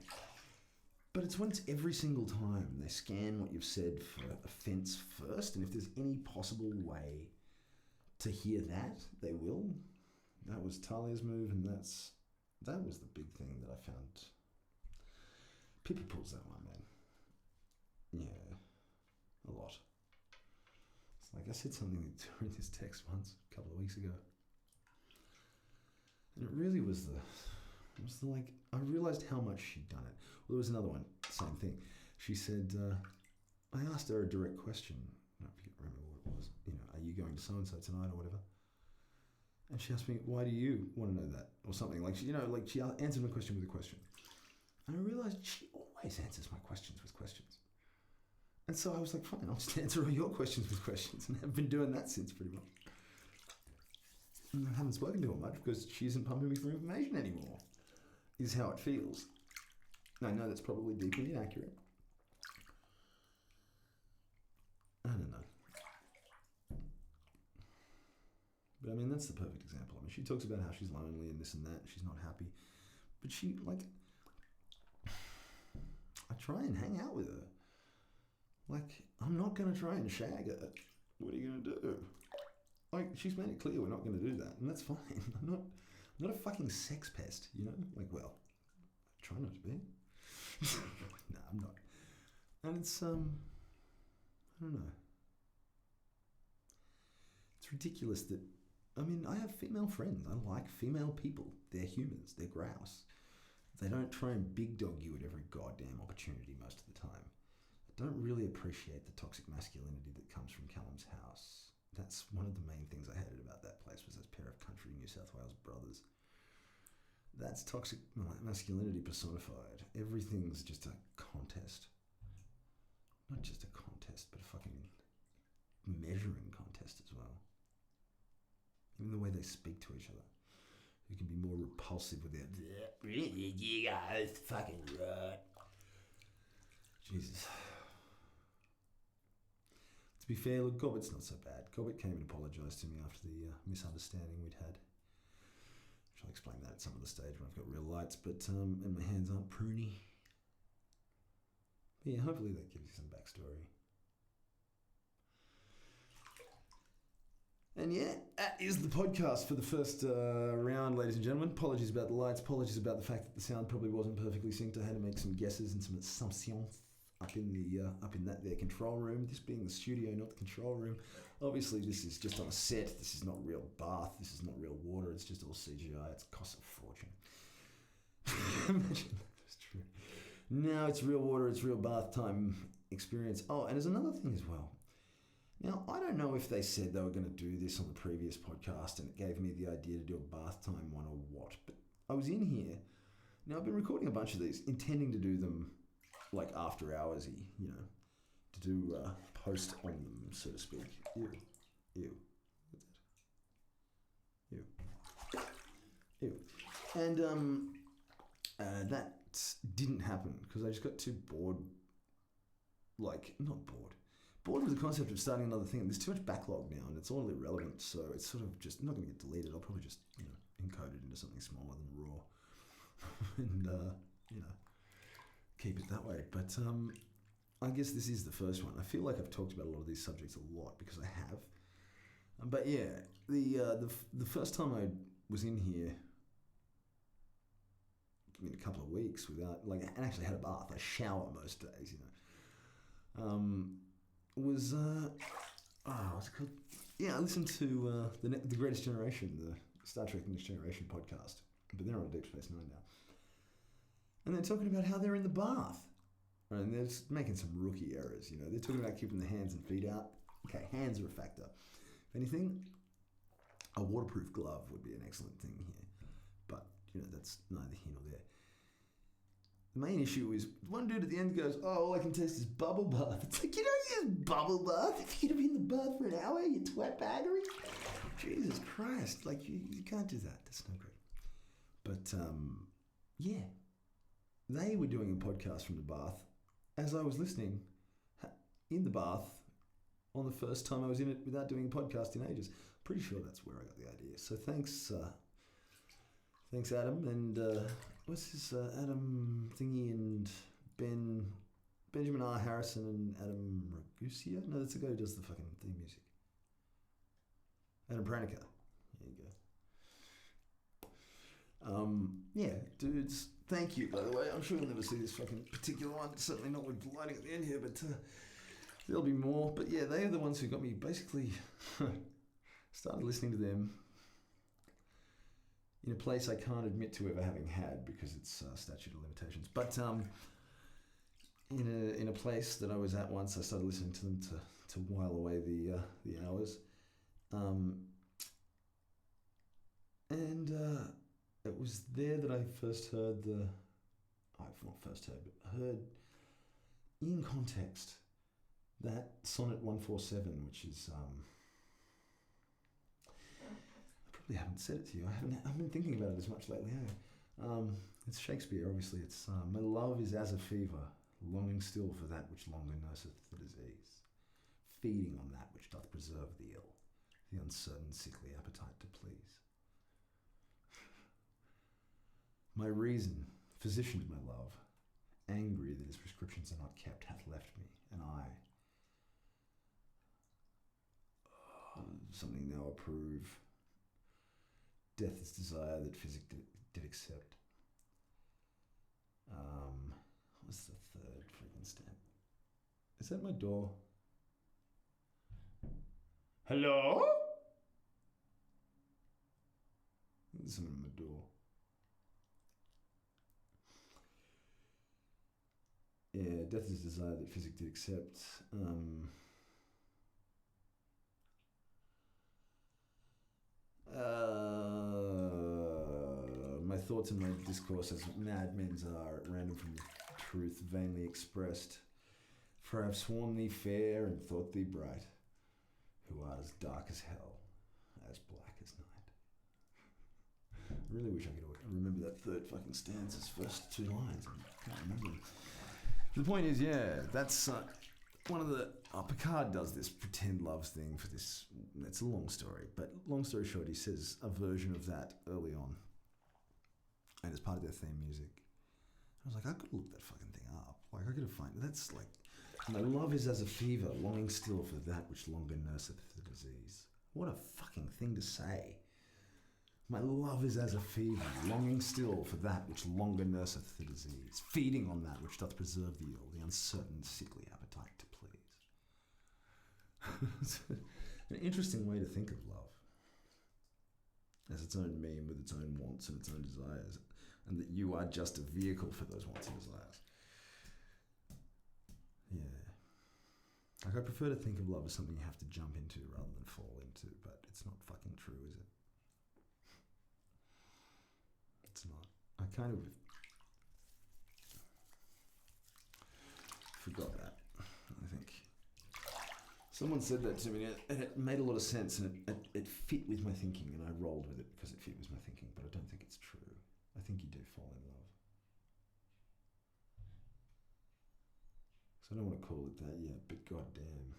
But it's when it's every single time they scan what you've said for offence first, and if there's any possible way to hear that, they will. That was Talia's move, and that was the big thing that I found. Pippi pulls that one, man. Yeah, a lot. It's like I said something during this text once, a couple of weeks ago. And it really was like, I realised how much she'd done it. Well, there was another one, same thing. She said, I asked her a direct question. I remember what it was. Are you going to so-and-so tonight or whatever? And she asked me, why do you want to know that? Or something. Like, she answered my question with a question. And I realised she always answers my questions with questions. And so I was like, fine, I'll just answer all your questions with questions. And I've been doing that since, pretty much. And I haven't spoken to her much because she isn't pumping me for information anymore, is how it feels. And I know that's probably deeply inaccurate. I don't know. But I mean, that's the perfect example. I mean, she talks about how she's lonely and this and that, and she's not happy. But she, like, I try and hang out with her. Like, I'm not going to try and shag her. What are you going to do? Like, she's made it clear we're not going to do that, and that's fine. I'm not a fucking sex pest, Like, well, I try not to be. No, I'm not. And it's, I don't know. It's ridiculous that, I have female friends. I like female people. They're humans. They're grouse. They don't try and big dog you at every goddamn opportunity most of the time. I don't really appreciate the toxic masculinity that comes from Callum's house. That's one of the main things I hated about that place was this pair of country New South Wales brothers. That's toxic masculinity personified. Everything's just a contest. Not just a contest, but a fucking measuring contest as well. Even the way they speak to each other. Who can be more repulsive with their, you guys fucking right. Jesus. To be fair, look, Gobbett's not so bad. Gobbett came and apologised to me after the misunderstanding we'd had. Which I'll explain that at some other stage when I've got real lights, but and my hands aren't pruny. But yeah, hopefully that gives you some backstory. And yeah, that is the podcast for the first round, ladies and gentlemen. Apologies about the lights. Apologies about the fact that the sound probably wasn't perfectly synced. I had to make some guesses and some assumptions up in that control room. This being the studio, not the control room. Obviously, this is just on a set. This is not real bath. This is not real water. It's just all CGI. It costs a fortune. Imagine that's true. Now it's real water. It's real bath time experience. Oh, and there's another thing as well. Now, I don't know if they said they were going to do this on the previous podcast and it gave me the idea to do a bath time one or what, but I was in here. Now, I've been recording a bunch of these, intending to do them like after hoursy, you know, to do post on them, so to speak. Ew. Ew. What's that? Ew. Ew. And that didn't happen because I just got too bored. Like, not bored. Bored with the concept of starting another thing. There's too much backlog now and it's all irrelevant, so it's sort of just not going to get deleted. I'll probably just, you know, encode it into something smaller than raw and, you know, keep it that way. But I guess this is the first one. I feel like I've talked about a lot of these subjects a lot because I have. But yeah, the first time I was in here, in a couple of weeks without, like, and actually had a bath. I shower most days, you know. Was what's it called? Yeah, I listened to the Greatest Generation, the Star Trek Next Generation podcast, but they're on Deep Space Nine now, and they're talking about how they're in the bath, and they're just making some rookie errors. You know, they're talking about keeping the hands and feet out. Okay, hands are a factor. If anything, a waterproof glove would be an excellent thing here, but you know that's neither here nor there. The main issue is one dude at the end goes, "Oh, all I can taste is bubble bath." It's like, you don't use bubble bath if you're gonna be in the bath for an hour, you twat baggery. Jesus Christ, like you can't do that. That's no good. But yeah, they were doing a podcast from the bath as I was listening in the bath on the first time I was in it without doing a podcast in ages. Pretty sure that's where I got the idea. So thanks, Adam, and what's this Adam thingy and Benjamin R. Harrison and Adam Ragusa? No, that's the guy who does the fucking theme music. Adam Pranica. There you go. Yeah, dudes, thank you, by the way. I'm sure you'll never see this fucking particular one. Certainly not with lighting at the end here, but there'll be more. But yeah, they are the ones who got me basically started listening to them in a place I can't admit to ever having had because it's statute of limitations. But in a place that I was at once, I started listening to them to while away the hours. And it was there that I first heard heard in context that Sonnet 147, which is I haven't said it to you. I've been thinking about it as much lately. It's Shakespeare, obviously. It's my love is as a fever, longing still for that which longer nurseth the disease, feeding on that which doth preserve the ill, the uncertain sickly appetite to please. My reason, physicianed my love, angry that his prescriptions are not kept, hath left me, and I, something now approve. Death is desire that physic did accept. What's the third freaking step? Is that my door? Hello? There's someone at my door. Yeah, death is desire that physic did accept. My thoughts and my discourse as madmen's are, at random from the truth, vainly expressed. For I have sworn thee fair and thought thee bright, who art as dark as hell, as black as night. I really wish I could remember that third fucking stanza's first two lines. I can't remember them. The point is, yeah, that's one of the... Picard does this pretend loves thing for this... It's a long story, but long story short, he says a version of that early on. And it's part of their theme music. I was like, I could look that fucking thing up. Like, I could have found... That's like... My love is as a fever, longing still for that which longer nurseth the disease. What a fucking thing to say. My love is as a fever, longing still for that which longer nurseth the disease, feeding on that which doth preserve the ill, the uncertain sickly appetite to please. An interesting way to think of love. As its own mean with its own wants and its own desires. And that you are just a vehicle for those wants and desires. Yeah. Like, I prefer to think of love as something you have to jump into rather than fall into, but it's not fucking true, is it? It's not. I kind of forgot that, I think. Someone said that to me, and it made a lot of sense, and it fit with my thinking, and I rolled with it because it fit with my thinking, but I don't think it's true. I think you do fall in love. So I don't want to call it that yet, but goddamn.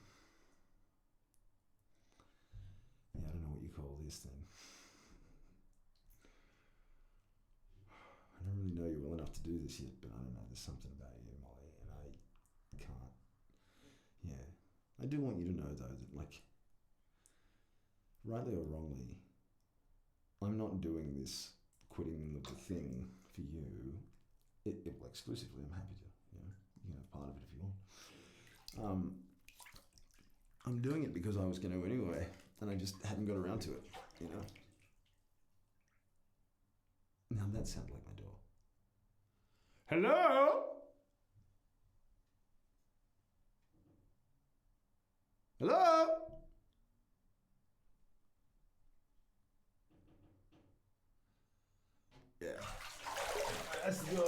Yeah, I don't know what you call this then. I don't really know you well enough to do this yet, but I don't know, there's something about you, Molly, and I can't. Yeah. I do want you to know, though, that, like, rightly or wrongly, I'm not doing this quitting of the thing for you. Well, exclusively, I'm happy to, you know, you can have part of it if you want. I'm doing it because I was going to anyway, and I just hadn't got around to it, you know. Now that sounds like my door. Hello? Hello? Yeah. That's the door.